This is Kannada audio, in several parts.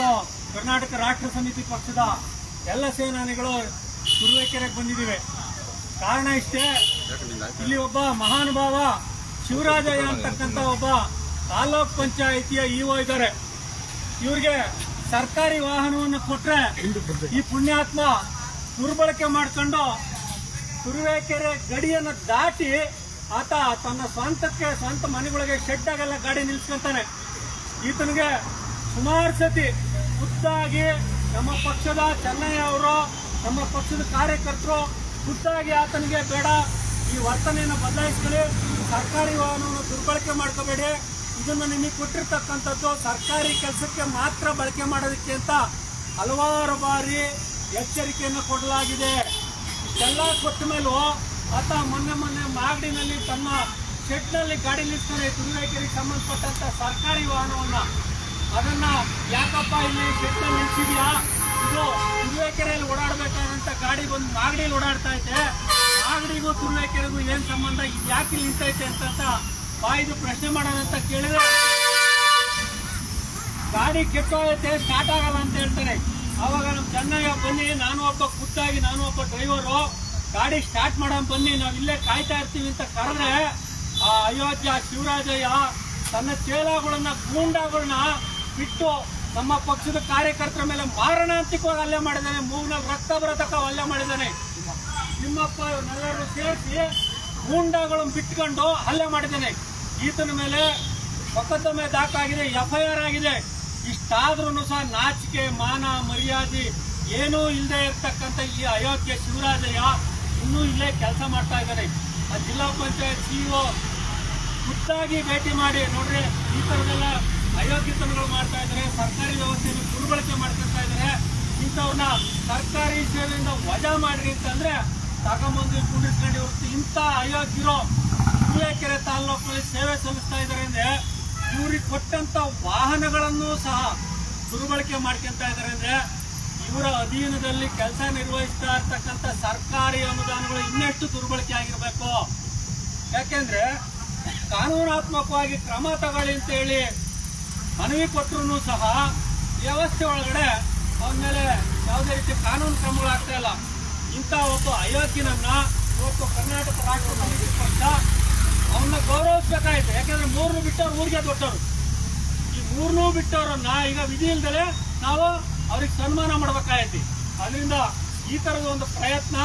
ಇವತ್ತು ಕರ್ನಾಟಕ ರಾಷ್ಟ್ರ ಸಮಿತಿ ಪಕ್ಷದ ಎಲ್ಲ ಸೇನಾನಿಗಳು ತುರುವೇಕೆರೆಗೆ ಬಂದಿದ್ದೀವಿ. ಕಾರಣ ಇಷ್ಟೇ, ಇಲ್ಲಿ ಒಬ್ಬ ಮಹಾನುಭಾವ ಶಿವರಾಜಯ್ಯ ಅಂತಕ್ಕಂಥ ಒಬ್ಬ ತಾಲೂಕ್ ಪಂಚಾಯಿತಿಯ ಇಒ ಇದ್ದಾರೆ. ಇವ್ರಿಗೆ ಸರ್ಕಾರಿ ವಾಹನವನ್ನು ಕೊಟ್ರೆ ಈ ಪುಣ್ಯಾತ್ಮ ದುರ್ಬಳಕೆ ಮಾಡ್ಕೊಂಡು ತುರುವೇಕೆರೆ ಗಡಿಯನ್ನು ದಾಟಿ ಆತ ತನ್ನ ಸ್ವಂತ ಮನೆಗಳಿಗೆ ಶೆಡ್ಡಾಗೆಲ್ಲ ಗಾಡಿ ನಿಲ್ಸ್ಕೊಂತಾನೆ. ಈತನಿಗೆ ಸುಮಾರು ಸತಿ ಖುದ್ದಾಗಿ ನಮ್ಮ ಪಕ್ಷದ ಚೆನ್ನಯ್ಯ ಅವರು, ನಮ್ಮ ಪಕ್ಷದ ಕಾರ್ಯಕರ್ತರು ಖುದ್ದಾಗಿ ಆತನಿಗೆ ಬೇಡ, ಈ ವರ್ತನೆಯನ್ನು ಬದಲಾಯಿಸ್ಕೊಳ್ಳಿ, ಸರ್ಕಾರಿ ವಾಹನವನ್ನು ದುರ್ಬಳಕೆ ಮಾಡ್ಕೋಬೇಡಿ, ಇದನ್ನು ನಿಮಗೆ ಕೊಟ್ಟಿರ್ತಕ್ಕಂಥದ್ದು ಸರ್ಕಾರಿ ಕೆಲಸಕ್ಕೆ ಮಾತ್ರ ಬಳಕೆ ಮಾಡೋದಕ್ಕೆ ಅಂತ ಹಲವಾರು ಬಾರಿ ಎಚ್ಚರಿಕೆಯನ್ನು ಕೊಡಲಾಗಿದೆ. ಇಷ್ಟೆಲ್ಲ ಕೊಟ್ಟ ಮೇಲೂ ಆತ ಮೊನ್ನೆ ಮಾಗಡಿನಲ್ಲಿ ತನ್ನ ಶೆಡ್ನಲ್ಲಿ ಗಾಡಿ ನಿಲ್ಸ್ತಾನೆ ತುರುವೇಕೆರೆಗೆ ಸಂಬಂಧಪಟ್ಟಂತ ಸರ್ಕಾರಿ ವಾಹನವನ್ನ. ಅದನ್ನ ಯಾಕಪ್ಪ ಇಲ್ಲಿ ಶೆಡ್ನಲ್ಲಿ ನಿಲ್ಸಿದ್ಯಾ, ಇದು ತುರುವೇಕೆರೆಯಲ್ಲಿ ಓಡಾಡಬೇಕಾದಂತ ಗಾಡಿ ಬಂದು ಮಾಗಡಿಯಲ್ಲಿ ಓಡಾಡ್ತಾ ಐತೆ, ಮಾಗಡಿಗೂ ತುರುವೇಕೆರೆಗೂ ಏನ್ ಸಂಬಂಧ, ಇದು ಯಾಕೆ ನಿಲ್ತೈತೆ ಅಂತ ಬಾಯಿದು ಪ್ರಶ್ನೆ ಮಾಡೋಣ ಅಂತ ಕೇಳಿದ್ರೆ ಗಾಡಿ ಕೆಟ್ಟೋಗೈತೆ, ಸ್ಟಾರ್ಟ್ ಆಗಲ್ಲ ಅಂತ ಹೇಳ್ತಾರೆ. ಅವಾಗ ನಮ್ಮ ಚೆನ್ನಯ್ಯ ಬನ್ನಿ, ನಾನು ಒಬ್ಬ ಡ್ರೈವರು, ಗಾಡಿ ಸ್ಟಾರ್ಟ್ ಮಾಡೋಣ ಬನ್ನಿ, ನಾವು ಇಲ್ಲೇ ಕಾಯ್ತಾ ಇರ್ತೀವಿ ಅಂತ ಕರೆದ್ರೆ ಆ ಅಯೋಧ್ಯ ಶಿವರಾಜಯ್ಯ ತನ್ನ ಚೇಲಾಗಳನ್ನ ಗೂಂಡಾಗಳನ್ನ ಬಿಟ್ಟು ನಮ್ಮ ಪಕ್ಷದ ಕಾರ್ಯಕರ್ತರ ಮೇಲೆ ಮಾರಣಾಂತಿಕವಾಗಿ ಹಲ್ಲೆ ಮಾಡಿದ್ದಾನೆ. ಮೂಗ್ನಲ್ಲಿ ರಕ್ತ ಬರತಕ್ಕ ಹಲ್ಲೆ ಮಾಡಿದ್ದಾನೆ. ನಿಮ್ಮಪ್ಪ ಇವನ್ನೆಲ್ಲರೂ ಸೇರಿಸಿ ಗೂಂಡಾಗಳನ್ನು ಬಿಟ್ಕೊಂಡು ಹಲ್ಲೆ ಮಾಡಿದ್ದಾನೆ. ಈತನ ಮೇಲೆ ಮೊಕದ್ದಮೆ ದಾಖಲಾಗಿದೆ, FIR ಆಗಿದೆ. ಇಷ್ಟಾದ್ರೂ ಸಹ ನಾಚಿಕೆ ಮಾನ ಮರ್ಯಾದೆ ಏನೂ ಇಲ್ಲದೆ ಇರ್ತಕ್ಕಂಥ ಈ ಅಯೋಧ್ಯೆ ಶಿವರಾಜಯ್ಯ ಇನ್ನೂ ಇಲ್ಲೇ ಕೆಲಸ ಮಾಡ್ತಾ ಇದ್ದಾರೆ. ಆ ಜಿಲ್ಲಾ ಪಂಚಾಯತ್ CEO ಖುದ್ದಾಗಿ ಭೇಟಿ ಮಾಡಿ ನೋಡ್ರಿ, ಈ ಥರದೆಲ್ಲ ಅಯೋಗ್ಯತನಗಳು ಮಾಡ್ತಾ ಇದ್ದಾರೆ, ಸರ್ಕಾರಿ ವ್ಯವಸ್ಥೆಯನ್ನು ದುರ್ಬಳಕೆ ಮಾಡ್ಕೊಳ್ತಾ ಇದ್ದಾರೆ, ಇಂಥವ್ರನ್ನ ಸರ್ಕಾರಿ ಸೇವೆಯಿಂದ ವಜಾ ಮಾಡ್ರಿ ಅಂತಂದ್ರೆ ತಗೊಂಬಂದು ಕುಂಡಿಸ್ಕೊಂಡು ಹೊರತು ಇಂಥ ಅಯೋಗ್ಯರು ತುರುವೇಕೆರೆ ತಾಲೂಕಿನಲ್ಲಿ ಸೇವೆ ಸಲ್ಲಿಸ್ತಾ ಇದ್ದಾರೆ ಅಂದ್ರೆ ಇವ್ರಿಗೆ ಕೊಟ್ಟಂತ ವಾಹನಗಳನ್ನು ಸಹ ದುರ್ಬಳಕೆ ಮಾಡ್ಕೊಂತ ಇದ್ದಾರೆ ಅಂದ್ರೆ ಇವರ ಅಧೀನದಲ್ಲಿ ಕೆಲಸ ನಿರ್ವಹಿಸ್ತಾ ಇರ್ತಕ್ಕಂಥ ಸರ್ಕಾರಿ ಅನುದಾನಗಳು ಇನ್ನೆಷ್ಟು ದುರ್ಬಳಕೆ ಆಗಿರಬೇಕು. ಯಾಕೆಂದ್ರೆ ಕಾನೂನಾತ್ಮಕವಾಗಿ ಕ್ರಮ ತಗೊಳ್ಳಿ ಅಂತ ಹೇಳಿ ಮನವಿ ಕೊಟ್ಟರು ಸಹ ವ್ಯವಸ್ಥೆ ಒಳಗಡೆ ಅವನ ಮೇಲೆ ಯಾವುದೇ ರೀತಿ ಕಾನೂನು ಕ್ರಮಗಳಾಗ್ತಾ ಇಲ್ಲ. ಇಂಥ ಒಬ್ಬ ಅಯೋಗ್ಯನನ್ನ ಇವತ್ತು ಕರ್ನಾಟಕ ರಾಷ್ಟ್ರ ಸಮಿತಿ ಪಕ್ಷ ಅವನ್ನ ಗೌರವಿಸಬೇಕಾಯ್ತು. ಯಾಕೆಂದ್ರೆ 3 ಬಿಟ್ಟವ್ರು ಊರಿಗೆ ದೊಡ್ಡವರು. ಈ 3 ಬಿಟ್ಟವರನ್ನ ಈಗ ವಿಧಿ ಇಲ್ದಲೆ ನಾವು ಅವ್ರಿಗೆ ಸನ್ಮಾನ ಮಾಡಬೇಕಾಯ್ತು. ಅದರಿಂದ ಈ ತರದ ಒಂದು ಪ್ರಯತ್ನ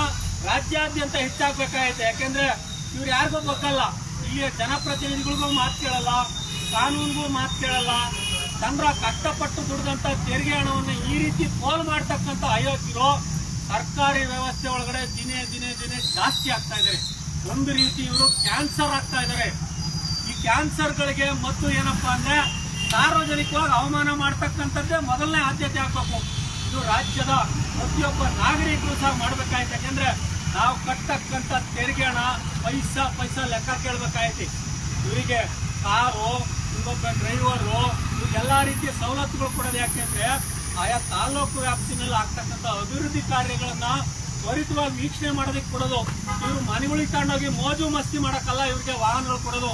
ರಾಜ್ಯಾದ್ಯಂತ ಹೆಚ್ಚಾಗಬೇಕಾಯ್ತು. ಯಾಕೆಂದ್ರೆ ಇವ್ರು ಯಾರಿಗೂ ಗೊತ್ತಲ್ಲ, ಇಲ್ಲಿಯ ಜನಪ್ರತಿನಿಧಿಗಳಿಗೂ ಮಾತು ಕೇಳಲ್ಲ, ಕಾನೂನಿಗೂ ಮಾತು ಕೇಳಲ್ಲ. ಜನರ ಕಷ್ಟಪಟ್ಟು ದುಡಿದಂತ ತೆರಿಗೆ ಹಣವನ್ನು ಈ ರೀತಿ ಪೋಲ್ ಮಾಡ್ತಕ್ಕಂಥ ಅಯೋಗ್ಯರು ಸರ್ಕಾರಿ ವ್ಯವಸ್ಥೆ ಒಳಗಡೆ ದಿನೇ ಜಾಸ್ತಿ ಆಗ್ತಾ ಇದ್ದಾರೆ. ಒಂದು ರೀತಿ ಇವರು ಕ್ಯಾನ್ಸರ್ ಆಗ್ತಾ ಇದ್ದಾರೆ. ಈ ಕ್ಯಾನ್ಸರ್ಗಳಿಗೆ ಮತ್ತು ಏನಪ್ಪಾ ಅಂದ್ರೆ ಸಾರ್ವಜನಿಕವಾಗಿ ಅವಮಾನ ಮಾಡ್ತಕ್ಕಂಥದ್ದೇ ಮೊದಲನೇ ಆದ್ಯತೆ ಆಗ್ಬೇಕು. ಇದು ರಾಜ್ಯದ ಪ್ರತಿಯೊಬ್ಬ ನಾಗರಿಕರು ಸಹ ಮಾಡ್ಬೇಕಾಯ್ತು. ಯಾಕೆಂದ್ರೆ ನಾವು ಕಟ್ಟತಕ್ಕಂಥ ತೆರಿಗೆ ಹಣ ಪೈಸಾ ಲೆಕ್ಕ ಕೇಳಬೇಕಾಯ್ತು. ಇವರಿಗೆ ಕಾರು, ಇನ್ನೊಬ್ಬ ಡ್ರೈವರು, ಎಲ್ಲಾ ರೀತಿಯ ಸವಲತ್ತುಗಳು ಕೊಡೋದು. ಯಾಕೆಂದ್ರೆ ಆಯಾ ತಾಲೂಕು ವ್ಯಾಪ್ತಿನಲ್ಲಿ ಆಗ್ತಕ್ಕಂಥ ಅಭಿವೃದ್ಧಿ ಕಾರ್ಯಗಳನ್ನ ತ್ವರಿತವಾಗಿ ವೀಕ್ಷಣೆ ಮಾಡೋದಕ್ಕೆ ಕೊಡೋದು. ಇವರು ಮನೆಗಳಿಗೆ ತಗೊಂಡೋಗಿ ಮೋಜು ಮಸ್ತಿ ಮಾಡಕ್ಕಲ್ಲ ಇವ್ರಿಗೆ ವಾಹನಗಳು ಕೊಡೋದು.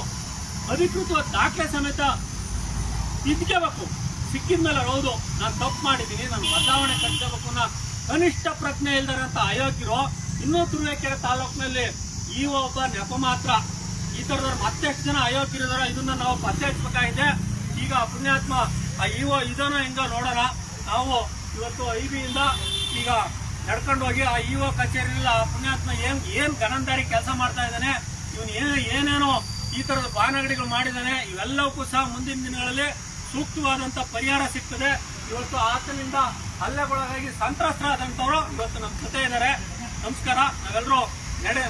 ಅಧಿಕೃತ ದಾಖಲೆ ಸಮೇತ ಇದ್ಕೋಬೇಕು. ಸಿಕ್ಕಿದ್ಮೇಲೆ ಹೌದು ನಾನು ತಪ್ಪು ಮಾಡಿದ್ದೀನಿ, ನಾನು ಬದಲಾವಣೆ ಕಟ್ಕೋಬೇಕು ಅನ್ನೋ ಕನಿಷ್ಠ ಪ್ರಜ್ಞೆ ಇಲ್ದಾರೆ ಅಂತ ಅಯೋಗ್ಯರು ಇನ್ನೂ ತುರುವೇಕೆರೆ ತಾಲೂಕಿನಲ್ಲಿ ಈ ಒಬ್ಬ ನೆಪ ಮಾತ್ರ. ಈ ತರದವ್ರು ಮತ್ತೆಷ್ಟು ಜನ ಅಯೋಗ್ಯರಿದಾರ, ಇದನ್ನ ನಾವು ಪತ್ತೆ ಹಚ್ಚಬೇಕಾಗಿದೆ. ಈಗ ಪುಣ್ಯಾತ್ಮ ಆ ಇಒ ಇದನ್ನ ಹೆಂಗ ನೋಡೋಣ. ನಾವು ಇವತ್ತು IBಯಿಂದ ಈಗ ನಡ್ಕೊಂಡು ಹೋಗಿ ಆ ಇಒ ಕಚೇರಿಯಲ್ಲಿ ಆ ಪುಣ್ಯಾತ್ಮ ಏನ್ ಗಣಂದಾರಿ ಕೆಲಸ ಮಾಡ್ತಾ ಇದ್ದಾನೆ, ಇವನು ಏನೇನೋ ಈ ತರದ ಬಾನಗಡಿಗಳು ಮಾಡಿದ್ದಾನೆ, ಇವೆಲ್ಲವಕ್ಕೂ ಸಹ ಮುಂದಿನ ದಿನಗಳಲ್ಲಿ ಸೂಕ್ತವಾದಂತ ಪರಿಹಾರ ಸಿಗ್ತದೆ. ಇವತ್ತು ಆತನಿಂದ ಹಲ್ಲೆಗೊಳಗಾಗಿ ಸಂತ್ರಸ್ತರಾದಂಥವ್ರು ಇವತ್ತು ನಮ್ಮ ಜೊತೆ ಇದ್ದಾರೆ. ನಮಸ್ಕಾರ. ನಾವೆಲ್ಲರೂ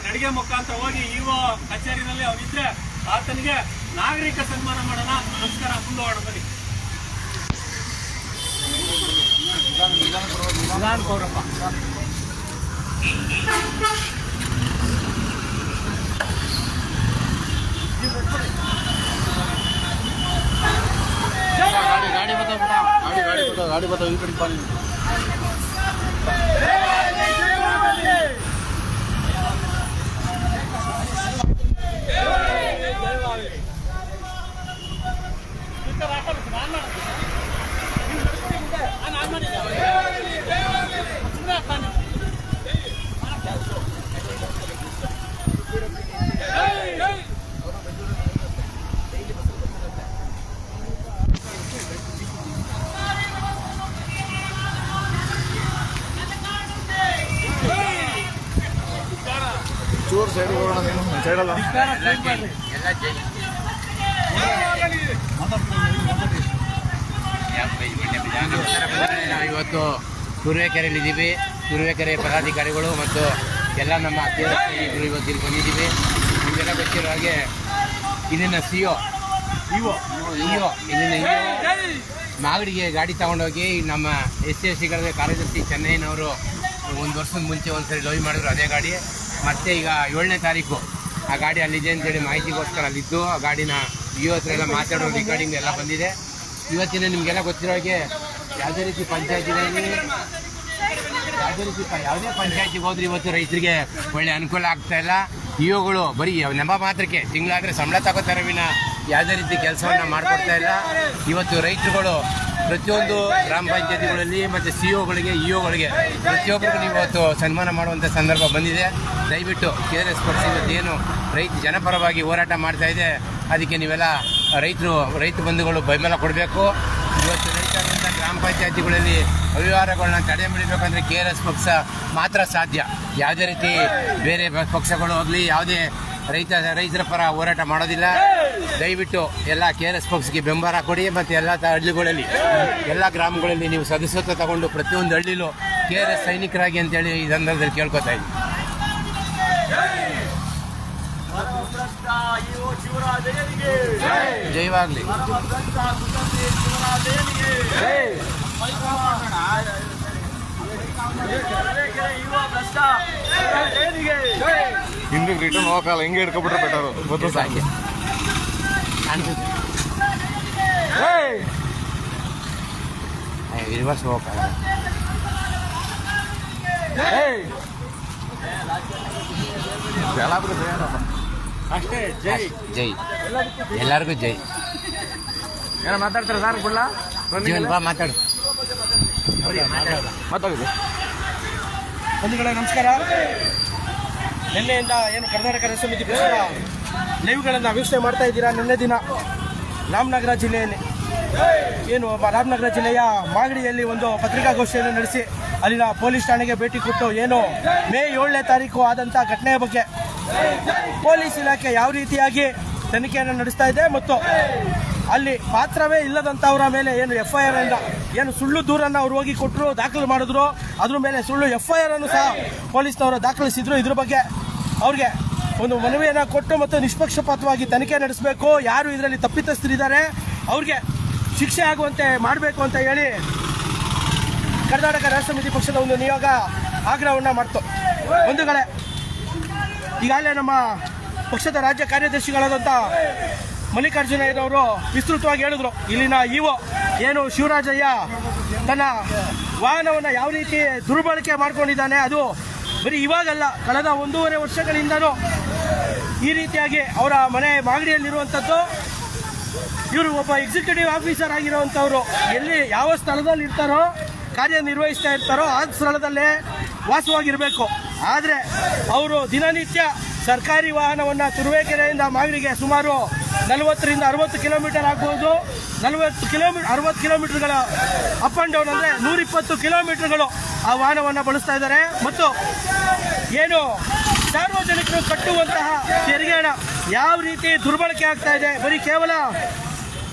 ನಡಿಗೆ ಮುಖಾಂತರ ಹೋಗಿ ಇಒ ಕಚೇರಿನಲ್ಲಿ ಅವನಿದ್ರೆ ಆತನಿಗೆ ನಾಗರಿಕ ಸನ್ಮಾನ ಮಾಡೋಣ. ನಮಸ್ಕಾರ. ಮುಂದೋಗೋಣ ಬನ್ನಿ. ನಿಧಾನ ಗೌರಪ್ಪ. गाड़ी बताओ ये कड़ी पानी ಸೈಡ್ ಹೋಗೋಣ, ನೀನು ಸೈಡಲ್ಲ ಇವತ್ತು ತುರುವೇಕೆರೆಯಲ್ಲಿದ್ದೀವಿ. ತುರುವೇಕೆರೆ ಪದಾಧಿಕಾರಿಗಳು ಮತ್ತು ಎಲ್ಲ ನಮ್ಮ ಅಧ್ಯಕ್ಷರು ಇವತ್ತು ಇಲ್ಲಿ ಬಂದಿದ್ದೀವಿ. ನಿಮಗೆಲ್ಲ ಗೊತ್ತಿರೋ ಹಾಗೆ ಇಲ್ಲಿನ ಇಲ್ಲಿನ ಮಾಗಡಿಗೆ ಗಾಡಿ ತಗೊಂಡೋಗಿ ನಮ್ಮ SC/STಗಳ ಕಾರ್ಯದರ್ಶಿ ಚೆನ್ನೈನವರು 1 ವರ್ಷದ ಮುಂಚೆ ಒಂದ್ಸರಿ ಲೋಯ್ ಮಾಡಿದ್ರು ಅದೇ ಗಾಡಿ. ಮತ್ತೆ ಈಗ 7ನೇ ತಾರೀಕು ಆ ಗಾಡಿ ಅಲ್ಲಿದೆ ಅಂತೇಳಿ ಮಾಹಿತಿಗೋಸ್ಕರ ಅಲ್ಲಿದ್ದು ಆ ಗಾಡಿನ ಹತ್ರ ಎಲ್ಲ ಮಾತಾಡೋ ರೆಕಾರ್ಡಿಂಗ್ ಎಲ್ಲ ಬಂದಿದೆ. ಇವತ್ತಿನ ನಿಮಗೆಲ್ಲ ಗೊತ್ತಿರೋ ಹಾಗೆ ಯಾವುದೇ ರೀತಿ ಯಾವುದೇ ಪಂಚಾಯತಿಗೆ ಹೋದ್ರೆ ಇವತ್ತು ರೈತರಿಗೆ ಒಳ್ಳೆ ಅನುಕೂಲ ಆಗ್ತಾ ಇಲ್ಲ. ಇವುಗಳು ಬರೀ ನೆಪ ಮಾತ್ರಕ್ಕೆ ತಿಂಗಳಾದರೆ ಸಂಬಳ ತಗೋತಾರೆ ವಿನ ಯಾವುದೇ ರೀತಿ ಕೆಲಸವನ್ನು ಮಾಡಿಕೊಡ್ತಾ ಇಲ್ಲ. ಇವತ್ತು ರೈತರುಗಳು ಪ್ರತಿಯೊಂದು ಗ್ರಾಮ ಪಂಚಾಯತಿಗಳಲ್ಲಿ ಮತ್ತು COಗಳಿಗೆ EOಗಳಿಗೆ ಪ್ರತಿಯೊಬ್ಬರಿಗೂ ಇವತ್ತು ಸನ್ಮಾನ ಮಾಡುವಂಥ ಸಂದರ್ಭ ಬಂದಿದೆ. ದಯವಿಟ್ಟು KRS ಪಕ್ಷ ಇವತ್ತೇನು ಜನಪರವಾಗಿ ಹೋರಾಟ ಮಾಡ್ತಾ ಇದೆ ಅದಕ್ಕೆ ನೀವೆಲ್ಲ ರೈತ ಬಂಧುಗಳು ಬೆಂಬಲ ಕೊಡಬೇಕು. ಇವತ್ತು ರೈತರಂಥ ಗ್ರಾಮ ಪಂಚಾಯತಿಗಳಲ್ಲಿ ಅವ್ಯವಹಾರಗಳನ್ನ ತಡೆ ಹಿಡಿಬೇಕಂದ್ರೆ KRS ಪಕ್ಷ ಮಾತ್ರ ಸಾಧ್ಯ. ಯಾವುದೇ ರೀತಿ ಬೇರೆ ಪಕ್ಷಗಳು ಆಗಲಿ ಯಾವುದೇ ರೈತರ ಪರ ಹೋರಾಟ ಮಾಡೋದಿಲ್ಲ. ದಯವಿಟ್ಟು ಎಲ್ಲ KRS ಪಕ್ಷಕ್ಕೆ ಬೆಂಬಲ ಕೊಡಿ. ಮತ್ತು ಎಲ್ಲ ಹಳ್ಳಿಗಳಲ್ಲಿ ಎಲ್ಲ ಗ್ರಾಮಗಳಲ್ಲಿ ನೀವು ಸದಸ್ಯತ್ವ ತಗೊಂಡು ಪ್ರತಿಯೊಂದು ಹಳ್ಳಿಲೂ KRS ಸೈನಿಕರಾಗಿ ಅಂತೇಳಿ ಈ ಸಂದರ್ಭದಲ್ಲಿ ಕೇಳ್ಕೊತಾ ಇದ್ದೀವಿ. ಜೈವಾಗ್ಲಿ. ಹಿಂದಕ್ಕೆ ರಿಟರ್ನ್ ಹೋಗಲ್ಲ, ಹಿಂಗೆ ಹಿಡ್ಕೊಬಿಟ್ರೆ ಬೆಟರು. ಗೊತ್ತು ಸಾಕಿ ರಿವರ್ಸ್ ಹೋಗಲ್ಲ ಅಷ್ಟೇ. ಜೈ ಎಲ್ಲರಿಗೂ ಜೈ. ಏನೋ ಮಾತಾಡ್ತಾರೆ ಸರ್ ಬಿಡ್ಲ ಜೀವನ್ ಬಾ ಮಾತಾಡು. ಮಾತಾಡಿದೆ. ಬಂಧುಗಳೇ ನಮಸ್ಕಾರ. ನಿನ್ನೆಯಿಂದ ಏನು ಕರ್ನಾಟಕ ರೈತ ಸಮಿತಿ ಪಕ್ಷದ ಲೈವ್ಗಳನ್ನು ವೀಕ್ಷಣೆ ಮಾಡ್ತಾ ಇದ್ದೀರಾ. ನಿನ್ನೆ ದಿನ ರಾಮನಗರ ಜಿಲ್ಲೆಯಲ್ಲಿ ರಾಮನಗರ ಜಿಲ್ಲೆಯ ಮಾಗಡಿಯಲ್ಲಿ ಒಂದು ಪತ್ರಿಕಾಗೋಷ್ಠಿಯನ್ನು ನಡೆಸಿ ಅಲ್ಲಿನ ಪೊಲೀಸ್ ಠಾಣೆಗೆ ಭೇಟಿ ಕೊಟ್ಟು ಏನು ಮೇ 7ನೇ ತಾರೀಕು ಆದಂಥ ಘಟನೆಯ ಬಗ್ಗೆ ಪೊಲೀಸ್ ಇಲಾಖೆ ಯಾವ ರೀತಿಯಾಗಿ ತನಿಖೆಯನ್ನು ನಡೆಸ್ತಾ ಇದೆ ಮತ್ತು ಅಲ್ಲಿ ಪಾತ್ರವೇ ಇಲ್ಲದಂಥವರ ಮೇಲೆ ಏನು FIR ಏನು ಸುಳ್ಳು ದೂರನ್ನು ಅವ್ರು ಹೋಗಿ ಕೊಟ್ಟರು, ದಾಖಲು ಮಾಡಿದ್ರು, ಅದ್ರ ಮೇಲೆ ಸುಳ್ಳು FIR ಅನ್ನು ಸಹ ಪೊಲೀಸ್ನವರು ದಾಖಲಿಸಿದ್ರು. ಇದ್ರ ಬಗ್ಗೆ ಅವ್ರಿಗೆ ಒಂದು ಮನವಿಯನ್ನು ಕೊಟ್ಟು ಮತ್ತು ನಿಷ್ಪಕ್ಷಪಾತವಾಗಿ ತನಿಖೆ ನಡೆಸಬೇಕು, ಯಾರು ಇದರಲ್ಲಿ ತಪ್ಪಿತಸ್ಥರಿದ್ದಾರೆ ಅವ್ರಿಗೆ ಶಿಕ್ಷೆ ಆಗುವಂತೆ ಮಾಡಬೇಕು ಅಂತ ಹೇಳಿ ಕರ್ನಾಟಕ ರಾಷ್ಟ್ರ ಸಮಿತಿ ಪಕ್ಷದ ಒಂದು ನಿಯೋಗ ಆಗ್ರಹವನ್ನು ಮಾಡ್ತು. ಬಂಧುಗಳೇ, ಈಗಾಗಲೇ ನಮ್ಮ ಪಕ್ಷದ ರಾಜ್ಯ ಕಾರ್ಯದರ್ಶಿಗಳಾದಂಥ ಮಲ್ಲಿಕಾರ್ಜುನಯ್ಯನವರು ವಿಸ್ತೃತವಾಗಿ ಹೇಳಿದ್ರು. ಇಲ್ಲಿನ EO ಏನು ಶಿವರಾಜಯ್ಯ ತನ್ನ ವಾಹನವನ್ನು ಯಾವ ರೀತಿ ದುರ್ಬಳಕೆ ಮಾಡ್ಕೊಂಡಿದ್ದಾನೆ, ಅದು ಬರೀ ಇವಾಗಲ್ಲ, ಕಳೆದ 1.5 ವರ್ಷಗಳಿಂದನೂ ಈ ರೀತಿಯಾಗಿ ಅವರ ಮನೆ ಮಾಗಡಿಯಲ್ಲಿರುವಂಥದ್ದು. ಇವರು ಒಬ್ಬ ಎಕ್ಸಿಕ್ಯೂಟಿವ್ ಆಫೀಸರ್ ಆಗಿರುವಂಥವ್ರು ಎಲ್ಲಿ ಯಾವ ಸ್ಥಳದಲ್ಲಿ ಇರ್ತಾರೋ ಕಾರ್ಯನಿರ್ವಹಿಸ್ತಾ ಇರ್ತಾರೋ ಆ ಸ್ಥಳದಲ್ಲೇ ವಾಸವಾಗಿರಬೇಕು. ಆದರೆ ಅವರು ದಿನನಿತ್ಯ ಸರ್ಕಾರಿ ವಾಹನವನ್ನು ತುರುವೇಕೆರೆಯಿಂದ ಮಾಗಡಿಗೆ ಸುಮಾರು 40ರಿಂದ 60 ಕಿಲೋಮೀಟರ್ ಆಗ್ಬೋದು, 60 ಕಿಲೋಮೀಟರ್ಗಳ ಅಪ್ ಆ್ಯಂಡ್ ಡೌನ್ ಅಂದರೆ 120 ಕಿಲೋಮೀಟರ್ಗಳು ಆ ವಾಹನವನ್ನು ಬಳಸ್ತಾ ಇದ್ದಾರೆ. ಮತ್ತು ಏನು ಸಾರ್ವಜನಿಕರು ಕಟ್ಟುವಂತಹ ತೆರಿಗೆ ಹಣ ಯಾವ ರೀತಿ ದುರ್ಬಳಕೆ ಆಗ್ತಾ ಇದೆ, ಬರೀ ಕೇವಲ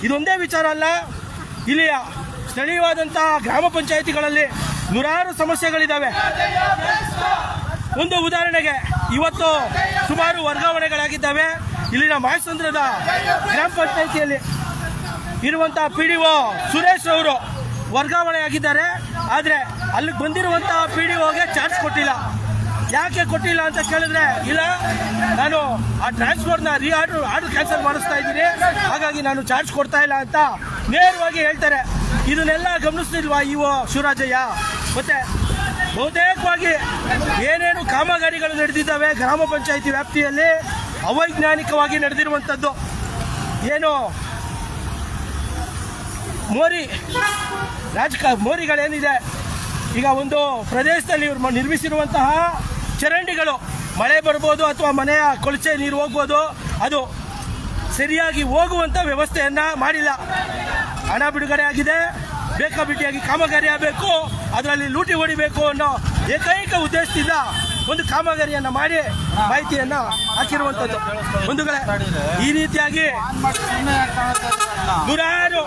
ಇದೊಂದೇ ವಿಚಾರ ಅಲ್ಲ, ಇಲ್ಲಿಯ ಸ್ಥಳೀಯವಾದಂತಹ ಗ್ರಾಮ ಪಂಚಾಯಿತಿಗಳಲ್ಲಿ ನೂರಾರು ಸಮಸ್ಯೆಗಳಿದ್ದಾವೆ. ಒಂದು ಉದಾಹರಣೆಗೆ ಇವತ್ತು ಸುಮಾರು ವರ್ಗಾವಣೆಗಳಾಗಿದ್ದಾವೆ. ಇಲ್ಲಿನ ಮಾಯಸಂದ್ರದ ಗ್ರಾಮ ಪಂಚಾಯಿತಿಯಲ್ಲಿ ಇರುವಂತಹ PDO ಸುರೇಶ್ ಅವರು ವರ್ಗಾವಣೆ ಆಗಿದ್ದಾರೆ. ಆದರೆ ಅಲ್ಲಿಗೆ ಬಂದಿರುವಂತಹ PDOಗೆ ಚಾರ್ಜ್ ಕೊಟ್ಟಿಲ್ಲ. ಯಾಕೆ ಕೊಟ್ಟಿಲ್ಲ ಅಂತ ಕೇಳಿದ್ರೆ, ಇಲ್ಲ ನಾನು ಆ ಟ್ರಾನ್ಸ್ಫರ್ನ ಆರ್ಡರ್ ಕ್ಯಾನ್ಸಲ್ ಮಾಡಿಸ್ತಾ ಇದ್ದೀನಿ, ಹಾಗಾಗಿ ನಾನು ಚಾರ್ಜ್ ಕೊಡ್ತಾ ಇಲ್ಲ ಅಂತ ನೇರವಾಗಿ ಹೇಳ್ತಾರೆ. ಇದನ್ನೆಲ್ಲ ಗಮನಿಸ್ತಿಲ್ವಾ EO ಶಿವರಾಜಯ್ಯ? ಮತ್ತೆ ಬಹುತೇಕವಾಗಿ ಏನೇನು ಕಾಮಗಾರಿಗಳು ನಡೆದಿದ್ದಾವೆ ಗ್ರಾಮ ಪಂಚಾಯಿತಿ ವ್ಯಾಪ್ತಿಯಲ್ಲಿ ಅವೈಜ್ಞಾನಿಕವಾಗಿ ನಡೆದಿರುವಂಥದ್ದು. ಏನು ಮೋರಿಗಳೇನಿದೆ, ಈಗ ಒಂದು ಪ್ರದೇಶದಲ್ಲಿ ಇವರು ನಿರ್ಮಿಸಿರುವಂತಹ ಚರಂಡಿಗಳು ಮಳೆ ಬರ್ಬೋದು ಅಥವಾ ಮನೆಯ ಕೊಳಚೆ ನೀರು ಹೋಗ್ಬೋದು, ಅದು ಸರಿಯಾಗಿ ಹೋಗುವಂಥ ವ್ಯವಸ್ಥೆಯನ್ನು ಮಾಡಿಲ್ಲ. ಹಣ ಬಿಡುಗಡೆ ಆಗಿದೆ, ಬೇಕಾಬಿಟ್ಟಿಯಾಗಿ ಕಾಮಗಾರಿ ಆಗಬೇಕು, ಅದರಲ್ಲಿ ಲೂಟಿ ಹೊಡಿಬೇಕು ಅನ್ನೋ ಏಕೈಕ ಉದ್ದೇಶದಿಂದ ಒಂದು ಕಾಮಗಾರಿಯನ್ನ ಮಾಡಿ ಮಾಹಿತಿಯನ್ನ ಹಾಕಿರುವಂತದ್ದು. ಬಂಧುಗಳೇ, ಈ ರೀತಿಯಾಗಿ ನೂರಾರು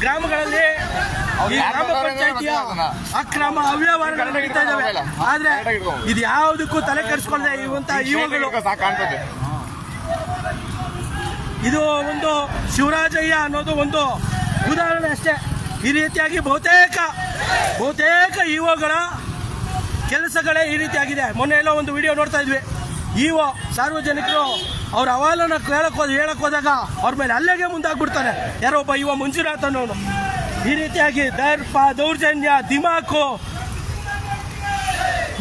ಗ್ರಾಮಗಳಲ್ಲಿ ಈ ಗ್ರಾಮ ಪಂಚಾಯಿತಿಯ ಅಕ್ರಮ ಅವ್ಯವಹಾರಗಳು ನಡೀತಾ ಇದ್ದಾವೆ. ಆದ್ರೆ ಇದು ಯಾವುದಕ್ಕೂ ತಲೆ ಕೆಡಿಸ್ಕೊಳ್ಳದೆ ಇರುವಂತಹ ಇವುಗಳು, ಇದು ಒಂದು ಶಿವರಾಜಯ್ಯ ಅನ್ನೋದು ಒಂದು ಉದಾಹರಣೆ ಅಷ್ಟೇ. ಈ ರೀತಿಯಾಗಿ ಬಹುತೇಕ ಇವುಗಳ ಕೆಲಸಗಳೇ ಈ ರೀತಿಯಾಗಿದೆ. ಮೊನ್ನೆ ಎಲ್ಲೋ ಒಂದು ವಿಡಿಯೋ ನೋಡ್ತಾ ಇದ್ವಿ. ಇವು ಸಾರ್ವಜನಿಕರು ಅವ್ರ ಅಹವಾಲನ್ನ ಹೇಳಕ್ ಹೋದಾಗ ಅವ್ರ ಮೇಲೆ ಹಲ್ಲೆಗೆ ಮುಂದಾಗ್ಬಿಡ್ತಾನೆ ಯಾರೋ ಒಬ್ಬ ಇವ ಮಂಜುನಾಥ್ ಅನ್ನೋನು. ಈ ರೀತಿಯಾಗಿ ದರ್ಪ, ದೌರ್ಜನ್ಯ, ದಿಮಾಕು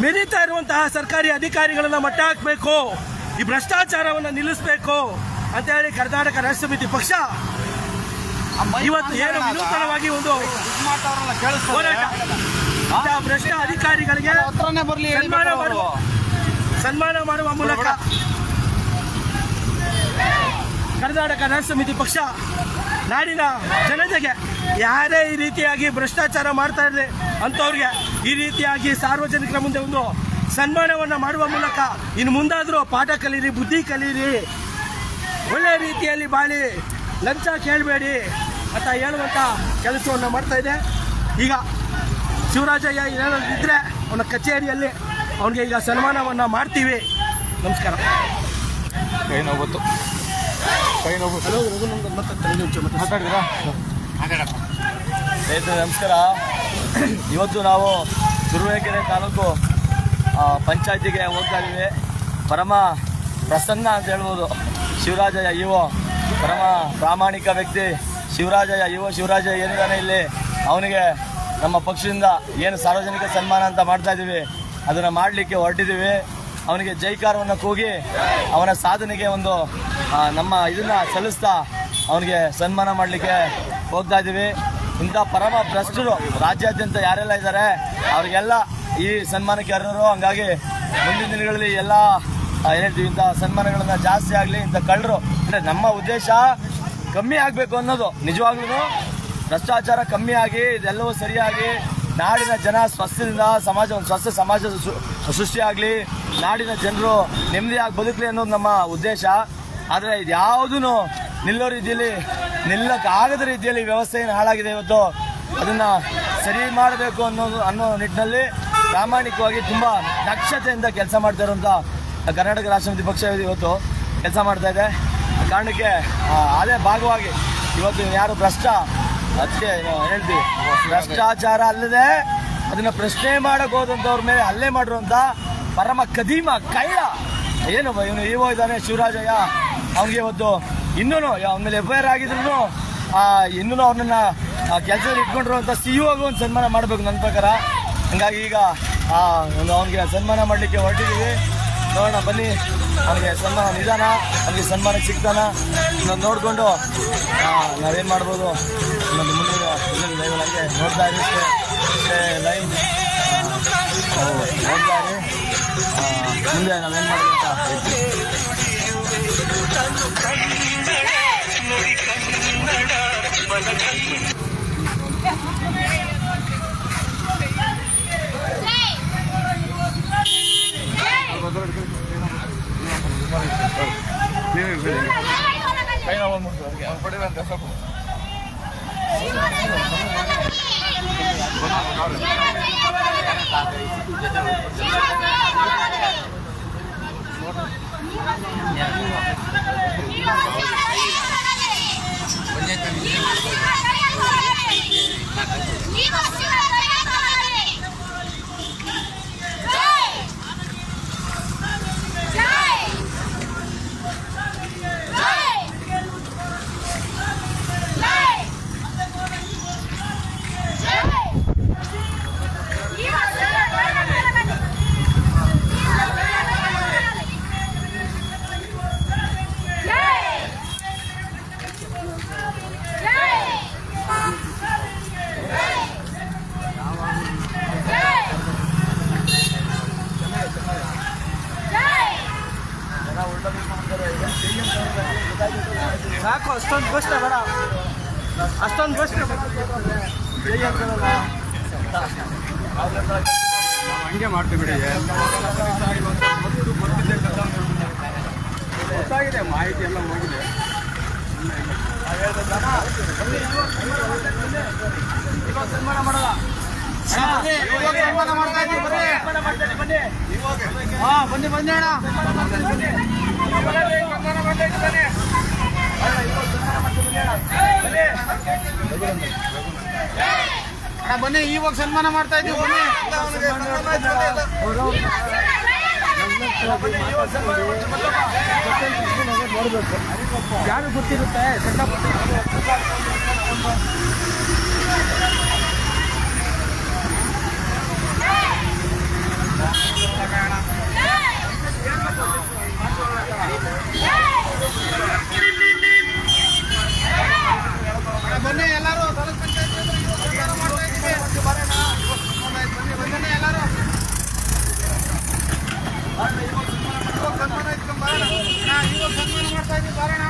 ಮೆರೀತಾ ಇರುವಂತಹ ಸರ್ಕಾರಿ ಅಧಿಕಾರಿಗಳನ್ನ ಮಟ್ಟ ಹಾಕಬೇಕು, ಈ ಭ್ರಷ್ಟಾಚಾರವನ್ನು ನಿಲ್ಲಿಸಬೇಕು ಅಂತ ಹೇಳಿ ಕರ್ನಾಟಕ ರಾಷ್ಟ್ರ ಸಮಿತಿ ಪಕ್ಷ ಇವತ್ತು ಏನು ವಿನೂತನವಾಗಿ ಒಂದು ಹೋರಾಟ, ಭ್ರಷ್ಟ ಅಧಿಕಾರಿಗಳಿಗೆ ಸನ್ಮಾನ ಮಾಡುವ ಮೂಲಕ ಕರ್ನಾಟಕ ರಾಷ್ಟ್ರ ಸಮಿತಿ ಪಕ್ಷ ನಾಡಿನ ಜನತೆಗೆ ಯಾರೇ ಈ ರೀತಿಯಾಗಿ ಭ್ರಷ್ಟಾಚಾರ ಮಾಡ್ತಾ ಇರಲಿ ಅಂಥವ್ರಿಗೆ ಈ ರೀತಿಯಾಗಿ ಸಾರ್ವಜನಿಕರ ಮುಂದೆ ಒಂದು ಸನ್ಮಾನವನ್ನು ಮಾಡುವ ಮೂಲಕ ಇನ್ನು ಮುಂದಾದರೂ ಪಾಠ ಕಲೀರಿ, ಬುದ್ಧಿ ಕಲೀರಿ, ಒಳ್ಳೆ ರೀತಿಯಲ್ಲಿ ಬಾಳಿ, ಲಂಚ ಕೇಳಬೇಡಿ ಅಂತ ಹೇಳುವಂಥ ಕೆಲಸವನ್ನು ಮಾಡ್ತಾ ಇದೆ. ಈಗ ಶಿವರಾಜಯ್ಯ ಏನಾದ್ರು ಇದ್ದರೆ ಅವನ ಕಚೇರಿಯಲ್ಲಿ ಅವನಿಗೆ ಈಗ ಸನ್ಮಾನವನ್ನು ಮಾಡ್ತೀವಿ. ನಮಸ್ಕಾರ. ಕೈ ನೋವು ಸ್ನೇಹಿತರೆ ನಮಸ್ಕಾರ. ಇವತ್ತು ನಾವು ತುರುವೇಕೆರೆ ತಾಲೂಕು ಪಂಚಾಯತಿಗೆ ಹೋಗ್ತಾ ಇದ್ದೀವಿ. ಪರಮ ಪ್ರಸನ್ನ ಅಂತ ಹೇಳ್ಬೋದು. ಶಿವರಾಜಯ್ಯ ಇಒ ಪರಮ ಪ್ರಾಮಾಣಿಕ ವ್ಯಕ್ತಿ ಶಿವರಾಜಯ್ಯ ಏನಿದ್ದಾನೆ ಇಲ್ಲಿ, ಅವನಿಗೆ ನಮ್ಮ ಪಕ್ಷದಿಂದ ಏನು ಸಾರ್ವಜನಿಕ ಸನ್ಮಾನ ಅಂತ ಮಾಡ್ತಾ ಇದ್ದೀವಿ, ಅದನ್ನು ಮಾಡಲಿಕ್ಕೆ ಹೊರಟಿದ್ದೀವಿ. ಅವನಿಗೆ ಜೈಕಾರವನ್ನು ಕೂಗಿ ಅವನ ಸಾಧನೆಗೆ ಒಂದು ನಮ್ಮ ಇದನ್ನು ಸಲ್ಲಿಸ್ತಾ ಅವನಿಗೆ ಸನ್ಮಾನ ಮಾಡಲಿಕ್ಕೆ ಹೋಗ್ತಾ ಇದ್ದೀವಿ. ಇಂಥ ಪರಮ ಭ್ರಷ್ಟರು ರಾಜ್ಯಾದ್ಯಂತ ಯಾರೆಲ್ಲ ಇದ್ದಾರೆ ಅವರಿಗೆಲ್ಲ ಈ ಸನ್ಮಾನಕ್ಕೆ ಅರ್ಹರು. ಹಂಗಾಗಿ ಮುಂದಿನ ದಿನಗಳಲ್ಲಿ ಎಲ್ಲ ಏನು ಹೇಳ್ತೀವಿ, ಇಂಥ ಸನ್ಮಾನಗಳನ್ನು ಜಾಸ್ತಿ ಆಗಲಿ, ಇಂಥ ಕಳ್ಳರು ಅಂದರೆ ನಮ್ಮ ಉದ್ದೇಶ ಕಮ್ಮಿ ಆಗಬೇಕು ಅನ್ನೋದು. ನಿಜವಾಗ್ಲೂ ಭ್ರಷ್ಟಾಚಾರ ಕಮ್ಮಿ ಆಗಿ ಇದೆಲ್ಲವೂ ಸರಿಯಾಗಿ ನಾಡಿನ ಜನ ಸ್ವಸ್ಥದಿಂದ ಒಂದು ಸ್ವಸ್ಥ ಸಮಾಜ ಸೃಷ್ಟಿಯಾಗಲಿ, ನಾಡಿನ ಜನರು ನೆಮ್ಮದಿಯಾಗಿ ಬದುಕಲಿ ಅನ್ನೋದು ನಮ್ಮ ಉದ್ದೇಶ. ಆದರೆ ಇದು ಯಾವುದೂ ನಿಲ್ಲಕ್ಕಾಗದ ರೀತಿಯಲ್ಲಿ ವ್ಯವಸ್ಥೆಯನ್ನು ಹಾಳಾಗಿದೆ. ಇವತ್ತು ಅದನ್ನು ಸರಿ ಮಾಡಬೇಕು ಅನ್ನೋ ನಿಟ್ಟಿನಲ್ಲಿ ಪ್ರಾಮಾಣಿಕವಾಗಿ ತುಂಬ ದಕ್ಷತೆಯಿಂದ ಕೆಲಸ ಮಾಡ್ತಾ ಇರುವಂಥ ಕರ್ನಾಟಕ ರಾಷ್ಟ್ರ ಸಮಿತಿ ಪಕ್ಷ ಇವತ್ತು ಕೆಲಸ ಮಾಡ್ತಾ ಇದೆ. ಆ ಕಾರಣಕ್ಕೆ ಅದೇ ಭಾಗವಾಗಿ ಇವತ್ತು ಯಾರು ಅದಕ್ಕೆ ಹೇಳ್ತೀವಿ, ಭ್ರಷ್ಟಾಚಾರ ಅಲ್ಲದೆ ಅದನ್ನು ಪ್ರಶ್ನೆ ಮಾಡಕ್ಕೆ ಹೋದಂಥವ್ರ ಮೇಲೆ ಹಲ್ಲೆ ಮಾಡಿರುವಂಥ ಪರಮ ಕದೀಮ ಕೈಳ ಏನು ಇವನು ಇಒ ಇದ್ದಾನೆ ಶಿವರಾಜಯ್ಯ, ಅವನಿಗೆ ಇವತ್ತು ಇನ್ನೂ ಅವನ ಮೇಲೆ FIR ಆಗಿದ್ರು ಇನ್ನೂ ಅವ್ರನ್ನ ಕೆಲಸದಲ್ಲಿ ಇಟ್ಕೊಂಡಿರುವಂಥ CEO-ಗೂ ಒಂದು ಸನ್ಮಾನ ಮಾಡಬೇಕು ನನ್ನ ಪ್ರಕಾರ. ಹಂಗಾಗಿ ಈಗ ಅವನಿಗೆ ಸನ್ಮಾನ ಮಾಡಲಿಕ್ಕೆ ಹೊರಟಿದ್ದೀವಿ. ನೋಡೋಣ ಬನ್ನಿ, ಅವನಿಗೆ ಸನ್ಮಾನ ನಿಧಾನ, ಅವನಿಗೆ ಸನ್ಮಾನಕ್ಕೆ ಸಿಗ್ತಾನ ಇನ್ನೊಂದು ನೋಡಿಕೊಂಡು ನಾವೇನು ಮಾಡ್ಬೋದು ಇನ್ನೊಂದು ಮುಂದಿನ ಹಂಗೆ ನೋಡ್ತಾ ಇರಿ. ಲೈನ್ ನೋಡ್ತಾ ಇರಿ, ಮುಂದೆ ನಾವೇನು ಮಾಡ್ಬೋದು ಅಂತ ಹೇಳ್ತೀವಿ. ಕೈ ನೋವು ಪಡೆಯುವಂತೆ ಸ್ವಲ್ಪ ಸಾಕು, ಅಷ್ಟೊಂದು ಘೋಷಣೆ ಬೇಡ, ಅಷ್ಟೊಂದು ಘೋಷಣೆ ಹಂಗೆ ಮಾಡ್ತೀವಿ ಬಿಡಿ. ಗೊತ್ತಾಗಿದೆ, ಮಾಹಿತಿ ಎಲ್ಲ ಹೋಗಿದೆ. ಬನ್ನಿ, ಇವಾಗ ಸನ್ಮಾನ ಮಾಡ್ತಾ ಇದೀವಿ. ಬನ್ನಿ, ಯಾರು ಗೊತ್ತಿರುತ್ತೆ ಬನ್ನಿ ಎಲ್ಲರೂ ತಾಲೂಕ್ ಪಂಚಾಯತ್ ಮಾಡ್ತಾ ಇದ್ದೀವಿ. ಬನ್ನಿ ಎಲ್ಲರೂ ಸನ್ಮಾನ ಇಟ್ಕೊಂಡ್ ಬರೋಣ. ಇವಾಗ ಸನ್ಮಾನ ಮಾಡ್ತಾ ಇದ್ದೀವಿ, ಬರೋಣ.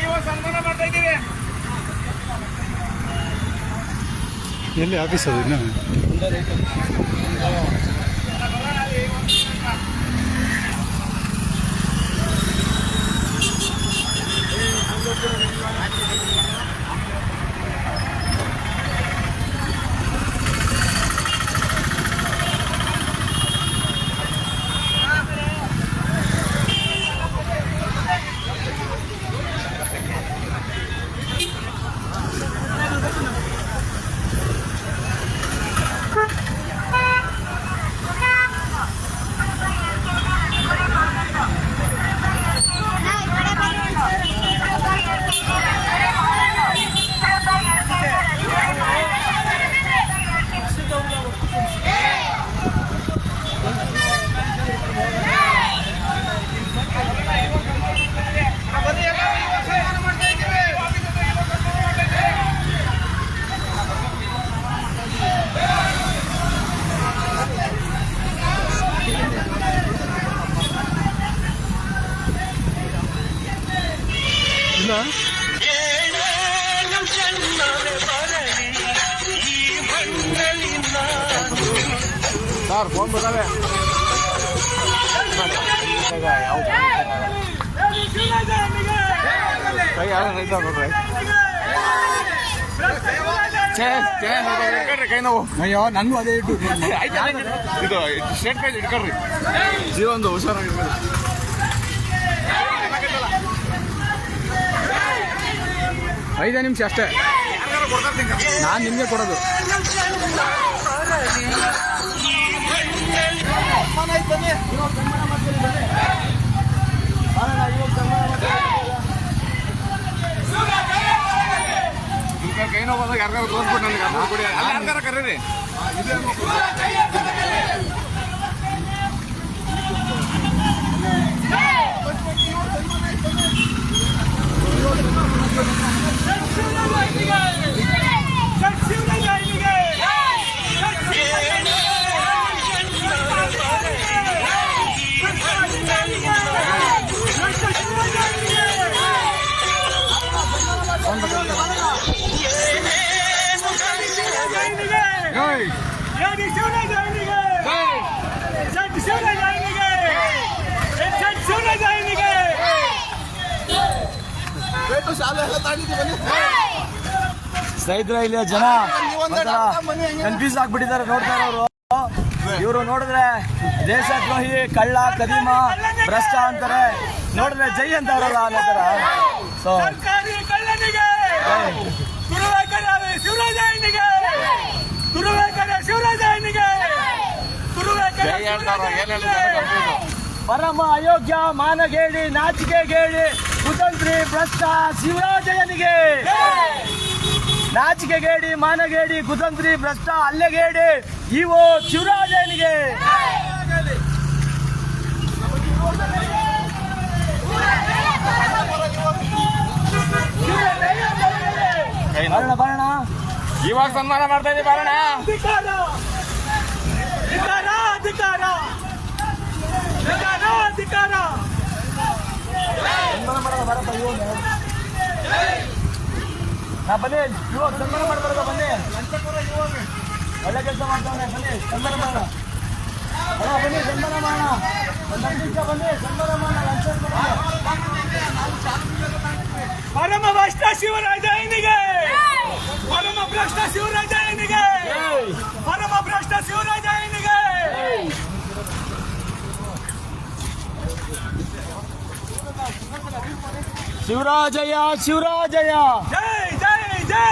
ಇವಾಗ ಸನ್ಮಾನ ಮಾಡ್ತಾ ಇದ್ದೀವಿ. ಎಲ್ಲಿ ಆಫೀಸ್ ಅದು ಇನ್ನು? ಸರ್ ಫೋನ್ ಬರ್ತಾವೆ. ಕೈ ಯಾರು ರೈತ ನೋಡ್ರಿ. ಕೈ ನೋವು. ಅಯ್ಯೋ ನನಗೂ ಅದೇ ಇಟ್ಟು ಇದು ಸ್ಟ್ರೇಟ್ ಕೈ ಇಟ್ಕೊಳ್ರಿ. ಜೀವನದು ಹುಷಾರಾಗಿರ್ಬೋದು. ಐದೇ ನಿಮಿಷ ಅಷ್ಟೇ, ನಾನು ನಿಮಗೆ ಕೊಡೋದು. ಕೈ ನೋವು ಬಂದಾಗ ಯಾರಿಗಾರು ತೋರಿಸ್ಬಿಟ್ಟು ನನಗೆ ಅಮೌಂಟ್ ಕೊಡಿ. ಅಲ್ಲಿ ಯಾರಿಗಾರ ಕರೀರಿ. ಸ್ನೇಹಿತರೆ, ಇಲ್ಲಿ ಜನ ಕನ್ಫ್ಯೂಸ್ ಆಗ್ಬಿಟ್ಟಿದ್ದಾರೆ ನೋಡ್ತಾ ಇರೋರು. ಇವರು ನೋಡಿದ್ರೆ ದೇಶದ್ರೋಹಿ, ಕಳ್ಳ, ಕದೀಮ, ಭ್ರಷ್ಟ ಅಂತಾರೆ. ನೋಡಿದ್ರೆ ಜೈ ಅಂತ ಅವರಲ್ಲ ಅನ್ನೋ ತರ. ಸೊ ಪರಮ ಅಯೋಗ್ಯ, ಮಾನಗೇಡಿ, ನಾಚಿಕೆಗೇಡಿ, ಕುತಂತ್ರಿ, ಭ್ರಷ್ಟ ಶಿವರಾಜಯ್ಯನಿಗೆ. ನಾಚಿಕೆಗೇಡಿ, ಮಾನಗೇಡಿ, ಕುತಂತ್ರಿ, ಭ್ರಷ್ಟ, ಹಲ್ಲೆಗೇಡಿ ಇವು ಶಿವರಾಜಯ್ಯನಿಗೆ. ಬರೋಣ ಇವಾಗ ಸನ್ಮಾನ ಮಾಡ್ತಾ ಇದ್ದೀವಿ, ಬರೋಣ. ಧಿಕ್ಕಾರ ಧಿಕ್ಕಾರ. ಬನ್ನಿ ಇವಾಗ ಸನ್ಮಾನ ಮಾಡ್ಬಾರ್ದ ಬನ್ನಿ ಒಳ್ಳೆ ಕೆಲಸ ಮಾಡ್ತಾನೆ ಬನ್ನಿ ಸನ್ಮಾನ ಮಾಡೋಣ ಬನ್ನಿ ಸನ್ಮಾನ ಮಾಡೋಣ ಬನ್ನಿ ಸನ್ಮಾನ ಮಾಡೋಣ ಪರಮ ಭ್ರಷ್ಟ ಶಿವರಾಜನಿಗೆ ಪರಮ ಭ್ರಷ್ಟ ಶಿವರಾಜನಿಗೆ ಪರಮ ಭ್ರಷ್ಟ ಶಿವರಾಜನಿಗೆ ಶಿವರಾಜಯ್ಯ ಶಿವರಾಜಯ್ಯ ಜೈ ಜೈ ಜೈ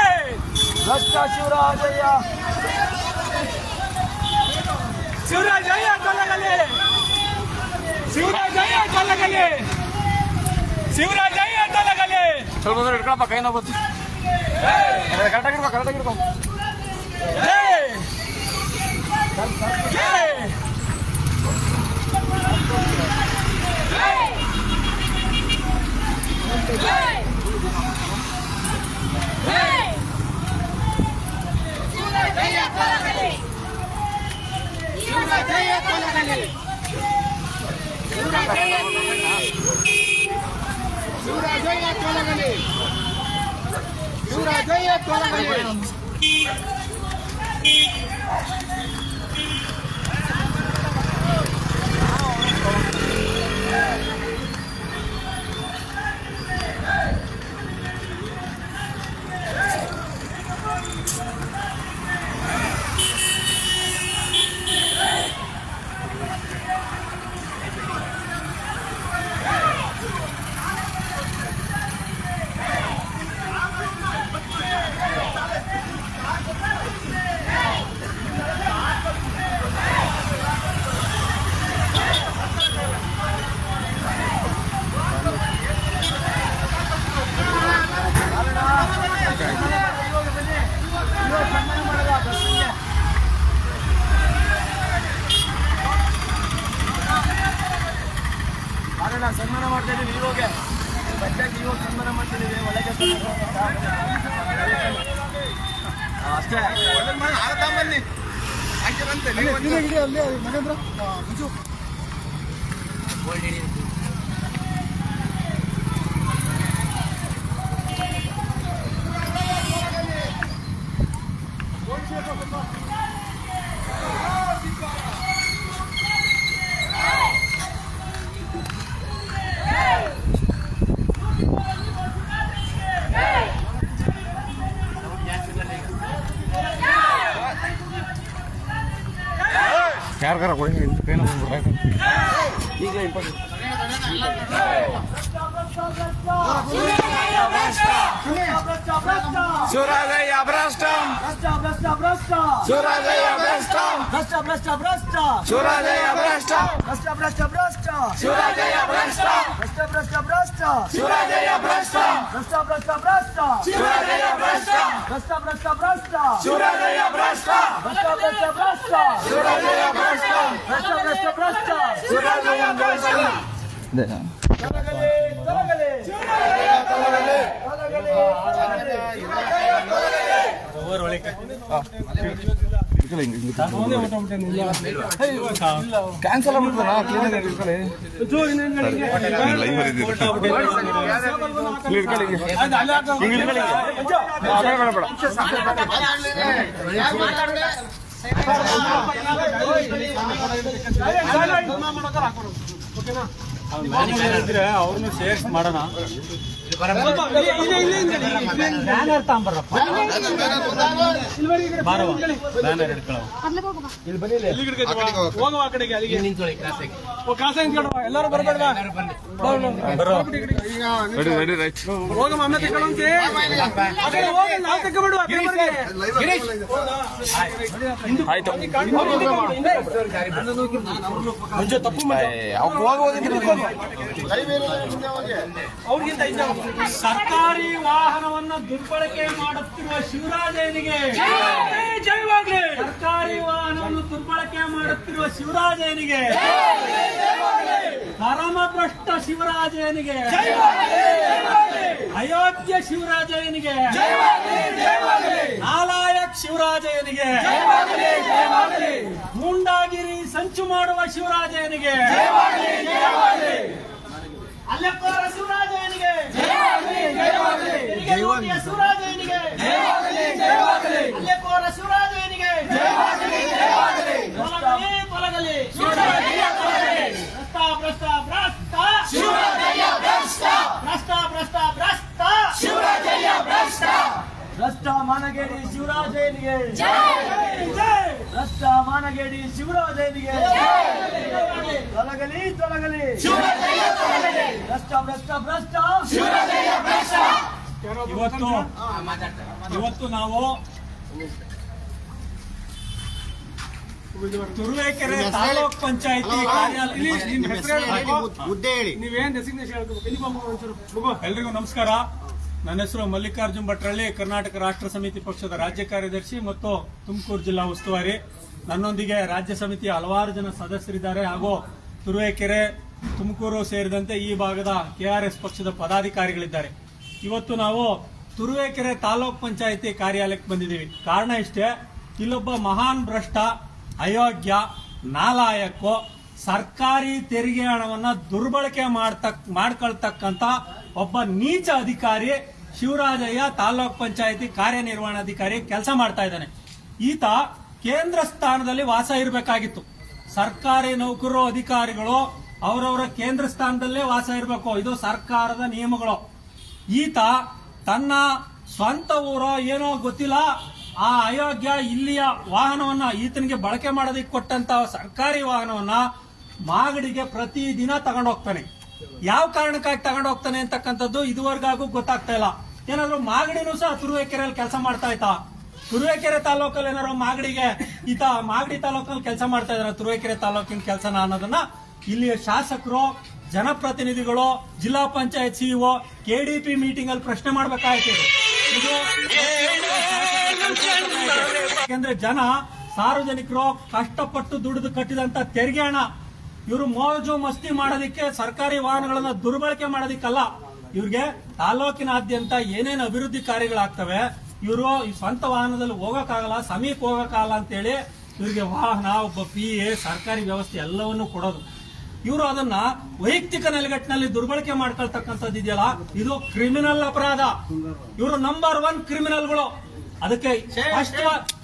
ಭ್ರಷ್ಟ ಶಿವರಾಜಯ್ಯ ಶಿವರಾಜಯ್ಯ ಕೊಲ್ಲಗಲಿ ಶಿವರಾಜಯ್ಯ ಕೊಲ್ಲಗಲಿ ಶಿವರಾಜಯ್ಯ ಕೊಲ್ಲಗಲಿ. ಸ್ವಲ್ಪ ದೂರ ಇಟ್ಕೊಳಪ್ಪ ಕೈ ನೋವು ಬರ್ತಿ ಕರೆಕ್ಟಾಗಿರ್ಬೇಕು ಜೈ ಜೈ ಸನ್ಮಾನ ಮಾಡ್ತಾ ಇದೀವಿ ಇವಾಗ ಬಚ್ಚಾಗಿ ಇವಾಗ ಸನ್ಮಾನ ಮಾಡ್ತಿದ್ದೀವಿ ಒಳ್ಳೆ ಕೆಲಸ ಅಷ್ಟೇ ಬನ್ನಿ ಯಾರ್ಗಾರ ಕೊಡಿ ಕೈ ನೋವು ಬಂದ್ಬಿಟ್ರೆ ಈಗ ಇಂಪಾರ್ಟೆಂಟ್ ಶಿವರಾಜಯ್ಯ ಭ್ರಷ್ಟ ಶಿವರಾಜಯ್ಯ ಭ್ರಷ್ಟ ಶಿವರಾಜಯ್ಯ ಭ್ರಷ್ಟ ಶಿವರಾಜಯ್ಯ ಭ್ರಷ್ಟ ಶಿವರಾಜಯ್ಯ ಭ್ರಷ್ಟ ಶಿವರಾಜಯ್ಯ ಭ್ರಷ್ಟ ಶಿವರಾಜಯ್ಯ ಭ್ರಷ್ಟ ಶಿವರಾಜಯ್ಯ ಭ್ರಷ್ಟ ಶಿವರಾಜಯ್ಯ ಭ್ರಷ್ಟ ಕ್ಯಾನ್ಸಲ್ ಅವ್ರನ್ನು ಸೇರ್ಸ್ ಮಾಡೋಣ. ಹೋಗುವ ಆ ಕಡೆಗೆ ಅಲ್ಲಿಗೆ ಎಲ್ಲರೂ ಬರ್ಬೇಡ್ವಾ ಹೋಗಮ್ಮ ಅಮ್ಮ ತಗೊಳ್ಳಂತೆ ಆ ಕಡೆ ಹೋಗಿ ನಾವು ತಗೊಬಿಡುವ ಆಯ್ತು ಮುಂಚೆ ತಪ್ಪು ಅವ್ರಿಗಿಂತ ಸರ್ಕಾರಿ ವಾಹನವನ್ನು ದುರ್ಬಳಕೆ ಮಾಡುತ್ತಿರುವ ಶಿವರಾಜನಿಗೆ ಜಯವಾಗಲಿ. ಸರ್ಕಾರಿ ವಾಹನವನ್ನು ದುರ್ಬಳಕೆ ಮಾಡುತ್ತಿರುವ ಶಿವರಾಜನಿಗೆ, ಪರಮಭ್ರಷ್ಟ ಶಿವರಾಜನಿಗೆ, ಅಯೋಧ್ಯ ಶಿವರಾಜನಿಗೆ, ನಾಲಾಯಕ್ ಶಿವರಾಜನಿಗೆ, ಮುಂಡಾಗಿರಿ ಸಂಚು ಮಾಡುವ ಶಿವರಾಜನಿಗೆ, ಅಲ್ಲೆಪ್ಪರ ಶಿವರಾಜನಿಗೆ, ಶಿವರಾಜನಿಗೆ, ಅಲ್ಲೆಪ್ಪರ ಶಿವರಾಜನಿಗೆ ತೊಲಗಲಿ ಭ್ರಷ್ಟ ಭ್ರಷ್ಟ ಭ್ರಷ್ಟ ಮಾನಗೇಡಿ ಶಿವರಾಜನಿಗೆ, ಭ್ರಷ್ಟ ಮಾನಗೇಡಿ ಶಿವರಾಜನಿಗೆ ತೊಲಗಲಿ ಭ್ರಷ್ಟ ಇವತ್ತು ನಾವು ತುರುವೇಕೆರೆ ತಾಲೂಕ್ ಪಂಚಾಯತಿ ಕಾರ್ಯಾಲಯ. ಎಲ್ರಿಗೂ ನಮಸ್ಕಾರ. ನನ್ನ ಹೆಸರು ಮಲ್ಲಿಕಾರ್ಜುನ್ ಭಟ್ರಳ್ಳಿ, ಕರ್ನಾಟಕ ರಾಷ್ಟ್ರ ಸಮಿತಿ ಪಕ್ಷದ ರಾಜ್ಯ ಕಾರ್ಯದರ್ಶಿ ಮತ್ತು ತುಮಕೂರು ಜಿಲ್ಲಾ ಉಸ್ತುವಾರಿ. ನನ್ನೊಂದಿಗೆ ರಾಜ್ಯ ಸಮಿತಿಯ ಹಲವಾರು ಜನ ಸದಸ್ಯರಿದ್ದಾರೆ ಹಾಗೂ ತುರುವೇಕೆರೆ, ತುಮಕೂರು ಸೇರಿದಂತೆ ಈ ಭಾಗದ ಕೆಆರ್ಎಸ್ ಪಕ್ಷದ ಪದಾಧಿಕಾರಿಗಳಿದ್ದಾರೆ. ಇವತ್ತು ನಾವು ತುರುವೇಕೆರೆ ತಾಲೂಕ್ ಪಂಚಾಯತಿ ಕಾರ್ಯಾಲಯಕ್ಕೆ ಬಂದಿದ್ದೀವಿ. ಕಾರಣ ಇಷ್ಟೇ, ಇಲ್ಲೊಬ್ಬ ಮಹಾನ್ ಭ್ರಷ್ಟ, ಅಯೋಗ್ಯ, ನಾಲಾಯಕ, ಸರ್ಕಾರಿ ತೆರಿಗೆ ಹಣವನ್ನ ದುರ್ಬಳಕೆ ಮಾಡ್ಕೊಳ್ತಕ್ಕಂತ ಒಬ್ಬ ನೀಚ ಅಧಿಕಾರಿ ಶಿವರಾಜಯ್ಯ ತಾಲೂಕ್ ಪಂಚಾಯತಿ ಕಾರ್ಯನಿರ್ವಹಣಾಧಿಕಾರಿ ಕೆಲಸ ಮಾಡ್ತಾ ಇದ್ದಾನೆ. ಈತ ಕೇಂದ್ರ ಸ್ಥಾನದಲ್ಲಿ ವಾಸ ಇರಬೇಕಾಗಿತ್ತು. ಸರ್ಕಾರಿ ನೌಕರರು, ಅಧಿಕಾರಿಗಳು ಅವರವರ ಕೇಂದ್ರ ಸ್ಥಾನದಲ್ಲೇ ವಾಸ ಇರಬೇಕು. ಇದು ಸರ್ಕಾರದ ನಿಯಮಗಳು. ಈತ ತನ್ನ ಸ್ವಂತ ಊರೋ ಏನೋ ಗೊತ್ತಿಲ್ಲ, ಆ ಅಯೋಗ್ಯ ಇಲ್ಲಿಯ ವಾಹನವನ್ನ ಈತನಿಗೆ ಬಳಕೆ ಮಾಡೋದಕ್ಕೆ ಕೊಟ್ಟಂತ ಸರ್ಕಾರಿ ವಾಹನವನ್ನ ಮಾಗಡಿಗೆ ಪ್ರತಿದಿನ ತಗೊಂಡೋಗ್ತಾನೆ. ಯಾವ ಕಾರಣಕ್ಕಾಗಿ ತಗೊಂಡೋಗ್ತಾನೆ ಅಂತಕ್ಕಂಥದ್ದು ಇದುವರೆಗೂ ಗೊತ್ತಾಗ್ತಾ ಇಲ್ಲ. ಏನಾದ್ರು ಮಾಗಡಿನೂ ಸಹ ತುರುವೇಕೆರೆಯಲ್ಲಿ ಕೆಲಸ ಮಾಡ್ತಾ ಇತ್ತಾ? ತುರುವೇಕೆರೆ ತಾಲೂಕಲ್ಲಿ ಏನಾದ್ರು ಮಾಗಡಿಗೆ ಈತ ಮಾಗಡಿ ತಾಲೂಕಲ್ಲಿ ಕೆಲಸ ಮಾಡ್ತಾ ಇದಾರೆ, ತುರುವೇಕೆರೆ ತಾಲೂಕಿನ ಕೆಲಸನ ಅನ್ನೋದನ್ನ ಇಲ್ಲಿಯ ಶಾಸಕರು, ಜನಪ್ರತಿನಿಧಿಗಳು, ಜಿಲ್ಲಾ ಪಂಚಾಯತ್ ಸಿಇಒ, ಕೆಡಿಪಿ ಮೀಟಿಂಗ್ ಅಲ್ಲಿ ಪ್ರಶ್ನೆ ಮಾಡ್ಬೇಕಾಯ್ತು. ಇದು ಯಾಕೆಂದ್ರೆ ಜನ, ಸಾರ್ವಜನಿಕರು ಕಷ್ಟಪಟ್ಟು ದುಡಿದು ಕಟ್ಟಿದಂತ ತೆರಿಗೆ ಹಣ ಇವರು ಮೋಜು ಮಸ್ತಿ ಮಾಡೋದಿಕ್ಕೆ, ಸರ್ಕಾರಿ ವಾಹನಗಳನ್ನ ದುರ್ಬಳಕೆ ಮಾಡೋದಿಕ್ಕಲ್ಲ. ಇವ್ರಿಗೆ ತಾಲೂಕಿನಾದ್ಯಂತ ಏನೇನು ಅಭಿವೃದ್ಧಿ ಕಾರ್ಯಗಳಾಗ್ತವೆ, ಇವರು ಈ ಸ್ವಂತ ವಾಹನದಲ್ಲಿ ಹೋಗಕ್ಕಾಗಲ್ಲ, ಸಮೀಪ ಹೋಗಕ್ಕಾಗಲ್ಲ ಅಂತೇಳಿ ಇವರಿಗೆ ವಾಹನ, ಒಬ್ಬ PA, ಸರ್ಕಾರಿ ವ್ಯವಸ್ಥೆ ಎಲ್ಲವನ್ನೂ ಕೊಡೋದು. ಇವರು ಅದನ್ನ ವೈಯಕ್ತಿಕ ನೆಲೆಗಟ್ಟಿನಲ್ಲಿ ದುರ್ಬಳಕೆ ಮಾಡ್ಕೊಳ್ತಕ್ಕಂಥದ್ದು ಇದೆಯಲ್ಲ, ಇದು ಕ್ರಿಮಿನಲ್ ಅಪರಾಧ. ಇವರು ನಂಬರ್ 1 ಕ್ರಿಮಿನಲ್ಗಳು. ಅದಕ್ಕೆ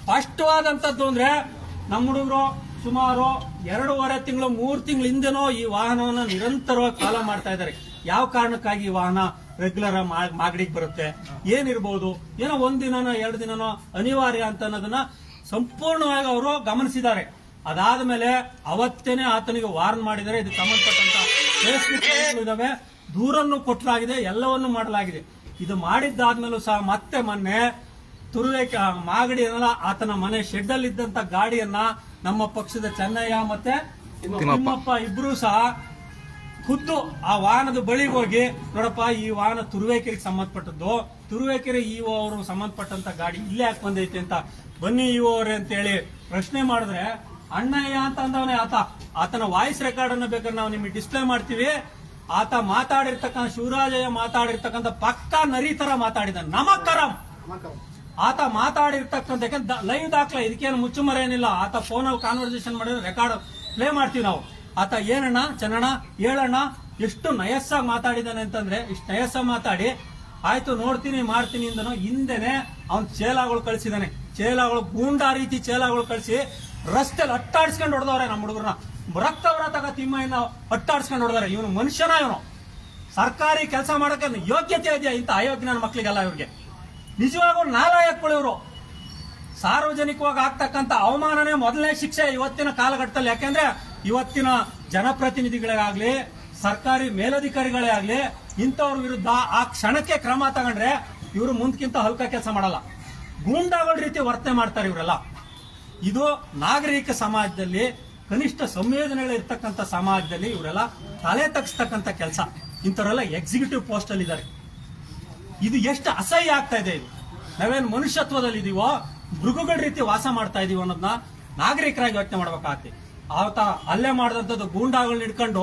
ಸ್ಪಷ್ಟವಾದಂತದ್ದು ಅಂದ್ರೆ, ನಮ್ಮ ಹುಡುಗರು ಸುಮಾರು 2.5 ತಿಂಗಳು 3 ತಿಂಗಳ ಹಿಂದೆನೋ ಈ ವಾಹನವನ್ನು ನಿರಂತರವಾಗಿ ಫಾಲೋ ಮಾಡ್ತಾ ಇದ್ದಾರೆ. ಯಾವ ಕಾರಣಕ್ಕಾಗಿ ಈ ವಾಹನ ರೆಗ್ಯುಲರ್ ಮಾಗಡಿಗೆ ಬರುತ್ತೆ, ಏನಿರ್ಬೋದು, ಏನೋ 1 ದಿನನೋ 2 ದಿನನೋ ಅನಿವಾರ್ಯ ಅಂತ ಅನ್ನೋದನ್ನ ಸಂಪೂರ್ಣವಾಗಿ ಅವರು ಗಮನಿಸಿದ್ದಾರೆ. ಅದಾದ್ಮೇಲೆ ಅವತ್ತೇನೆ ಆತನಿಗೆ ವಾರ್ನ್ ಮಾಡಿದರೆ. ಇದಕ್ಕೆ ಸಂಬಂಧಪಟ್ಟಂತ ಫೇಸ್ಬುಕ್ ಇದಾವೆ, ದೂರನ್ನು ಕೊಟ್ಟಲಾಗಿದೆ, ಎಲ್ಲವನ್ನೂ ಮಾಡಲಾಗಿದೆ. ಇದು ಮಾಡಿದ್ದಾದ್ಮೇಲೂ ಸಹ ಮತ್ತೆ ಮೊನ್ನೆ ಮಾಗಡಿ ಆತನ ಮನೆ ಶೆಡ್ ಅಲ್ಲಿ ಇದ್ದಂತ ಗಾಡಿಯನ್ನ ನಮ್ಮ ಪಕ್ಷದ ಚೆನ್ನಯ್ಯ ಮತ್ತೆ ತಿಮ್ಮಪ್ಪ ಇಬ್ರು ಸಹ ಖುದ್ದು ಆ ವಾಹನದ ಬಳಿಗೆ ಹೋಗಿ, ನೋಡಪ್ಪ ಈ ವಾಹನ ತುರುವೇಕೆರೆಗೆ ಸಂಬಂಧಪಟ್ಟದ್ದು, ತುರುವೇಕೆರೆ ಇಒ ಅವರು ಸಂಬಂಧಪಟ್ಟಂತ ಗಾಡಿ ಇಲ್ಲೇ ಯಾಕೆ ಬಂದೈತೆ ಅಂತ, ಬನ್ನಿ ಇಒ ಅವರೇ ಅಂತೇಳಿ ಪ್ರಶ್ನೆ ಮಾಡಿದ್ರೆ, ಅಣ್ಣಯ್ಯ ಅಂತ ಅಂದವನೇ ಆತನ ವಾಯ್ಸ್ ರೆಕಾರ್ಡ್ ಅನ್ನು ಬೇಕಾದ್ರೆ ನಾವು ನಿಮಗೆ ಡಿಸ್ಪ್ಲೇ ಮಾಡ್ತೀವಿ. ಆತ ಮಾತಾಡಿರ್ತಕ್ಕಂಥ, ಶಿವರಾಜಯ್ಯ ಮಾತಾಡಿರ್ತಕ್ಕಂಥ ಪಕ್ಕಾ ನರಿ ತರ ಮಾತಾಡಿದ, ನಮಕರಂ ಆತ ಮಾತಾಡಿರ್ತಕ್ಕಂಥ ಲೈವ್ ದಾಖಲೆ, ಇದಕ್ಕೇನು ಮುಚ್ಚುಮರೆ ಏನಿಲ್ಲ. ಆತ ಫೋನಲ್ಲಿ ಕಾನ್ವರ್ಸೇಷನ್ ಮಾಡಿದ್ರೆ ರೆಕಾರ್ಡ್ ಪ್ಲೇ ಮಾಡ್ತೀವಿ ನಾವು. ಆತ ಏನಣ್ಣ ಚೆನ್ನಣ್ಣ ಹೇಳಣ್ಣ ಎಷ್ಟು ನಯಸ್ಸಾಗಿ ಮಾತಾಡಿದಾನೆ ಅಂತಂದ್ರೆ, ಇಷ್ಟು ನಯಸ್ಸಾಗಿ ಮಾತಾಡಿ ಆಯ್ತು ನೋಡ್ತೀನಿ ಮಾಡ್ತೀನಿ ಅಂದನೋ ಹಿಂದೆನೆ ಅವ್ನ್ ಚೇಲಾಗಳು ಕಳಿಸಿದಾನೆ. ಚೇಲಾಗಳು ಗೂಂಡಾ ರೀತಿ ಚೇಲಾಗಳು ಕಳಿಸಿ ರಸ್ತೆಯಲ್ಲಿ ಅಟ್ಟಾಡ್ಸ್ಕೊಂಡು ಹೊಡೆದವ್ರೆ ನಮ್ಮ ಹುಡುಗರನ್ನ. ರಕ್ತವರ ತಗ ತಿಮ್ಮಯ್ಯನ ಅಟ್ಟಾಡ್ಸ್ಕೊಂಡು ಹೊಡೆದಾರೆ. ಇವನು ಮನುಷ್ಯನ, ಇವನು ಸರ್ಕಾರಿ ಕೆಲಸ ಮಾಡಕ್ಕೆ ಯೋಗ್ಯತೆ ಇದೆಯಾ ಇಂತ ಅಯೋಗ್ಯನ ಮಕ್ಕಳಿಗೆಲ್ಲ? ಇವ್ರಿಗೆ ನಿಜವಾಗೂ ನಾಲಾಯಕಗಳು ಇವರು. ಸಾರ್ವಜನಿಕವಾಗಿ ಆಗ್ತಕ್ಕಂಥ ಅವಮಾನನೇ ಮೊದಲನೇ ಶಿಕ್ಷೆ ಇವತ್ತಿನ ಕಾಲಘಟ್ಟದಲ್ಲಿ. ಯಾಕೆಂದ್ರೆ ಇವತ್ತಿನ ಜನಪ್ರತಿನಿಧಿಗಳಾಗ್ಲಿ, ಸರ್ಕಾರಿ ಮೇಲಧಿಕಾರಿಗಳೇ ಆಗ್ಲಿ, ಇಂಥವ್ರ ವಿರುದ್ಧ ಆ ಕ್ಷಣಕ್ಕೆ ಕ್ರಮ ತಗೊಂಡ್ರೆ ಇವರು ಮುಂದಕ್ಕಿಂತ ಹಲ್ಕ ಕೆಲಸ ಮಾಡಲ್ಲ. ಗೂಂಡಾಗಳ ರೀತಿ ವರ್ತನೆ ಮಾಡ್ತಾರೆ ಇವರೆಲ್ಲ. ಇದು ನಾಗರಿಕ ಸಮಾಜದಲ್ಲಿ, ಕನಿಷ್ಠ ಸಂವೇದನೆಗಳು ಇರ್ತಕ್ಕಂಥ ಸಮಾಜದಲ್ಲಿ ಇವರೆಲ್ಲ ತಲೆ ತಗ್ಸ್ತಕ್ಕಂಥ ಕೆಲಸ. ಇಂಥವರೆಲ್ಲ ಎಕ್ಸಿಕ್ಯೂಟಿವ್ ಪೋಸ್ಟ್ ಅಲ್ಲಿ ಇದ್ದಾರೆ. ಇದು ಎಷ್ಟು ಅಸಹ್ಯ ಆಗ್ತಾ ಇದೆ. ಇದು ನಾವೇನು ಮನುಷ್ಯತ್ವದಲ್ಲಿ ಇದೀವೋ, ಮೃಗಗಳ ರೀತಿ ವಾಸ ಮಾಡ್ತಾ ಇದೀವೋ ಅನ್ನೋದನ್ನ ನಾಗರಿಕರಾಗಿ ಯೋಚನೆ ಮಾಡ್ಬೇಕಾಗತ್ತೆ. ಆತ ಅಲ್ಲೇ ಮಾಡಿದಂಥದ್ದು ಗೂಂಡಾಗಳನ್ನ ಹಿಡ್ಕೊಂಡು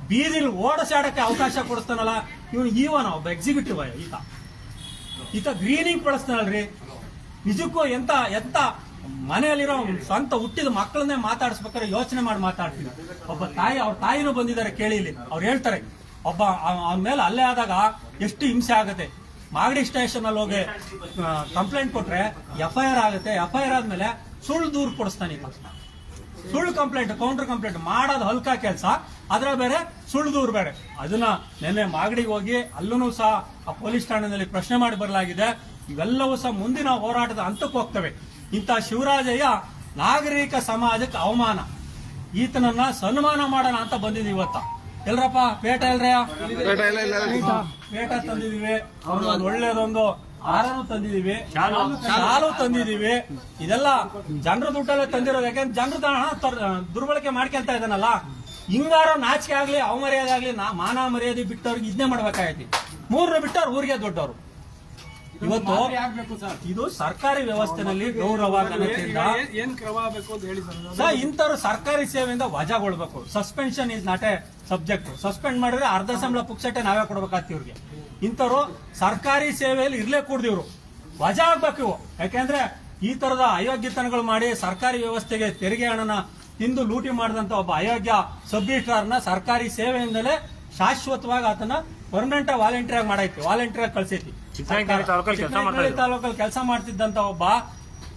ಬೀದಿಲಿ ಓಡಸಾಡಕ್ಕೆ ಅವಕಾಶ ಕೊಡಿಸ್ತಾನಲ್ಲ, ಇವನು ಇವನ ಒಬ್ಬ ಎಕ್ಸಿಕ್ಯೂಟಿವ್. ಈತ ಗ್ರೀನಿಂಗ್ ಬಳಸ್ತಾನಲ್ರಿ. ನಿಜಕ್ಕೂ ಎಂತ ಮನೆಯಲ್ಲಿರೋ ಸ್ವಂತ ಹುಟ್ಟಿದ ಮಕ್ಕಳನ್ನೇ ಮಾತಾಡಿಸ್ಬೇಕಾದ್ರೆ ಯೋಚನೆ ಮಾಡಿ ಮಾತಾಡ್ತೀವಿ. ಒಬ್ಬ ತಾಯಿ, ಅವ್ರ ತಾಯಿನೂ ಬಂದಿದ್ದಾರೆ ಕೇಳಿ ಇಲ್ಲಿ. ಅವ್ರು ಹೇಳ್ತಾರೆ ಒಬ್ಬ ಅವನ ಮೇಲೆ ಹಲ್ಲೆ ಆದಾಗ ಎಷ್ಟು ಹಿಂಸೆ ಆಗುತ್ತೆ. ಮಾಗಡಿ ಸ್ಟೇಷನ್ ಅಲ್ಲಿ ಹೋಗಿ ಕಂಪ್ಲೇಂಟ್ ಕೊಟ್ರೆ FIR ಆಗುತ್ತೆ. FIR ಆದ್ಮೇಲೆ ಸುಳ್ಳು ದೂರು ಕೊಡಿಸ್ತಾನೆ. ಸುಳ್ಳು ಕಂಪ್ಲೇಂಟ್, ಕೌಂಟರ್ ಕಂಪ್ಲೇಂಟ್ ಮಾಡೋದು ಹಲ್ಕ ಕೆಲಸ, ಅದ್ರ ಬೇರೆ ಸುಳ್ಳು ದೂರು ಬೇರೆ. ಅದನ್ನ ನಿನ್ನೆ ಮಾಗಡಿಗೆ ಹೋಗಿ ಅಲ್ಲೂ ಸಹ ಆ ಪೊಲೀಸ್ ಠಾಣೆಯಲ್ಲಿ ಪ್ರಶ್ನೆ ಮಾಡಿ ಬರಲಾಗಿದೆ. ಇವೆಲ್ಲವೂ ಸಹ ಮುಂದಿನ ಹೋರಾಟದ ಹಂತಕ್ಕೆ ಹೋಗ್ತವೆ. ಇಂಥ ಶಿವರಾಜಯ್ಯ ನಾಗರಿಕ ಸಮಾಜಕ್ಕೆ ಅವಮಾನ. ಈತನನ್ನ ಸನ್ಮಾನ ಮಾಡೋಣ ಅಂತ ಬಂದಿದ್ದೀವಿ ಇವತ್ತ. ಎಲ್ರಪ್ಪ ಪೇಟ ಎಲ್ರಯ್ಯ? ಪೇಟ ತಂದಿದೀವಿ. ಅವ್ನು ಒಂದು ಒಳ್ಳೇದೊಂದು ಹಾರನು ತಂದಿದೀವಿ, ಶಾಲು ತಂದಿದೀವಿ. ಇದೆಲ್ಲ ಜನರ ದುಡ್ಡಲ್ಲೇ ತಂದಿರೋದು. ಯಾಕೆಂದ್ರೆ ಜನರ ಹಣ ದುರ್ಬಳಕೆ ಮಾಡ್ಕೊಂತ ಇದ್ದಾನಲ್ಲ. ಹಿಂಗಾರೋ ನಾಚಿಕೆ ಆಗ್ಲಿ, ಅವಮರ್ಯಾದೆ ಆಗ್ಲಿ, ಮಾನ ಮರ್ಯಾದೆ ಬಿಟ್ಟವ್ರಿಗೆ ಇದನ್ನೇ ಮಾಡ್ಬೇಕಾಗೈತಿ. 3 ಬಿಟ್ಟವ್ರು ಊರಿಗೆ ದೊಡ್ಡವರು. ಇವತ್ತು ಇದು ಸರ್ಕಾರಿ ವ್ಯವಸ್ಥೆನಲ್ಲಿ ಗೌರವ ಏನ್ ಕ್ರಮ ಆಗಬೇಕು ಅಂತ ಹೇಳಿ ಸರ್. ಇಂಥವ್ರು ಸರ್ಕಾರಿ ಸೇವೆಯಿಂದ ವಜಾಗೊಳ್ಬೇಕು. Suspension is not a subject. Suspend ಮಾಡಿದ್ರೆ ಅರ್ಧ ಸಂಬಳ ಪುಕ್ಸಟ್ಟೆ ನಾವೇ ಕೊಡ್ಬೇಕಾಗ್ತಿ ಇವ್ರಿಗೆ. ಇಂಥವ್ರು ಸರ್ಕಾರಿ ಸೇವೆಯಲ್ಲಿ ಇರ್ಲೇ ಕೂಡ್ದಿವ್ರು, ವಜಾ ಆಗ್ಬೇಕು ಇವು. ಯಾಕೆಂದ್ರೆ ಈ ತರದ ಅಯೋಗ್ಯತನಗಳು ಮಾಡಿ ಸರ್ಕಾರಿ ವ್ಯವಸ್ಥೆಗೆ ತೆರಿಗೆ ಹಣನ ತಿಂದು ಲೂಟಿ ಮಾಡಿದಂತ ಒಬ್ಬ ಅಯೋಗ್ಯ ಸಬ್ ರಿಜಿಸ್ಟ್ರಾರ್ನ ಸರ್ಕಾರಿ ಸೇವೆಯಿಂದಲೇ ಶಾಶ್ವತವಾಗಿ ಆತನ ಪರ್ಮನೆಂಟ್ ವಾಲಂಟಿಯರ್ ಆಗಿ ಮಾಡೈತಿ, ವಾಲಂಟಿಯರ್ ಕಳ್ಸೈತಿ. ತಾಲೂಕಲ್ಲಿ ಕೆಲಸ ಮಾಡ್ತಿದ್ದಂತ ಒಬ್ಬ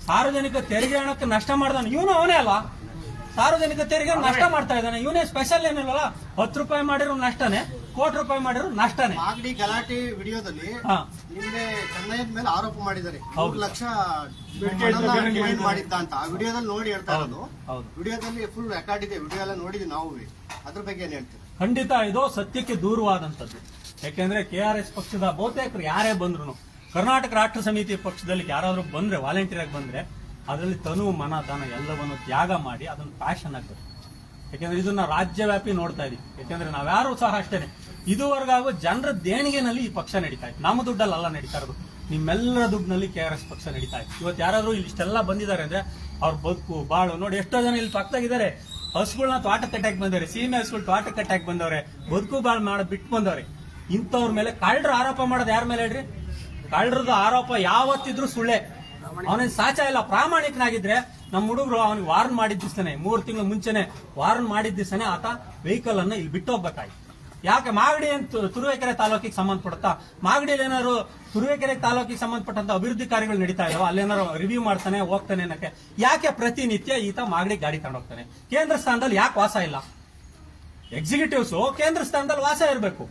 ಸಾರ್ವಜನಿಕ ತೆರಿಗೆ ಹಣಕ್ಕೆ ನಷ್ಟ ಮಾಡ್ದಾನೆ. ಇವನು ಅವನೇ ಅಲ್ವಾ? ಸಾರ್ವಜನಿಕ ತೆರಿಗೆ ನಷ್ಟ ಮಾಡ್ತಾ ಇದ್ದಾನೆ. ಇವನೇ ಸ್ಪೆಷಲ್ ಏನಿಲ್ವಲ್ಲ. 10 ರೂಪಾಯಿ ಮಾಡಿರೋ ನಷ್ಟನೇ, ಕೋಟಿ ರೂಪಾಯಿ ಮಾಡಿರೋ ನಷ್ಟನೇ. ಮಾಗಡಿ ಗಲಾಟೆ ವಿಡಿಯೋದಲ್ಲಿ ನಿನ್ನೆ ಚೆನ್ನೈದ ಮೇಲೆ ಆರೋಪ ಮಾಡಿದ್ದಾರೆ. 3 ಲಕ್ಷ ಡಿಮ್ಯಾಂಡ್ ಮಾಡಿದ್ದ ಅಂತ ಆ ವಿಡಿಯೋದಲ್ಲಿ ನೋಡಿ ಹೇಳ್ತಾ ಇರೋದು. ವಿಡಿಯೋದಲ್ಲಿ ಫುಲ್ ರೆಕಾರ್ಡ್ ಇದೆ, ವಿಡಿಯೋ ಎಲ್ಲ ನೋಡಿದ್ವಿ ನಾವು. ಅದ್ರ ಬಗ್ಗೆ ಏನ್ ಹೇಳ್ತೀವಿ? ಖಂಡಿತ ಇದು ಸತ್ಯಕ್ಕೆ ದೂರವಾದಂತದ್ದು. ಯಾಕೆಂದ್ರೆ KRS ಪಕ್ಷದ ಬಹುತೇಕರು ಯಾರೇ ಬಂದ್ರು, ಕರ್ನಾಟಕ ರಾಷ್ಟ್ರ ಸಮಿತಿ ಪಕ್ಷದಲ್ಲಿ ಯಾರಾದ್ರೂ ಬಂದ್ರೆ, ವಾಲಂಟಿಯರ್ ಆಗಿ ಬಂದ್ರೆ, ಅದರಲ್ಲಿ ತನು ಮನ ಧನ ಎಲ್ಲವನ್ನು ತ್ಯಾಗ ಮಾಡಿ ಅದನ್ನು ಪ್ಯಾಷನ್ ಆಗಬೇಕು. ಯಾಕೆಂದ್ರೆ ಇದನ್ನ ರಾಜ್ಯವ್ಯಾಪಿ ನೋಡ್ತಾ ಇದೀವಿ. ಯಾಕೆಂದ್ರೆ ನಾವ್ಯಾರು ಸಹ ಅಷ್ಟೇನೆ ಇದುವರೆಗಾಗೂ ಜನರ ದೇಣಿಗೆನಲ್ಲಿ ಈ ಪಕ್ಷ ನಡೀತಾ ಇತ್ತು. ನಮ್ಮ ದುಡ್ಡಲ್ಲ ನಡೀತಾ ಇರೋದು, ನಿಮ್ಮೆಲ್ಲರ ದುಡ್ಡಿನಲ್ಲಿ KRS ಪಕ್ಷ ನಡೀತಾ ಇತ್ತು. ಇವತ್ತು ಯಾರಾದ್ರೂ ಇಲ್ಲಿ ಇಷ್ಟೆಲ್ಲ ಬಂದಿದ್ದಾರೆ ಅಂದ್ರೆ ಅವ್ರ ಬದುಕು ಬಾಳು ನೋಡಿ. ಎಷ್ಟೋ ಜನ ಇಲ್ಲಿ ಪಕ್ಕದಾಗಿದ್ದಾರೆ. ಹಸುಗಳನ್ನ ತೋಟ ಕಟ್ಟಾಕ್ ಬಂದವ್ರೆ, ಸೀಮೆ ಹಸುಗಳು ತೋಟ ಕಟ್ಟಾಕ್ ಬಂದವ್ರೆ, ಬದುಕು ಬಾಳು ಮಾಡ ಬಿಟ್ಟು ಬಂದವ್ರೆ. ಇಂಥವ್ರ ಮೇಲೆ ಕಳ್ಳರ ಆರೋಪ ಮಾಡೋದು ಯಾರ ಮೇಲೆ ಹೇಳ್ರಿ? ಕಳ್ಳರದ ಆರೋಪ ಯಾವತ್ತಿದ್ರು ಸುಳ್ಳೆ. ಅವನೇನ್ ಸಾಚ ಇಲ್ಲ. ಪ್ರಾಮಾಣಿಕನಾಗಿದ್ರೆ ನಮ್ಮ ಹುಡುಗರು ಅವನಿಗೆ ವಾರ್ನ್ ಮಾಡಿದ್ದಿಸ್ತಾನೆ, 3 ತಿಂಗಳು ಮುಂಚೆನೆ ವಾರ್ನ್ ಮಾಡಿದ್ದಿಸ್ತಾನೆ ಆತ ವೆಹಿಕಲ್ ಅನ್ನ ಇಲ್ಲಿ ಬಿಟ್ಟು ಹೋಗ್ಬೇಕಾಯ್ತು. ಯಾಕೆ? ಮಾಗಡಿ ಅಂತ ತುರುವೇಕೆರೆ ತಾಲೂಕಿಗೆ ಸಂಬಂಧಪಡುತ್ತಾ? ಮಾಗಡಿಯಲ್ಲಿ ಏನಾದ್ರು ತುರುವೇಕೆರೆ ತಾಲೂಕಿಗೆ ಸಂಬಂಧಪಟ್ಟಂತ ಅಭಿವೃದ್ಧಿ ಕಾರ್ಯಗಳು ನಡೀತಾ ಇದಾವ, ಅಲ್ಲೇನಾರು ರಿವ್ಯೂ ಮಾಡ್ತಾನೆ ಹೋಗ್ತಾನೆ ಅನ್ನಕ್ಕೆ ಯಾಕೆ ಪ್ರತಿನಿತ್ಯ ಈತ ಮಾಗಡಿ ಗಾಡಿ ತಗೊಂಡು ಹೋಗ್ತಾನೆ? ಕೇಂದ್ರ ಸ್ಥಾನದಲ್ಲಿ ಯಾಕೆ ವಾಸ ಇಲ್ಲ? ಎಕ್ಸಿಕ್ಯೂಟಿವ್ಸ್ ಕೇಂದ್ರ ಸ್ಥಾನದಲ್ಲಿ ವಾಸ ಇರಬೇಕು.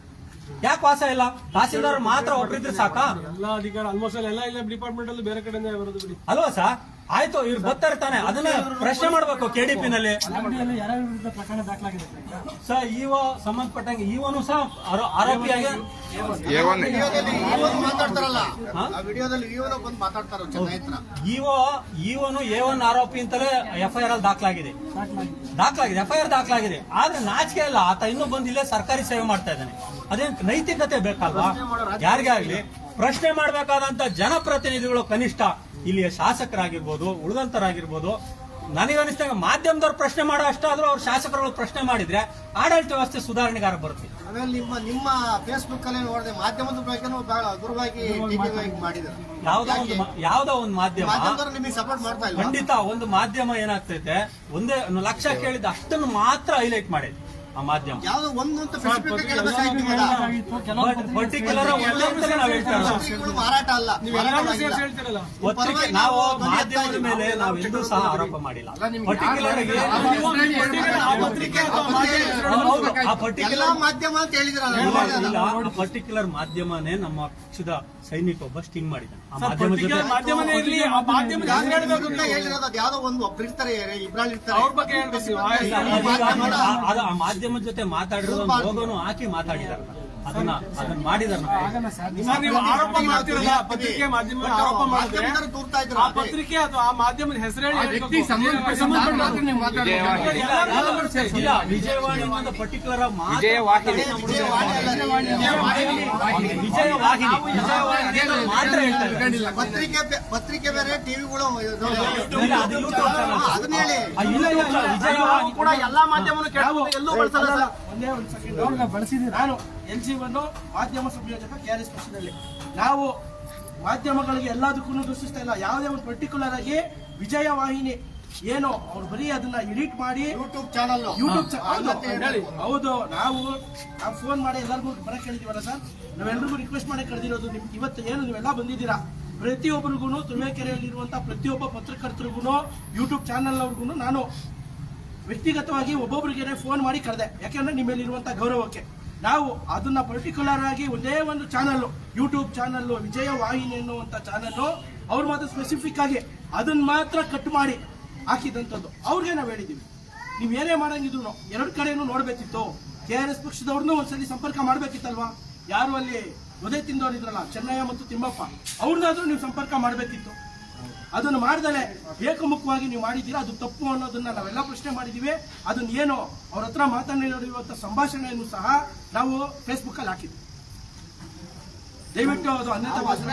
ಯಾಕೆ ವಾಸ ಇಲ್ಲ? ತಹಸೀಲ್ದಾರ್ ಮಾತ್ರ ಒಬ್ಬರಿದ್ರೆ ಸಾಕಾ? ಎಲ್ಲಾ ಅಧಿಕಾರ ಆಲ್ಮೋಸ್ಟ್ ಎಲ್ಲ ಇಲ್ಲ ಡಿಪಾರ್ಟ್ಮೆಂಟ್ ಅಲ್ಲಿ ಬೇರೆ ಕಡೆಯಿಂದ ಬರೋದು ಬಿಡಿ ಅಲ್ವಾ ಸರ್? ಆಯ್ತು, ಇವ್ರು ಬರ್ತಾ ಇರ್ತಾನೆ, ಅದನ್ನ ಪ್ರಶ್ನೆ ಮಾಡ್ಬೇಕು. KDP ನಲ್ಲಿ ಪ್ರಕರಣ ದಾಖಲಾಗಿದೆ ಸರ್. ಇಒ ಸಂಬಂಧಪಟ್ಟಂಗೆ ಇವನು ಸಹ ಆರೋಪಿಯಾಗಿ ಮಾತಾಡ್ತಾರಲ್ಲ, ಆ ವಿಡಿಯೋದಲ್ಲಿ ಇವನು ಬಂದು ಮಾತಾಡ್ತಾರ ಚೆನ್ನೈ ಹತ್ರ. ಇವನು A1 ಆರೋಪಿ ಅಂತಲೇ FIR ಅಲ್ಲಿ ದಾಖಲಾಗಿದೆ. FIR ದಾಖಲಾಗಿದೆ. ಆದ್ರೆ ನಾಚಿಕೆ ಇಲ್ಲ. ಆತ ಇನ್ನೂ ಬಂದಿಲ್ಲೇ ಸರ್ಕಾರಿ ಸೇವೆ ಮಾಡ್ತಾ ಇದ್ದಾನೆ. ಅದೇನ್ ನೈತಿಕತೆ ಬೇಕಲ್ವಾ? ಯಾರಿಗೇ ಆಗ್ಲಿ ಪ್ರಶ್ನೆ ಮಾಡಬೇಕಾದಂತ ಜನಪ್ರತಿನಿಧಿಗಳು ಕನಿಷ್ಠ ಇಲ್ಲಿಯ ಶಾಸಕರಾಗಿರ್ಬೋದು, ಉಳಿದಂತರಾಗಿರ್ಬೋದು, ನನಗನಿಸಿದಾಗ ಮಾಧ್ಯಮದವ್ರು ಪ್ರಶ್ನೆ ಮಾಡೋ ಅಷ್ಟಾದ್ರೂ ಅವ್ರ ಶಾಸಕರುಗಳು ಪ್ರಶ್ನೆ ಮಾಡಿದ್ರೆ ಆಡಳಿತ ವ್ಯವಸ್ಥೆ ಸುಧಾರಣೆಗಾರ ಬರುತ್ತೆ. ಆಮೇಲೆ ನಿಮ್ಮ ಫೇಸ್ಬುಕ್ ಅಲ್ಲಿ ನೋಡಿದೆ, ಮಾಧ್ಯಮದ ಬಗ್ಗೆನೂ ಬಹಳ ದುರ್ವಾಗಿ ಮಾಡಿದ್ದಾರೆ. ಯಾವ್ದೋ ಒಂದು ಮಾಧ್ಯಮ ನಿಮಗೆ ಸಪೋರ್ಟ್ ಮಾಡ್ತಾ ಇಲ್ಲ. ಖಂಡಿತ ಒಂದು ಮಾಧ್ಯಮ ಏನಾಗ್ತೈತೆ, ಒಂದೇ 1 ಲಕ್ಷ ಕೇಳಿದ ಅಷ್ಟನ್ನು ಮಾತ್ರ ಹೈಲೈಟ್ ಮಾಡಿದೆ ಆ ಮಾಧ್ಯಮ. ಯಾವ್ದೋ ಒಂದು ಪರ್ಟಿಕ್ಯುಲರ್ ನಾವು ಹೇಳ್ತಾ ಮಾರಾಟ ಅಲ್ಲ. ನಾವು ಮಾಧ್ಯಮದ ಮೇಲೆ ನಾವು ಎಂದೂ ಸಹ ಆರೋಪ ಮಾಡಿಲ್ಲ. ಪರ್ಟಿಕ್ಯುಲರ್ ಮಾಧ್ಯಮ ಅಂತ ಹೇಳಿದ್ರೆ ಇಲ್ಲ, ಪರ್ಟಿಕ್ಯುಲರ್ ಮಾಧ್ಯಮನೇ ನಮ್ಮ ಪಕ್ಷದ ಸೈನಿಕ ಒಬ್ಬ ಸ್ಟಿಂಗ್ ಮಾಡಿದ್ದಾನೆ. ಆ ಮಾಧ್ಯಮ ಜೊತೆ ಯಾವ್ದೋ ಒಂದು ಒಬ್ರು ಇರ್ತಾರೆ, ಇಬ್ರಾಲ್ ಇರ್ತಾರೆ. ಆ ಮಾಧ್ಯಮದ ಜೊತೆ ಮಾತಾಡಿರೋದು ಲೋಗೋನು ಹಾಕಿ ಮಾತಾಡಿದಾರೆ. ಅದನ್ನ ಮಾಡಿದಾರೆ. ಆರೋಪ ಮಾಡ್ತಿರಲ್ಲ, ಪತ್ರಿಕೆ ಮಾಧ್ಯಮ ಆರೋಪ ಮಾಡಿದ್ರೆ ಆ ಪತ್ರಿಕೆ ಅಥವಾ ಆ ಮಾಧ್ಯಮದ ಹೆಸರು ಇಲ್ಲ. ವಿಜಯವಾಣಿ ಒಂದು ಪರ್ಟಿಕ್ಯುಲರ್ ವಿಜಯವಾಹಿನಿ ಮಾತ್ರ ಹೇಳ್ತಾರೆ. ಪತ್ರಿಕೆ ಬೇರೆ, ಟಿವಿಗಳು ಅದನ್ನ ಹೇಳಿ. ವಿಜಯವಾಣಿ ಕೂಡ ಎಲ್ಲಾ ಮಾಧ್ಯಮವನ್ನು ಎಲ್ಲೂ ಬಳಸಲ್ಲ. ಒಂದೇ ಒಂದು ಸೆಕೆಂಡ್ ಬಳಸಿದ್ದೀನಿ. ನಾನು LG ಬಂದು ಮಾಧ್ಯಮ ಸಂಯೋಜಕ KRS ಪಕ್ಷದಲ್ಲಿ. ನಾವು ಮಾಧ್ಯಮಗಳಿಗೆ ಎಲ್ಲದಕ್ಕೂ ದೃಷ್ಟಿಸ್ತಾ ಇಲ್ಲ. ಯಾವುದೇ ಒಂದು ಪರ್ಟಿಕ್ಯುಲರ್ ಆಗಿ ವಿಜಯ ವಾಹಿನಿ ಏನು ಅವ್ರು ಬರೀ ಅದನ್ನ ಎಡಿಟ್ ಮಾಡಿ ಯೂಟ್ಯೂಬ್ ಚಾನಲ್ ಹೇಳಿ ಹೌದು. ನಾವು ಫೋನ್ ಮಾಡಿ ಎಲ್ಲರಿಗೂ ಬರಕ್ ಹೇಳಿದೀವಲ್ಲ ಸರ್, ನಾವೆಲ್ಲರಿಗೂ ರಿಕ್ವೆಸ್ಟ್ ಮಾಡಿ ಕರೆದಿರೋದು. ನಿಮ್ಗೆ ಇವತ್ತು ಏನು ನೀವೆಲ್ಲ ಬಂದಿದ್ದೀರಾ, ಪ್ರತಿಯೊಬ್ಬರಿಗೂ ತುರುವೇಕೆರೆಯಲ್ಲಿರುವಂತ ಪ್ರತಿಯೊಬ್ಬ ಪತ್ರಕರ್ತರಿಗೂ ಯೂಟ್ಯೂಬ್ ಚಾನಲ್ ಅವ್ರಿಗೂ ನಾನು ವ್ಯಕ್ತಿಗತವಾಗಿ ಒಬ್ಬೊಬ್ಬರಿಗೆ ಫೋನ್ ಮಾಡಿ ಕರೆದೆ. ಯಾಕೆಂದ್ರೆ ನಿಮ್ಮಲ್ಲಿರುವಂತ ಗೌರವಕ್ಕೆ ನಾವು ಅದನ್ನ ಪರ್ಟಿಕ್ಯುಲರ್ ಆಗಿ ಒಂದೇ ಒಂದು ಚಾನಲ್, ಯೂಟ್ಯೂಬ್ ಚಾನಲ್ ವಿಜಯ ವಾಹಿನಿ ಎನ್ನುವಂತ ಚಾನಲ್, ಅವ್ರು ಮಾತ್ರ ಸ್ಪೆಸಿಫಿಕ್ ಆಗಿ ಅದನ್ನ ಮಾತ್ರ ಕಟ್ ಮಾಡಿ ಹಾಕಿದಂಥದ್ದು. ಅವ್ರಿಗೆ ನಾವು ಹೇಳಿದೀವಿ, ನೀವ್ ಏನೇ ಮಾಡಂಗಿದ್ರು ಎರಡು ಕಡೆನೂ ನೋಡ್ಬೇಕಿತ್ತು. KRS ಪಕ್ಷದವ್ರನ್ನೂ ಒಂದ್ಸಲಿ ಸಂಪರ್ಕ ಮಾಡ್ಬೇಕಿತ್ತಲ್ವಾ. ಯಾರು ಅಲ್ಲಿ ಒದೆ ತಿಂದವ್ರು ಇದ್ರಲ್ಲ, ಚೆನ್ನಯ್ಯ ಮತ್ತು ತಿಮ್ಮಪ್ಪ, ಅವ್ರನ್ನಾದ್ರೂ ನೀವು ಸಂಪರ್ಕ ಮಾಡ್ಬೇಕಿತ್ತು. ಅದನ್ನು ಮಾಡ್ದಲೆ ಏಕಮುಖವಾಗಿ ನೀವು ಮಾಡಿದ್ದೀರಾ, ಅದು ತಪ್ಪು ಅನ್ನೋದನ್ನ ನಾವೆಲ್ಲ ಪ್ರಶ್ನೆ ಮಾಡಿದೀವಿ. ಅದನ್ನ ಏನು ಅವ್ರ ಹತ್ರ ಮಾತನಾಡಿರುವಂತ ಸಂಭಾಷಣೆಯನ್ನು ಸಹ ನಾವು ಫೇಸ್ಬುಕ್ ಅಲ್ಲಿ ಹಾಕಿದ್ವಿ. ದಯವಿಟ್ಟು ಅದು ಅನ್ಯತಾ ಭಾಷೆ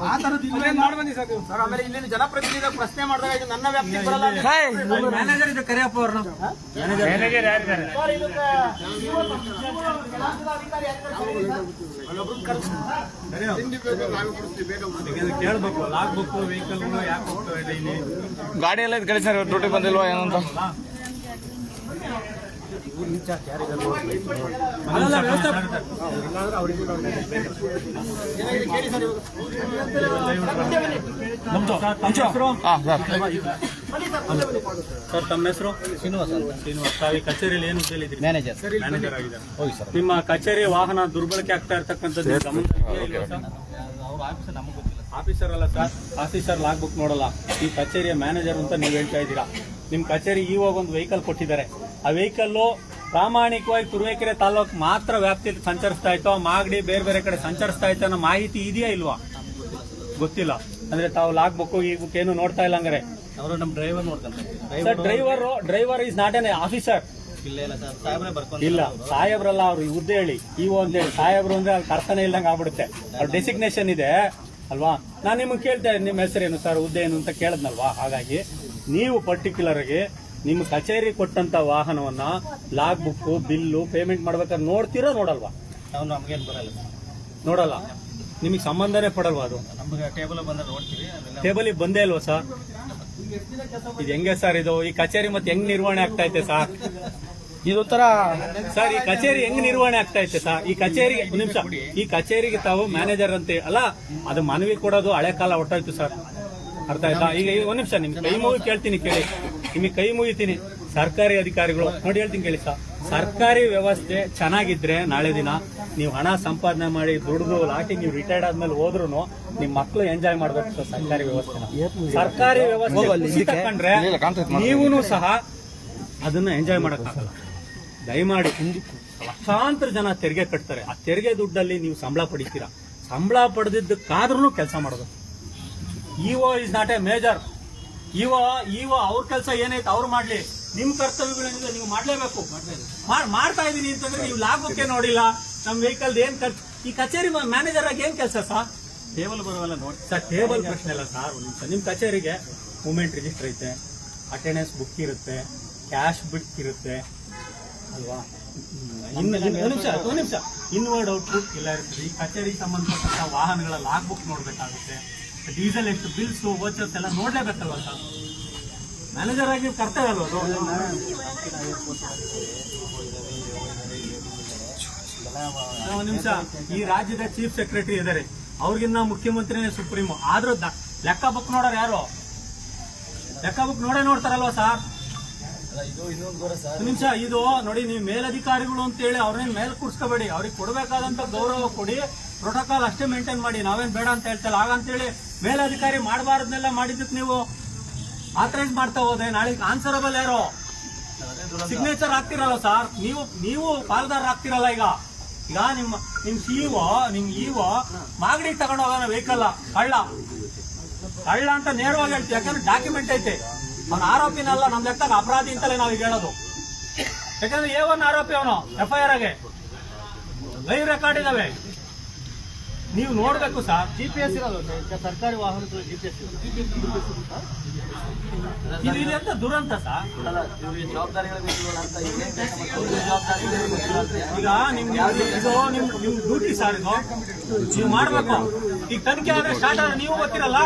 ಆ ತರದ್ದು ಆಮೇಲೆ ಇಲ್ಲಿನ ಜನಪ್ರತಿನಿಧಿ ಪ್ರಶ್ನೆ ಮಾಡಿದಾಗ ನನ್ನ ವ್ಯಾಪ್ತಿ ಬರಲ್ಲ. ಮ್ಯಾನೇಜರ್ ಇದೆ, ಕರಿಯಪ್ಪ ಅವ್ರನ್ನ. ಕೇಳ್ಬೇಕು, ಲಾಗ್ಬೇಕು ವೆಹಿಕಲ್ ಯಾಕೆ ಹೋಗ್ತವೆ ಡೈಲಿ. ಗಾಡಿ ಎಲ್ಲ ಕಳಿಸಿ ಸರ್, ಡ್ಯೂಟಿ ಬಂದಿಲ್ವಾ ಏನಂತ. ಸರ್ ತಮ್ಮ ಹೆಸರು? ಶ್ರೀನಿವಾಸ್. ತಾವು ಈ ಕಚೇರಿಯಲ್ಲಿ ಏನು ಹೇಳಿದ್ರಿ? ಮ್ಯಾನೇಜರ್ ಆಗಿದೆ. ನಿಮ್ಮ ಕಚೇರಿ ವಾಹನ ದುರ್ಬಳಕೆ ಆಗ್ತಾ ಇರ್ತಕ್ಕಂಥದ್ದು ಆಫೀಸರ್ ಅಲ್ಲ ಸರ್, ಆಫೀಸರ್ ಲಾಗ್ ಬುಕ್ ನೋಡಲ್ಲ. ಈ ಕಚೇರಿಯ ಮ್ಯಾನೇಜರ್ ಅಂತ ನೀವು ಹೇಳ್ತಾ ಇದ್ದೀರಾ. ನಿಮ್ಮ ಕಚೇರಿ ಇವಾಗ ಒಂದು ವೆಹಿಕಲ್ ಕೊಟ್ಟಿದ್ದಾರೆ. ಆ ವೆಹಿಕಲ್ಲು ಪ್ರಾಮಾಣಿಕವಾಗಿ ತುರುವೇಕೆರೆ ತಾಲೂಕು ಮಾತ್ರ ವ್ಯಾಪ್ತಿಯಲ್ಲಿ ಸಂಚರಿಸ್ತಾ ಇತ್ತು, ಮಾಗಡಿ ಬೇರೆ ಬೇರೆ ಕಡೆ ಸಂಚರಿಸ್ತಾ ಇತ್ತು ಅನ್ನೋ ಮಾಹಿತಿ ಇದೆಯಾ ಇಲ್ವಾ? ಗೊತ್ತಿಲ್ಲ. ಅಂದ್ರೆ ತಾವು ಲಾಗ್ ಬುಕ್ ಈ ಬುಕ್ ಏನು ನೋಡ್ತಾ ಇಲ್ಲ ಹಂಗಾರೆ? ಅವರು ನಮ್ಮ ಡ್ರೈವರ್ ನೋಡ್ತಾರೆ sir. Driver is not an officer. ಇಲ್ಲ, ಸಾಹೇಬ್ರಲ್ಲ ಅವ್ರು, ಈ ಹುದ್ದೆ ಹೇಳಿ ಇವು ಅಂತ ಹೇಳಿ. ಸಾಹೇಬ್ರು ಅಂದ್ರೆ ಅಲ್ಲಿ ಅರ್ಥನೇ ಇಲ್ದಂಗೆ ಆಗ್ಬಿಡುತ್ತೆ. ಅವ್ರ ಡೆಸಿಗ್ನೇಷನ್ ಇದೆ ಅಲ್ವಾ. ನಾನು ನಿಮಗೆ ಕೇಳ್ತಾ ಇದ್ದೀನಿ, ನಿಮ್ಮ ಹೆಸರೇನು ಸರ್, ಹುದ್ದೆ ಏನು ಅಂತ ಕೇಳಿದ್ನಲ್ವಾ. ಹಾಗಾಗಿ ನೀವು ಪರ್ಟಿಕ್ಯುಲರ್ ಆಗಿ ನಿಮ್ಮ ಕಚೇರಿ ಕೊಟ್ಟಂತ ವಾಹನವನ್ನ ಲಾಗ್ ಬುಕ್, ಬಿಲ್ಲು, ಪೇಮೆಂಟ್ ಮಾಡ್ಬೇಕಾದ್ರೆ ನೋಡ್ತೀರಾ ನೋಡಲ್ವಾ? ನಮ್ಗೇನು ಬರಲ್ಲ, ನೋಡಲ್ಲ. ನಿಮಗೆ ಸಂಬಂಧನೇ ಪಡಲ್ವಾ ಅದು? ನಮ್ಗೆ ಟೇಬಲ್ ಬಂದ್ರೆ ನೋಡ್ತೀವಿ. ಟೇಬಲಿಗೆ ಬಂದೇ ಇಲ್ವಾ ಸರ್? ಇದು ಹೆಂಗೆ ಸರ್ ಇದು? ಈ ಕಚೇರಿ ಮತ್ತೆ ಹೆಂಗ್ ನಿರ್ವಹಣೆ ಆಗ್ತಾ ಐತೆ ಸರ್? ಇದೊಂಥರ ಸರ್ ಈ ಕಚೇರಿ ಹೆಂಗ್ ನಿರ್ವಹಣೆ ಆಗ್ತಾ ಐತೆ ಸರ್? ಈ ಕಚೇರಿಗೆ ನಿಮಿಷ, ಈ ಕಚೇರಿಗೆ ತಾವು ಮ್ಯಾನೇಜರ್ ಅಂತ ಅಲ್ಲ, ಅದು ಮನವಿ ಕೊಡೋದು ಹಳೆ ಕಾಲ ಹೊಟ್ಟಾಯ್ತು ಸರ್. ಅರ್ಥ ಆಯ್ತಾ? ಈಗ ಒಂದ್ ನಿಮಿಷ ನಿಮ್ ಕೈ ಮುಗಿ ಕೇಳ್ತೀನಿ, ಕೇಳಿ. ನಿಮಗೆ ಕೈ ಮುಗಿತೀನಿ. ಸರ್ಕಾರಿ ಅಧಿಕಾರಿಗಳು ನೋಡಿ, ಹೇಳ್ತೀನಿ ಕೇಳಿ ಸರ್. ಸರ್ಕಾರಿ ವ್ಯವಸ್ಥೆ ಚೆನ್ನಾಗಿದ್ರೆ ನಾಳೆ ದಿನ ನೀವು ಹಣ ಸಂಪಾದನೆ ಮಾಡಿ ದುಡಿದು ಲಾಟಿ ನೀವು ರಿಟೈರ್ಡ್ ಆದ್ಮೇಲೆ ಹೋದ್ರು ನಿಮ್ ಮಕ್ಕಳು ಎಂಜಾಯ್ ಮಾಡ್ಬೇಕು ಸರ್ ಸರ್ಕಾರಿ ವ್ಯವಸ್ಥೆನ. ಸರ್ಕಾರಿ ವ್ಯವಸ್ಥೆ ತಕೊಂಡ್ರೆ ನೀವೂ ಸಹ ಅದನ್ನ ಎಂಜಾಯ್ ಮಾಡಕ್ಕಾಗಲ್ಲ. ದಯಮಾಡಿ ಲಕ್ಷಾಂತರ ಜನ ತೆರಿಗೆ ಕಟ್ತಾರೆ. ಆ ತೆರಿಗೆ ದುಡ್ಡಲ್ಲಿ ನೀವು ಸಂಬಳ ಪಡಿತೀರಾ. ಸಂಬಳ ಪಡೆದಿದ್ದಕ್ಕಾದ್ರೂ ಕೆಲಸ ಮಾಡಬೇಕು. EO is not A major. EO ಅವ್ರ ಕೆಲಸ ಏನೈತೆ ಅವ್ರು ಮಾಡ್ಲಿ. ನಿಮ್ ಕರ್ತವ್ಯಗಳೇನಿದೆ ನೀವು ಮಾಡ್ಲೇಬೇಕು. ಮಾಡ್ತಾ ಇದೀನಿ ಅಂತಂದ್ರೆ ನೀವು ಲಾಭಕ್ಕೆ ನೋಡಿಲ್ಲ. ನಮ್ ವೆಹಿಕಲ್ ಏನ್ ಖರ್ಚು, ಈ ಕಚೇರಿ ಮ್ಯಾನೇಜರ್ ಆಗಿ ಏನ್ ಕೆಲಸ ಸರ್? ಟೇಬಲ್ ಬರೋಲ್ಲ ನೋಡಿ ಸರ್. ಟೇಬಲ್ ಪ್ರಶ್ನೆ ಇಲ್ಲ ಸರ್. ನಿಮ್ ಕಚೇರಿಗೆ ಮೂವ್ಮೆಂಟ್ ರಿಜಿಸ್ಟರ್ ಐತೆ, ಅಟೆಂಡೆನ್ಸ್ ಬುಕ್ ಇರುತ್ತೆ, ಕ್ಯಾಶ್ ಬುಕ್ ಇರುತ್ತೆ ಅಲ್ವಾ? ಒಂದು ನಿಮಿಷ ಇನ್ವರ್ಡ್ ಔಟ್ಪುಟ್ ಎಲ್ಲ ಇರ್ತದೆ. ಈ ಕಚೇರಿಗೆ ಸಂಬಂಧಪಟ್ಟಂತ ವಾಹನಗಳ ಲಾಗ್ ಬುಕ್ ನೋಡ್ಬೇಕಾಗುತ್ತೆ. ಡೀಸೆಲ್ ಎಷ್ಟು ಬಿಲ್ಸ್ ವೋಚರ್ಸ್ ಎಲ್ಲ ನೋಡ್ಲೇಬೇಕಲ್ವ ಸರ್? ಮ್ಯಾನೇಜರ್ ಆಗಿ ಕರ್ತವ್ಯ ಅಲ್ವ ಅದು? ಒಂದು ನಿಮಿಷ, ಈ ರಾಜ್ಯದ ಚೀಫ್ ಸೆಕ್ರೆಟರಿ ಇದ್ದಾರೆ, ಅವ್ರಿಗಿನ್ನ ಮುಖ್ಯಮಂತ್ರಿನೇ ಸುಪ್ರೀಂ. ಆದ್ರೂ ಲೆಕ್ಕ ಬುಕ್ ನೋಡೋರು ಯಾರು? ಲೆಕ್ಕ ಬುಕ್ ನೋಡೇ ನೋಡ್ತಾರಲ್ವಾ ಸರ್? ನಿಮಿಷ, ಇದು ನೋಡಿ, ನೀವು ಮೇಲಧಿಕಾರಿಗಳು ಅಂತ ಹೇಳಿ ಅವ್ರನ್ನೇನ್ ಮೇಲೆ ಕೂರ್ಸ್ಕೋಬೇಡಿ. ಅವ್ರಿಗೆ ಕೊಡಬೇಕಾದಂತ ಗೌರವ ಕೊಡಿ, ಪ್ರೋಟೋಕಾಲ್ ಅಷ್ಟೇ ಮೇಂಟೈನ್ ಮಾಡಿ. ನಾವೇನ್ ಬೇಡ ಅಂತ ಹೇಳ್ತಲ್ಲ. ಹಾಗಂತೇಳಿ ಮೇಲಧಿಕಾರಿ ಮಾಡಬಾರ್ದನ್ನೆಲ್ಲ ಮಾಡಿದ್ದಕ್ಕೆ ನೀವು ಆಥರೈಸ್ ಮಾಡ್ತಾ ಹೋದ್ರೆ ನಾಳೆ ಆನ್ಸರಬಲ್ ಯಾರು? ಸಿಗ್ನೇಚರ್ ಆಗ್ತಿರಲ್ಲ ಸರ್. ನೀವು ಪಾಲ್ದಾರ ಆಗ್ತಿರಲ್ಲ. ಈಗ ನಿಮ್ ಸಿಇಒ, ನಿಮ್ ಇಒ ಮಾಗಡಿ ತಗೊಂಡು ಹೋಗೋಣ ವೆಹಿಕಲ್ ಕಳ್ಳ ಅಂತ ನೇರವಾಗಿ ಹೇಳ್ತೀವಿ. ಯಾಕಂದ್ರೆ ಡಾಕ್ಯುಮೆಂಟ್ ಐತೆ. ಅವನ ಆರೋಪಿನಲ್ಲ, ನಮ್ ಲೆಕ್ಕಾಗ ಅಪರಾಧಿ ಅಂತಲೇ ನಾವೀಗ ಹೇಳೋದು. ಯಾಕಂದ್ರೆ A1 ಆರೋಪಿ ಅವನು, FIR ಆಗಿ ಲೈವ್ ರೆಕಾರ್ಡ್ ಇದಾವೆ. ನೀವು ನೋಡ್ಬೇಕು ಸರ್. GPS ಇರೋದು ಸರ್ಕಾರಿ ವಾಹನಗಳು GPS ಇದು ಅಂತ ದುರಂತ ಸರ್. ಅಲ್ಲ, ಇವ್ರಿಗೆ ಜವಾಬ್ದಾರಿಗಳು ಬೇಕಿಲ್ವಲ್ಲ ಅಂತ ಜವಾಬ್ದಾರಿ ಈಗ ನಿಮ್ ಡ್ಯೂಟಿ ಸರ್. ಇದು ನೀವು ಮಾಡ್ಬೇಕು. ಈಗ ತನಿಖೆ ಆದ್ರೆ ಸ್ಟಾರ್ಟ್ ಆದ್ರೆ ನೀವು ಗೊತ್ತಿರಲ್ಲ,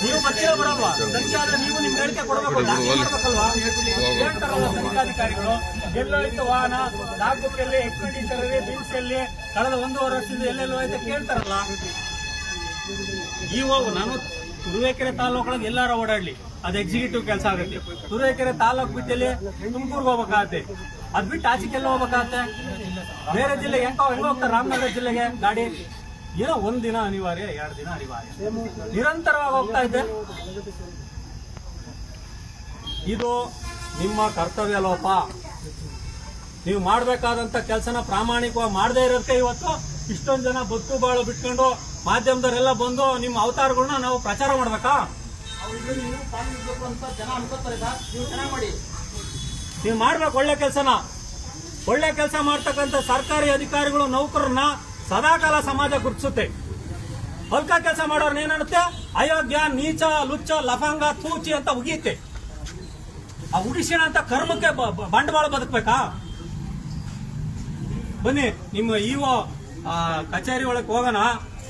ನೀವು ಬರ್ತೀರ ಬರಲ್ವಾ? ತನಿಖೆ ಆದ್ರೆ ನೀವು ನಿಮ್ ಹೇಳಿಕೆ ಕೊಡಬೇಕು, ಮಾಡ್ಬೇಕಲ್ವಾ? ಹೇಳ್ತಾರಲ್ಲ ತನಿಖಾಧಿಕಾರಿಗಳು, ಎಲ್ಲೋ ಇತ್ತು ವಾಹನ, ಲಾಗ್ ಬುಕ್ ಎಲ್ಲಿ, ಎಕ್ಸ್ಪೆಂಡಿಚರ್ ಎಲ್ಲಿ, ಬಿಲ್ಸ್ ಎಲ್ಲಿ, ಕಳೆದ 1.5 ವರ್ಷದಿಂದ ಎಲ್ಲೆಲ್ಲೋ ಐತೆ ಕೇಳ್ತಾರಲ್ಲ. ನಾನು ತುರುವೇಕೆರೆ ತಾಲೂಕೊಳಗೆ ಎಲ್ಲಾರ ಓಡಾಡ್ಲಿ, ಅದು ಎಕ್ಸಿಕ್ಯೂಟಿವ್ ಕೆಲಸ ಆಗುತ್ತೆ. ತುರುವೇಕೆರೆ ತಾಲೂಕು ಬಿಟ್ಟಲ್ಲಿ ತುಮಕೂರ್ಗೆ ಹೋಗ್ಬೇಕಾಗತ್ತೆ, ಅದ್ ಬಿಟ್ಟು ಆಚೆಗೆಲ್ಲ ಹೋಗ್ಬೇಕಾಗತ್ತೆ. ಬೇರೆ ಜಿಲ್ಲೆಗೆ ಹೆಂಗ ಹೋಗ್ತಾರೆ? ರಾಮನಗರ ಜಿಲ್ಲೆಗೆ ಗಾಡಿ ಏನೋ 1 ದಿನ ಅನಿವಾರ್ಯ, 2 ದಿನ ಅನಿವಾರ್ಯ, ನಿರಂತರವಾಗಿ ಹೋಗ್ತಾ ಇದೆ. ಇದು ನಿಮ್ಮ ಕರ್ತವ್ಯ ಲೋಪ. ನೀವು ಮಾಡಬೇಕಾದಂತ ಕೆಲಸನ ಪ್ರಾಮಾಣಿಕವಾಗಿ ಮಾಡದೇ ಇರೋದಕ್ಕೆ ಇವತ್ತು ಇಷ್ಟೊಂದು ಜನ ಬದುಕು ಬಾಳು ಬಿಟ್ಕೊಂಡು ಮಾಧ್ಯಮದವರೆಲ್ಲ ಬಂದು ನಿಮ್ಮ ಅವತಾರಗಳನ್ನ ನಾವು ಪ್ರಚಾರ ಮಾಡ್ಬೇಕಾ? ನೀವು ಮಾಡ್ಬೇಕು ಒಳ್ಳೆ ಕೆಲಸನ. ಒಳ್ಳೆ ಕೆಲಸ ಮಾಡ್ತಕ್ಕಂಥ ಸರ್ಕಾರಿ ಅಧಿಕಾರಿಗಳು ನೌಕರರನ್ನ ಸದಾಕಾಲ ಸಮಾಜ ಗುರುತಿಸುತ್ತೆ. ಅಲ್ಕ ಕೆಲಸ ಮಾಡೋರ್ನ ಏನನ್ನುತ್ತೆ? ಅಯೋಗ್ಯ, ನೀಚ, ಲುಚ್ಚ, ಲಫಂಗ, ತೂಚಿ ಅಂತ ಉಗಿಯುತ್ತೆ. ಆ ಉಗಿಸಿಣ ಅಂತ ಕರ್ಮಕ್ಕೆ ಬಂಡವಾಳ ಬದುಕಬೇಕಾ? ಬನ್ನಿ, ನಿಮ್ಮ ಇಒ ಕಚೇರಿ ಒಳಗೆ ಹೋಗೋಣ.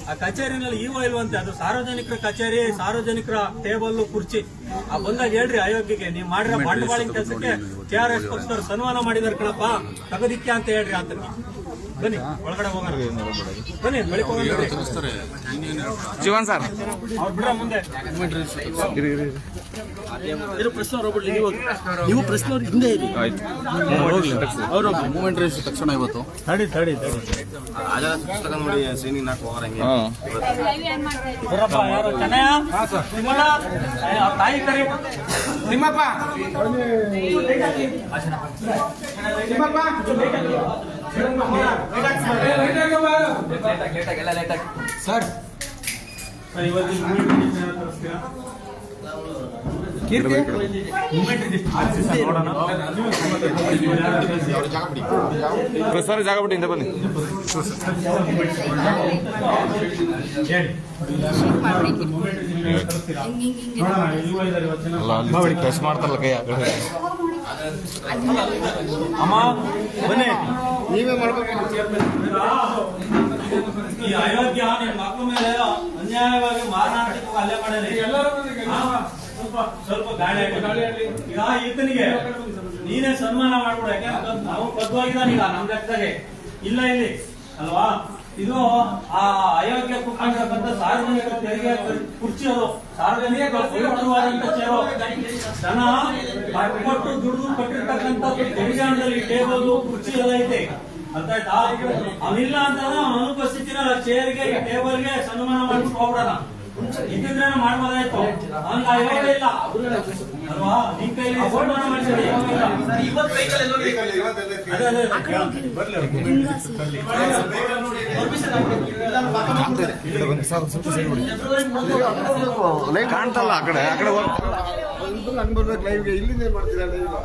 ಆ ಕಚೇರಿನಲ್ಲಿ ಇಒ ಇಲ್ವಂತೆ, ಅದು ಸಾರ್ವಜನಿಕರ ಕಚೇರಿ, ಸಾರ್ವಜನಿಕರ ಟೇಬಲ್, ಕುರ್ಚಿ. ಬಂದಾಗ ಹೇಳ್ರಿ ಅಯೋಗ್ಯಗೆ, ನೀವು ಮಾಡಿರೋ ಬಂಡವಾಳಿನ ಕೆಲಸಕ್ಕೆ KRS ಪಕ್ಷದವ್ರು ಸನ್ಮಾನ ಮಾಡಿದಾರೆ ಕಣಪ್ಪ, ತಗದಿಕ್ಕೆ ಅಂತ ಹೇಳ್ರಿ ಆತನಿಗೆ. ಬನ್ನಿ ಒಳಗಡೆ ಹೋಗೋಣ, ಬನ್ನಿ ಬೆಳಿಗ್ಗೆ ಹೋಗೋಣ. ಜೀವನ್ ಸರ್ ಅವ್ರು ಬಿಡ ಮುಂದೆ. ನೀವು ಪ್ರಶ್ನೆ ಹಿಂದೆ ಇರಿ. ಅವರು ಮೂಮೆಂಟ್ ರೇಸ್ ತಕ್ಷಣ ಇವತ್ತು ತಡಿ ನೋಡಿ ಸೀನಿಂಗ್ ನಾಲ್ಕು ಹೋಗಂಗೆ ಬರಪ್ಪ. ಯಾರು ಚೆನ್ನಯ್ಯ? ನಿಮ್ಮನ್ನ ತಾಯಿ ಕರಿ. ನಿಮ್ಮಪ್ಪ ಸರ್ ಸರ್ ಜಾಗ ಬಿಟ್ಟು ಹಿಂದೆ ಬನ್ನಿ. ಅಲ್ಲ ಅಲ್ಲಿ ಟೆಸ್ಟ್ ಮಾಡ್ತಾರಲ್ಲ ಕೈ ಆ ಕಡೆ. ಅಮ್ಮ ಬನ್ನಿ. ನೀವೇ ಮಾಡ್ಬೇಕು. ಈ ಅಯೋಗ್ಯ ನಿಮ್ಮ ಮಕ್ಕಳ ಮೇಲೆ ಅನ್ಯಾಯವಾಗಿ ಮಾರಣಾಂತಿಕ ಹಲ್ಲೆ ಮಾಡಿದ್ರೆ ಸ್ವಲ್ಪ ಗಾಳಿ ಆಗಲಿ. ಈಗ ಈತನಿಗೆ ನೀನೇ ಸನ್ಮಾನ ಮಾಡ್ಬಿಡು, ಯಾಕಂದ್ರೆ ನಾವು ಬದ್ಧವಾಗಿದ್ದಾನೆ ಈಗ ನಮ್ ಲೆಕ್ಕದಾಗೆ ಇಲ್ಲ ಇಲ್ಲಿ ಅಲ್ವಾ? ಇದು ಆ ಅಯೋಗ್ಯ ಕುಕ್ಕಂತ ಸಾರ್ವಜನಿಕ ತೆರಿಗೆ ಕುರ್ಚಿ, ಅದು ಸಾರ್ವಜನಿಕ ಪವಿತ್ರವಾದಂತ ಚೇರು. ಜನ ಕೊಟ್ಟು ದುಡಿದು ಕಟ್ಟಿರ್ತಕ್ಕಂಥ ತೆರಿಗೆ ಹಣದಲ್ಲಿ ಟೇಬಲ್, ಕುರ್ಚಿ ಎಲ್ಲ ಐತೆ, ಅರ್ಥ ಆಯ್ತಾ? ಅವಿಲ್ಲ ಅಂತ ಅನುಪಸ್ಥಿತಿನ ಚೇರ್ಗೆ, ಟೇಬಲ್ಗೆ ಸನ್ಮಾನ ಮಾಡ್ಬಿಟ್ಟು ಹೋಗ್ಬಿಡೋಣ. ಇದ್ದಿದ್ರೆ ಮಾಡ್ಬೋದಾಯ್ತು, ಹಂಗ ಇವಾಗ ಇಲ್ಲ ಅಲ್ವಾ? ನಿಮ್ ಕೈಲಿ ಸನ್ಮಾನ ಮಾಡಿಸಿದ್ರೆ ಕಾಣ್ತಲ್ಲ ಆ ಕಡೆ ಹಂಗ್ ಬರ್ಬೇಕು ಲೈವ್ಗೆ. ಇಲ್ಲಿಂದ ಏನ್ ಮಾಡ್ತೀರಾ ಲೈವ್?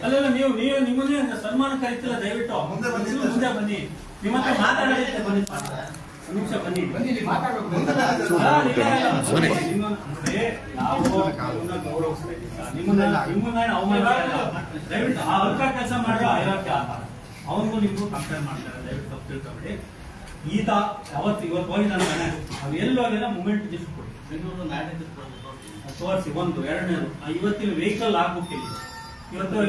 ಅಲ್ಲ ನೀವು ನಿಮ್ಮನ್ನೇ ಸನ್ಮಾನ ಕರೀತಿಲ್ಲ, ದಯವಿಟ್ಟು ಮುಂದೆ ಬನ್ನಿ. ನಿಮ್ಮ ಹತ್ರ ಮಾತಾಡಲಿಕ್ಕೆ ಬನ್ನಿ, ನಿಮಿಷ ಬನ್ನಿ. ನಿಮ್ಮನ್ನ ಅವಮಾನ ದಯವಿಟ್ಟು ಆ ಅಲ್ಕ ಕೆಲಸ ಮಾಡೋ ಅಯೋಗ್ಯ ಆತ, ಅವನಿಗೂ ನಿಮಗೂ ಕಂಪೇರ್ ಮಾಡ್ತಾರೆ. ದಯವಿಟ್ಟು ತಪ್ಪು ತಿಳ್ಕೊಬೇಡಿ. ಈತ ಇವತ್ತು ಹೋಗಿದ್ದಾನೆ ಮನೆ, ಅವು ಎಲ್ಲಿ ಹೋಗಿಲ್ಲ ಮೂಮೆಂಟ್ ಲಿಸ್ಟ್ ಕೊಡಿ, ಬೆಂಗಳೂರು ಮ್ಯಾನೇಜರ್ ತೋರಿಸಿ. 1 2ನೇದು ಇವತ್ತಿನ ವೆಹಿಕಲ್ ಆಗ್ಬುಕ್ ಇಲ್ಲಿ.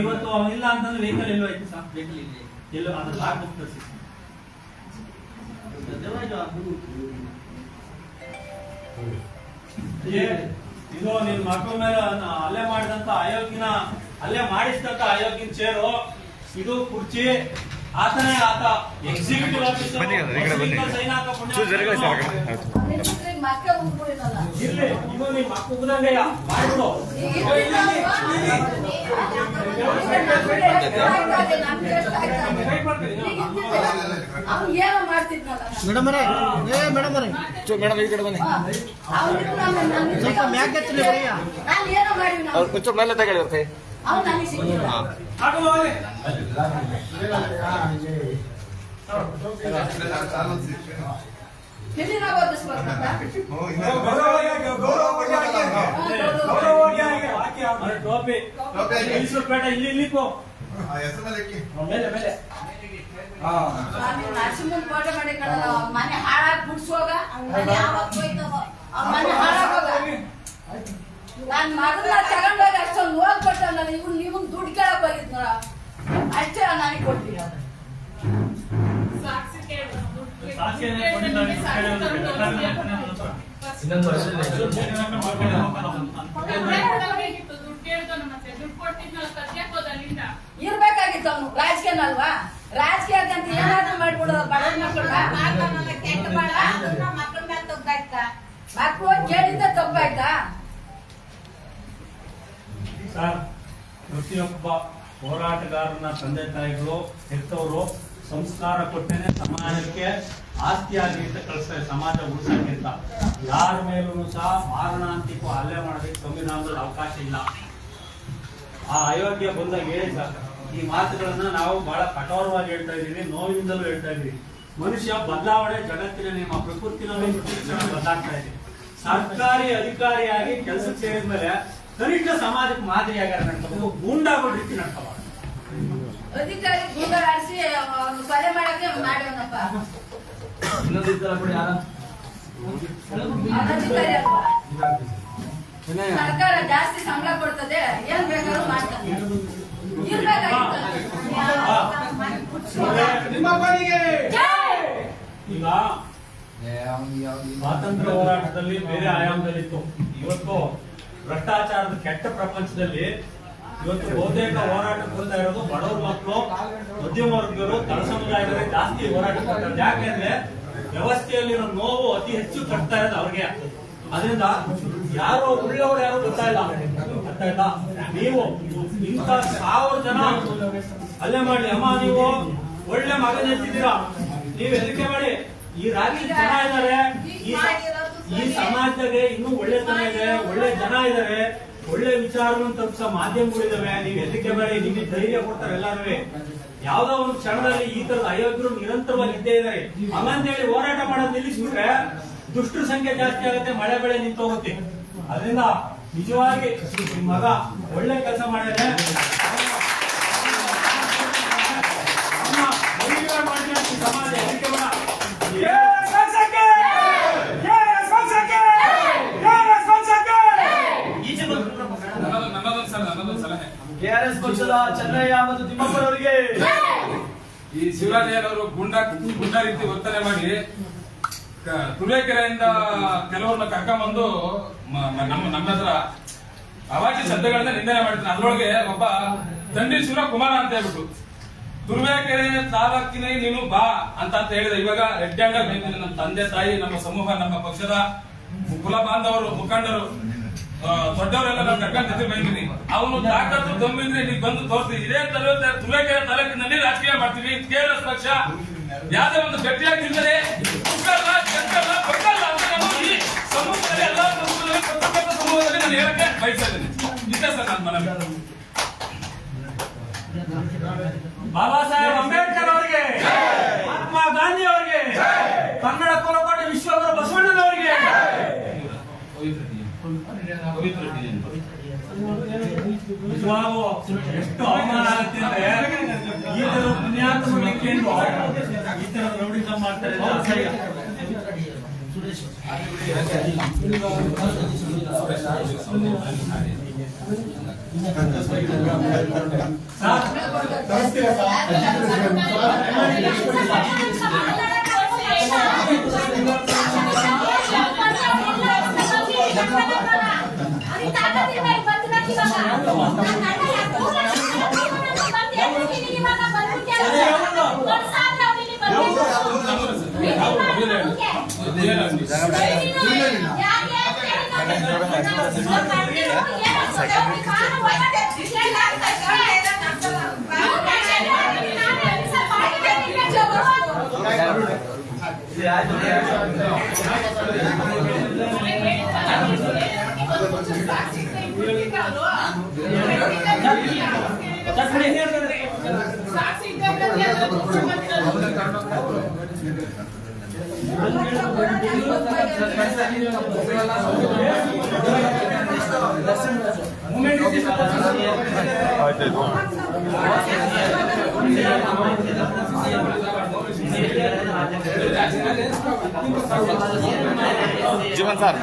ಇವತ್ತು ಅವನಿಲ್ಲ ಅಂತಂದ್ರೆ ವೆಹಿಕಲ್ ಎಲ್ಲೋ ಐತಿ ಸರ್, ವೆಹಿಕಲ್ ಇಲ್ಲಿ ಎಲ್ಲೋ ಅದ್ರ ಆಗ್ಬುಕ್ ತರಿಸಿ. ಇದು ನಿನ್ ಮಕ್ಕಳ ಮೇಲೆ ಹಲ್ಲೆ ಮಾಡಿದಂತ ಅಯೋಗ್ಯನ, ಹಲ್ಲೆ ಮಾಡಿಸಿದಂತ ಅಯೋಗ್ಯನ ಚೇರು, ಇದು ಕುರ್ಚಿ, ಆತನೇ ಆತ ಎಕ್ಸಿಕ್ಯೂಟಿವ್ ಆಫೀಸರ್ ಬನ್ನಿ ಅಣ್ಣ, ಈ ಕಡೆ ಬನ್ನಿ. ಸೈನ್ ಹಾಕೋ ಪುಣ್ಯ ಚೂರು ಜರಗಲಿ ಸರ್ ಆ ಕಡೆ. ಇರ್ಲಿ ಇದು ನಿಮ್ಮ ಮಕ್ಕ ಉಗ್ದಂಗೆಯ ಮಾಡ್ಬಿಡು. ಮೇಡಮ್ ಅವರೇ ಮೇಡಮ್ ಅವರೇ ಮೇಡಮ್ ಈ ಕಡೆ ಬನ್ನಿ. ಸ್ವಲ್ಪ ಮ್ಯಾಕ್ ಎತ್ತಲಿ ಭಯ್ಯ. ಒಂಚೂರು ಮೇಲೆ ತಗೊಳ್ಳಿ ಅವ್ರ ಕೈ. ಹಾಕು ಹೋಗ್ಲಿ. ಟೋಪಿ ಬೇಡ ಇಲ್ಲಿ ಇಲ್ಲಿಕೋ ಮೇಲೆ ಮೇಲೆ ನರಸಿಂಹನ್ ಫೋಟೋ ಮಾಡಿ ಮನೆ ಹಾಳಾಗಿ ಬಿಡ್ಸೋಗ ಮನೆ ಹಾಳಾಗೋಗ ನನ್ ಮಗನ ತಗೊಂಡೋಗಿ ಅಷ್ಟೊಂದು ನೋಡ್ ಕೊಟ್ಟ ನಾನು ಇವ್ನು ನಿಮಗ್ ದುಡ್ಡು ಕೇಳಕ್ ಹೋಗಿದ್ ನೋಡ ಅಷ್ಟೇ ನನಗೆ ಕೊಡ್ತೀನಿ ಇರ್ಬೇಕಾಗಿತ್ತು ಅವನು ರಾಜಕೀಯನಲ್ವಾ ರಾಜಕೀಯ ಅಂತ ಏನಾದ್ರೂ ಮಾಡ್ಬಿಡೋದು ಬಡವ ಮಕ್ಕಳು ಕೇಳಿದ್ದ ತಪ್ಪಾಯ್ತಾ ಸರ್ ಪ್ರತಿಯೊಬ್ಬ ಹೋರಾಟಗಾರನ ತಂದೆ ತಾಯಿಗಳು ಹೆತ್ತವರು ಸಂಸ್ಕಾರ ಕೊಟ್ಟೇನೆ ಸಮಾಜಕ್ಕೆ ಆಸ್ತಿಯಾಗಿ ಅಂತ ಕಳಿಸ್ತಾರೆ, ಸಮಾಜ ಉಳಿಸೋಕ್ಕಿಂತ ಯಾರ ಮೇಲೂ ಸಹ ಮಾರಣಾಂತಿಕ ಹಲ್ಲೆ ಮಾಡೋದಕ್ಕೆ ಸಂವಿಧಾನದಲ್ಲಿ ಅವಕಾಶ ಇಲ್ಲ. ಆ ಅಯೋಗ್ಯ ಬಂದಾಗ ಹೇಳಿ ಸರ್, ಈ ಮಾತುಗಳನ್ನ ನಾವು ಬಹಳ ಕಠೋರವಾಗಿ ಹೇಳ್ತಾ ಇದೀವಿ, ನೋವಿನಿಂದಲೂ ಹೇಳ್ತಾ ಇದೀವಿ. ಮನುಷ್ಯ ಬದಲಾವಣೆ ಜಗತ್ತಿನ ನಿಯಮ, ಪ್ರಕೃತಿನಲ್ಲಿ ಬದಲಾಗ್ತಾ ಇದೆ. ಸರ್ಕಾರಿ ಅಧಿಕಾರಿಯಾಗಿ ಕೆಲಸಕ್ಕೆ ಸೇರಿದ ಮೇಲೆ ಕನಿಷ್ಠ ಸಮಾಜಕ್ಕೆ ಮಾದರಿಯಾಗಾರ ನಡ್ಕೋಬೇಕು, ಗೂಂಡಾಗಳ ರೀತಿ ನಡ್ಕೋಬಾರ್ದು. ಅಧಿಕಾರಿ ಗೂಂಡಾಡಿಸಿ ಕೊಲೆ ಮಾಡಕ್ಕೆ ಮಾಡೋನಪ್ಪ ಅಧಿಕಾರಿ ಅಲ್ವಾ? ಸರ್ಕಾರ ಜಾಸ್ತಿ ಸಂಬಳ ಕೊಡ್ತದೆ, ಏನ್ ಬೇಕಾದ್ರೂ ಮಾಡ್ತಾನೆ. ಈಗ ಸ್ವಾತಂತ್ರ್ಯ ಹೋರಾಟದಲ್ಲಿ ಬೇರೆ ಆಯಾಮದಲ್ಲಿತ್ತು, ಇವತ್ತು ಭ್ರಷ್ಟಾಚಾರದ ಕೆಟ್ಟ ಪ್ರಪಂಚದಲ್ಲಿ ಇವತ್ತು ಬಹುತೇಕ ಹೋರಾಟಕ್ಕೆ ಬರ್ತಾ ಇರೋದು ಬಡವ್ರ ಮಕ್ಕಳು, ಮಧ್ಯಮ ವರ್ಗರು, ತಳ ಸಮುದಾಯದಲ್ಲಿ ಜಾಸ್ತಿ ಹೋರಾಟ ಮಾಡ್ತಾರೆ. ಯಾಕೆಂದ್ರೆ ವ್ಯವಸ್ಥೆಯಲ್ಲಿರೋ ನೋವು ಅತಿ ಹೆಚ್ಚು ಕಟ್ತಾ ಇರೋದು ಅವ್ರಿಗೆ. ಅದರಿಂದ ಯಾರೋ ಉಳ್ಳವರು ಯಾರು ಗೊತ್ತಾ ಇಲ್ಲ, ಅರ್ಥ ಆಯ್ತಾ? ನೀವು ಇಂಥ 1000 ಜನ ಅಲ್ಲೇ ಮಾಡ್ಲಿ, ಅಮ್ಮ ನೀವು ಒಳ್ಳೆ ಮಗನ ಎತ್ತಿದ್ದೀರಾ, ನೀವು ಹೆದರಿಕೆ ಮಾಡಿ. ಈ ರಾಜ್ಯ ಜನ ಇದ್ದಾರೆ, ಈ ಸಮಾಜದಾಗೆ ಇನ್ನೂ ಒಳ್ಳೆತನ ಇದೆ, ಒಳ್ಳೆ ಜನ ಇದ್ದಾರೆ, ಒಳ್ಳೆ ವಿಚಾರವನ್ನು ತಲುಪಿಸೋ ಮಾಧ್ಯಮಗಳಿದಾವೆ. ನೀವು ಹೆದರಿಕೆ ಮಾಡಿ, ನಿಮಗೆ ಧೈರ್ಯ ಕೊಡ್ತಾರೆ ಎಲ್ಲರೂ. ಯಾವ್ದೋ ಒಂದು ಕ್ಷಣದಲ್ಲಿ ಈ ತರದ ಅಯೋಗ್ಯರು ನಿರಂತರವಾಗಿ ಇದ್ದೇ ಇದ್ದಾರೆ. ಹಂಗಂತೇಳಿ ಹೋರಾಟ ಮಾಡೋದು ನಿಲ್ಲಿಸ್ಬಿಟ್ರೆ ದುಷ್ಟರ ಸಂಖ್ಯೆ ಜಾಸ್ತಿ ಆಗುತ್ತೆ, ಮಳೆ ಬೆಳೆ ನಿಂತು ಹೋಗುತ್ತೆ. ಅದರಿಂದ ನಿಜವಾಗಿ ನಿಮ್ ಮಗ ಒಳ್ಳೆ ಕೆಲಸ ಮಾಡಿದ್ರೆ ಸಮಾಜ ಹೆದರಿಕೆ ಬೇಡ. ಕೆಆರ್ಎಸ್ ಪಕ್ಷದ ಚೆನ್ನಯ್ಯ ಮತ್ತು ತಿಮ್ಮಪ್ಪರವರಿಗೆ ಈ ಶಿವರಾಜಯ್ಯನವರು ಗುಂಡ ರೀತಿ ವರ್ತನೆ ಮಾಡಿ ತುರುವೇಕೆರೆಯಿಂದ ಕೆಲವ್ರನ್ನ ಕರ್ಕೊಂಡ್ಬಂದು ನಮ್ಮ ಹತ್ರ ಅವಾಚ್ಯ ಶಬ್ದಗಳನ್ನ ನಿಂದನೆ ಮಾಡಿದ್ರು. ಅದ್ರೊಳಗೆ ಒಬ್ಬ ತಂಡಿ ಶಿವಕುಮಾರ ಅಂತ ಹೇಳ್ಬಿಟ್ಟು ತುರುವೇಕೆರೆ ತಾಲೂಕಿನ ನೀನು ಬಾ ಅಂತ ಹೇಳಿದ. ಇವಾಗ ರೆಡ್ ಹ್ಯಾಂಡರ್ ಬಂದಿದೆ ನಮ್ಮ ತಂದೆ ತಾಯಿ, ನಮ್ಮ ಸಮೂಹ, ನಮ್ಮ ಪಕ್ಷದ ಕುಲ ಬಾಂಧವರು, ಮುಖಂಡರು, ದೊಡ್ಡವರೆಲ್ಲ ನಾವು ಕರ್ಕೊಂಡು ಬಂದಿನಿ. ಅವನು ತಾಕತ್ತು ದಮ್ಮಿದ್ರೆ ನೀವು ಬಂದು ತೋರಿಸ್ತೀವಿ. ಇದೇ ತುರುವೇಕೆರೆ ತಾಲೂಕಿನಲ್ಲಿ ರಾಜಕೀಯ ಮಾಡ್ತೀವಿ. ಕೆಆರ್ಎಸ್ ಪಕ್ಷ ಯಾವ್ದೇ ಒಂದು ಗಟ್ಟಿಯಾಗಿದ್ದರೆ ಈ ಸಮೂಹದಲ್ಲಿ ಎಲ್ಲಾ ಸಮೂಹದಲ್ಲಿ ಪ್ರತಿಯೊಬ್ಬ ಸಮೂಹದಲ್ಲಿ ನಾನು ಹೇಳಕ್ಕೆ ಬಯಸ್ತಾ ಇದ್ದೀನಿ. ಇಷ್ಟೇ ಸರ್ ನನ್ನ ಮನವಿ. ಬಾಬಾ ಸಾಹೇಬ್ ಅಂಬೇಡ್ಕರ್ ಅವರಿಗೆ, ಮಹಾತ್ಮ ಗಾಂಧಿ ಅವರಿಗೆ, ಕನ್ನಡ ಕುಲಕೋಟಿ ವಿಶ್ವಗುರು ಬಸವಣ್ಣನವರಿಗೆ, ನಿಜವಾಗೂ ಎಷ್ಟು ಅವಮಾನ ಆಗುತ್ತೆ ಅಂದ್ರೆ ಈ ತರ ಪುಣ್ಯಾತ್ಮಕ್ಕೆ ಈ ತರ ರೌಡಿಸಂ ಮಾಡ್ತಾರೆ. ಜೀವನ್ ಸರ್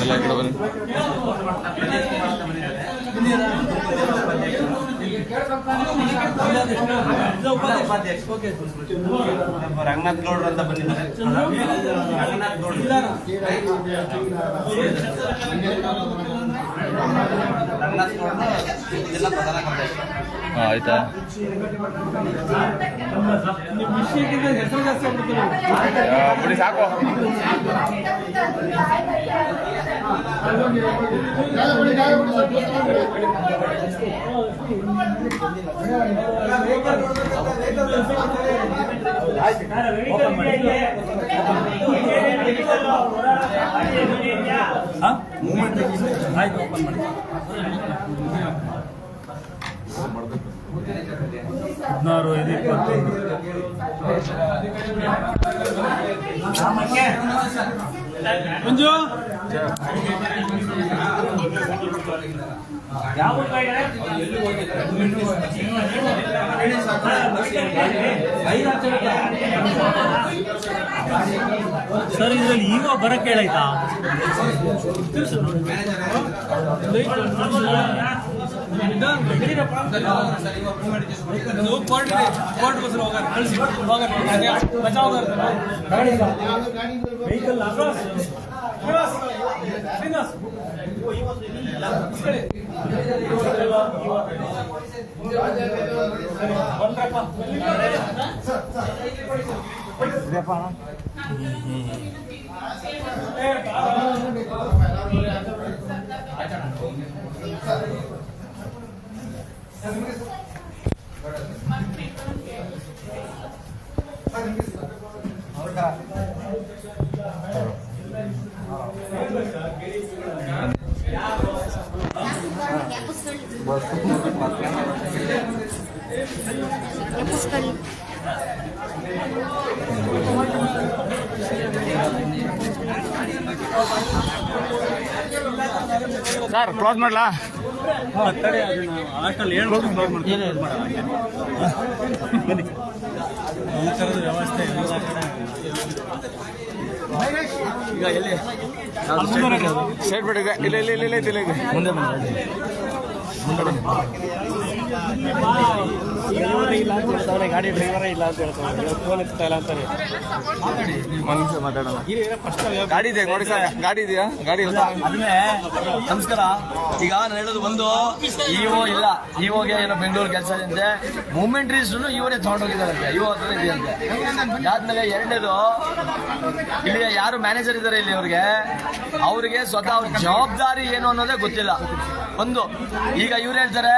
ಎಲ್ಲ ಈ ಕಡೆ ಬನ್ನಿ. ರಂಗನಾಥ್ ಗೌಡ್ರು ಅಂತ ಬಂದಿದ್ದಾರೆ. ರಂಗನಾಥ್ ಗೌಡ್ರು ಜಿಲ್ಲಾ ಪ್ರಧಾನ ಕಾರ್ಯದರ್ಶಿ. ಆಯ್ತಾ ಬಿಡಿ ಸಾಕು. ಮಂಜು ಯಾವ ಸರ್ ಇದ್ರಲ್ಲಿ ಈಗ ಬರಕ್ಕೆ ಹೇಳಾಯ್ತಾ ಸರ್ ಕ್ಲೋಸ್ ಮಾಡ್ಲಾ? ಹಾಸ್ಟೆಲ್ ಹೇಳ್ಬೋದು ಕ್ಲೋಸ್ ಮಾಡ್ತೀನಿ. ಬನ್ನಿ ಈ ಥರದ ವ್ಯವಸ್ಥೆ ಈಗ ಎಲ್ಲಿ ಸೈಡ್ ಬಿಡಿ. ಇಲ್ಲ ಇಲ್ಲ ಇಲ್ಲ ಇಲ್ಲ ಇಲ್ಲ ಇದೆ. ಮುಂದೆ ಬನ್ನಿ. ಗಾಡಿ ಡ್ರೈವರೇ ಇಲ್ಲ ಅಂತ ಹೇಳ್ತಾರೆ. ಫೋನ್ ಎತ್ತಾ ಇಲ್ಲ ಅಂತಾರೆ. ಒಂದು ನಿಮಿಷ ಮಾತಾಡೋಣ. ಗಾಡಿ ಇದೆ ನೋಡಿ ಸರ್, ಗಾಡಿ ಇದೆಯಾ? ಗಾಡಿ ಇಲ್ಲ. ಅದನ್ನೇ ನಮಸ್ಕಾರ. ಈಗ ನಾನು ಹೇಳೋದು ಒಂದು, ಇಒ ಇಲ್ಲ, ಇಒಗೆ ಏನೋ ಬೆಂಗಳೂರು ಕೆಲಸ ಇದೆ, ಮೂವ್ಮೆಂಟ್ ರಿಜಿಸ್ಟ್ರು ಇವರೇ ತಗೊಂಡೋಗಿದ್ದಾರಂತೆ, ಇಒ ಹತ್ರ ಇದೆಯಂತೆ. ಅದಾದ್ಮೇಲೆ ಎರಡನೇದು, ಇಲ್ಲಿ ಯಾರು ಮ್ಯಾನೇಜರ್ ಇದ್ದಾರೆ ಇಲ್ಲಿ ಅವ್ರಿಗೆ ಸ್ವತಃ ಅವ್ರ ಜವಾಬ್ದಾರಿ ಏನು ಅನ್ನೋದೇ ಗೊತ್ತಿಲ್ಲ. ಒಂದು ಈಗ ಇವ್ರು ಹೇಳ್ತಾರೆ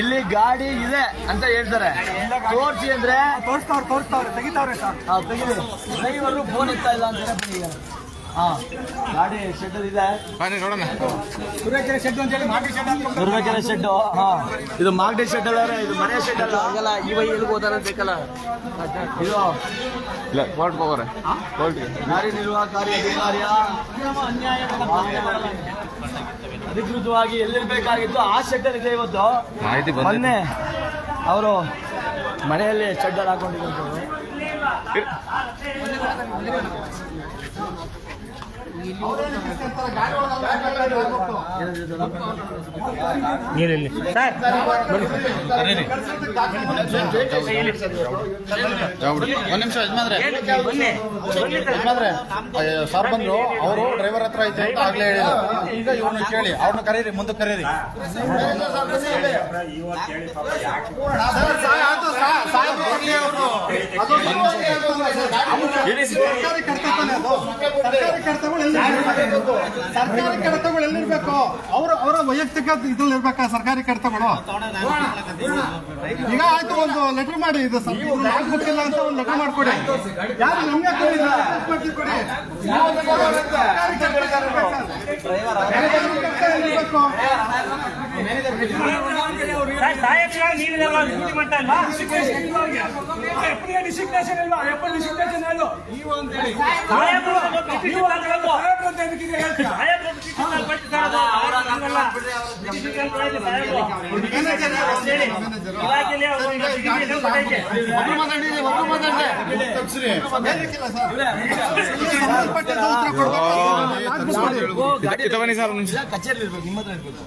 ಇಲ್ಲಿ ಗಾಡಿ ಇದೆ ಅಂತ ಹೇಳ್ತಾರೆ, ತೋರಿಸಿ ಅಂದ್ರೆ ತೋರಿಸ್ತಾವ್ರೆ ತೆಗಿತಾವ್ರೆ ಸರ್. ಡ್ರೈವರು ಫೋನ್ ಎತ್ತಾ ಇಲ್ಲ ಅಂತಾರೆ. ಗಾಡಿ ಶೆಡ್ ಇದೆ, ಬನ್ನಿ ನೋಡೋಣ. ತುರುವೇಕೆರೆ ಶೆಡ್ ಅಂತ ಹೇಳಿ ಮಾಗಡಿ ಶೆಡ್ ಅಂತ ತುರುವೇಕೆರೆ ಶೆಡ್. ಇದು ಮಾಗಡಿ ಶೆಡ್ ಅಲ್ಲ, ಇದು ಮನೆ ಶೆಡ್ ಅಲ್ಲ. ಹಂಗಲ್ಲ, ಇವ ಎಲ್ಲಿಗೆ ಹೋದಾರ ಬೇಕಲ್ಲ. ಇದು ಇಲ್ಲ ಕೋರ್ಟ್ ಹೋಗೋರೆ. ಕೋರ್ಟ್ಗೆ ಕಾರ್ಯನಿರ್ವಾಹಕಾರಿ ಅಧಿಕಾರಿಯ ಅಧಿಕೃತವಾಗಿ ಎಲ್ಲಿರ್ಬೇಕಾಗಿತ್ತು ಆ ಶೆಡ್ ಇದೆ ಇವತ್ತು. ಮಾಹಿತಿ ಮೊನ್ನೆ ಅವರು ಮನೆಯಲ್ಲಿ ಶೆಡ್ ಹಾಕೊಂಡಿದ್ದಾರೆ. ನೀರಿಲ್ಲಿ ಸರ್ ಒಂದ್ ನಿಮಿಷ ಯಜಮಾನ್ರೆ ಸರ್ ಬಂದ್ರು, ಅವರು ಡ್ರೈವರ್ ಹತ್ರ ಐತೆ ಅಂತ ಆಗ್ಲೇ ಹೇಳಿಲ್ಲ. ಈಗ ಇವ್ರನ್ನ ಕೇಳಿ, ಅವ್ರನ್ನ ಕರೀರಿ, ಮುಂದಕ್ಕೆ ಕರೀರಿ. ಸರ್ಕಾರಿ ಕರ್ತವ್ಯ ಅದು. ಸರ್ಕಾರಿ ಕರ್ತವ್ಯಗಳು ಎಲ್ಲಿರ್ಬೇಕು? ಅವರ ವೈಯಕ್ತಿಕ ಇದ್ರಲ್ಲಿ ಇರ್ಬೇಕಾ ಸರ್ಕಾರಿ ಕರ್ತವ್ಯಗಳು? ಈಗ ಆಯ್ತು, ಒಂದು ಲೆಟರ್ ಮಾಡಿ, ಇದು ಲಾಗ್ ಬುಕ್ ಇಲ್ಲ ಅಂತ ಒಂದು ಲೆಟರ್ ಮಾಡ್ಕೊಡಿ. ಯಾರು ನಮ್ಗೆ ಕೊಡಿ. ಬನ್ನಿ ಸರ್, ಕಚೇರಿ ಇರ್ಬೇಕು, ನಿಮ್ಮ ಹತ್ರ ಇರ್ಬೇಕು.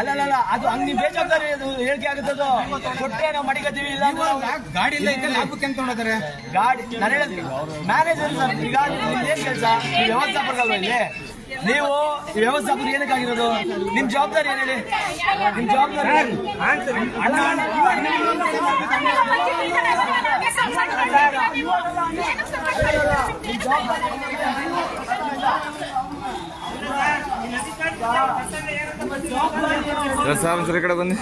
ಅಲ್ಲ ಅದು ಹಂಗೆ ಬೇಜವಾಬ್ದಾರಿ ಹೇಳಿಕೆ ಆಗುತ್ತೆ. ಅದು ಕೊಟ್ಟರೆ ನಾವು ಮಡಿಕತ್ತೀವಿ, ಇಲ್ಲ ಗಾಡಿ ಇಲ್ಲ ಗಾಡಿ ನಾನು ಹೇಳಿದ್ವಿ ಮ್ಯಾನೇಜರ್ ಸರ್. ಈಗ ನಿಮ್ದು ಏನ್ ಕೆಲಸ? ವ್ಯವಸ್ಥಾಪಕರಲ್ವ ಇಲ್ಲಿ? ನೀವು ವ್ಯವಸ್ಥಾಪಕರು ಏನಕ್ಕಾಗಿರೋದು? ನಿಮ್ ಜವಾಬ್ದಾರಿ ಏನ್ ಹೇಳಿ? ನಿಮ್ ಜವಾಬ್ದಾರಿ ಸರ್ ಒಂದ್ಸರಿ ಕಡೆ ಬನ್ನಿ.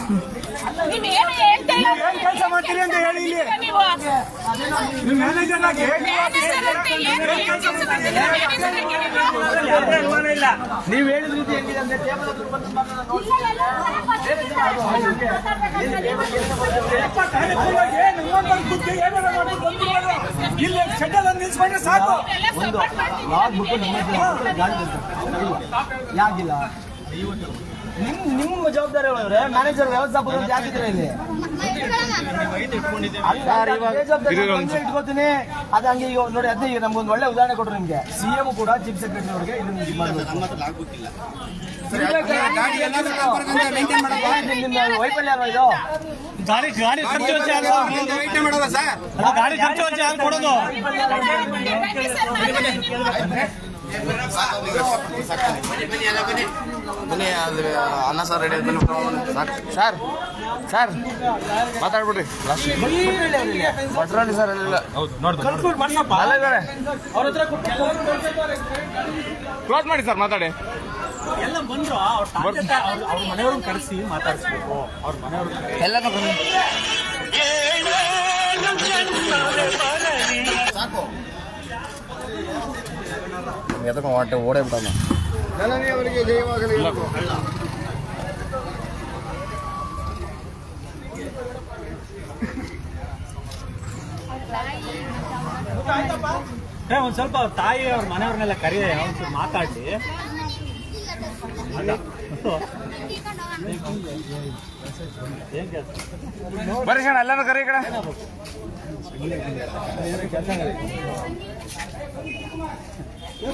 ಕೆಲಸ ಮಾಡ್ತೀರಿ ಅಂತ ಹೇಳಿ ಇಲ್ಲಿ ಮ್ಯಾನೇಜರ್ ಆಗಿ ನೀವು ಹೇಳಿದ ರೀತಿ ಹೆಂಗಿದೆ ಅಂದ್ರೆ ಟೇಬಲ್ ಹತ್ರ ಬಂದು ಇಲ್ಲಿ ಶೆಡ್ಡಲ್ ನಿಲ್ಸ್ಕೊಂಡ್ರೆ ಸಾಕು. ಒಂದು ಲಾಗ್ ಬುಕ್ ಯಾಕಿಲ್ಲ? ನಿಮ್ಮ ಜವಾಬ್ದಾರಿ ಅವರೇ ಮ್ಯಾನೇಜರ್ ವ್ಯವಸ್ಥಾಪಕರು ಯಾಕಿದ್ರೆ ಇಲ್ಲಿ ಇಟ್ಕೋತೀನಿ. ಅದು ಹಂಗೆ ಈಗ ನೋಡಿ, ಅದೇ ಈಗ ನಮ್ಗೊಂದು ಒಳ್ಳೆ ಉದಾಹರಣೆ ಕೊಟ್ರು ನಿಮ್ಗೆ. ಸಿಎಂ ಕೂಡ ಚೀಫ್ ಸೆಕ್ರೆಟರಿ ಅವ್ರಿಗೆ ಇದನ್ನ ವೈಫಲ್ಯ ಅಲ್ವಾ ಇದು? ಗಾಡಿ ಖರ್ಚು ಮಾಡೋದ ಸರ್? ಗಾಡಿ ಖರ್ಚು ಯಾರು ಕೊಡೋದು? ಅನ್ನ ಸರ್ ರೆಡಿ ಸರ್ ಸರ್ ಮಾತಾಡ್ಬಿಡ್ರಿ ಭಟ್ರಾಣಿ ಸರ್ ಎಲ್ಲ ಕ್ಲೋಸ್ ಮಾಡಿ ಸರ್, ಮಾತಾಡಿ. ಎಲ್ಲ ಬಂದ್ರು ಅವ್ರ ಮನೆಯವ್ರನ್ನ ಕರೆಸಿ ಮಾತಾಡಿಸ್ಬೇಕು. ಅವ್ರ ಮನೆಯವ್ರ ಎಲ್ಲನೂ ಎದಕ್ಕೆ ಹೊಟ್ಟೆ ಓಡೇ ಬಿಟ್ಟಮ್ಮ. ಜನನಿಯವರಿಗೆ ಜಯವಾಗಲಿ. ಒಂದ್ ಸ್ವಲ್ಪ ತಾಯಿ ಅವ್ರ ಮನೆಯವ್ರನ್ನೆಲ್ಲ ಕರಿ, ಒಂದ್ಸಲ ಮಾತಾಡಿ. ಬರ್ರಿ ಸರ್, ಎಲ್ಲನೂ ಕರಿ ಈ ಕಡೆ.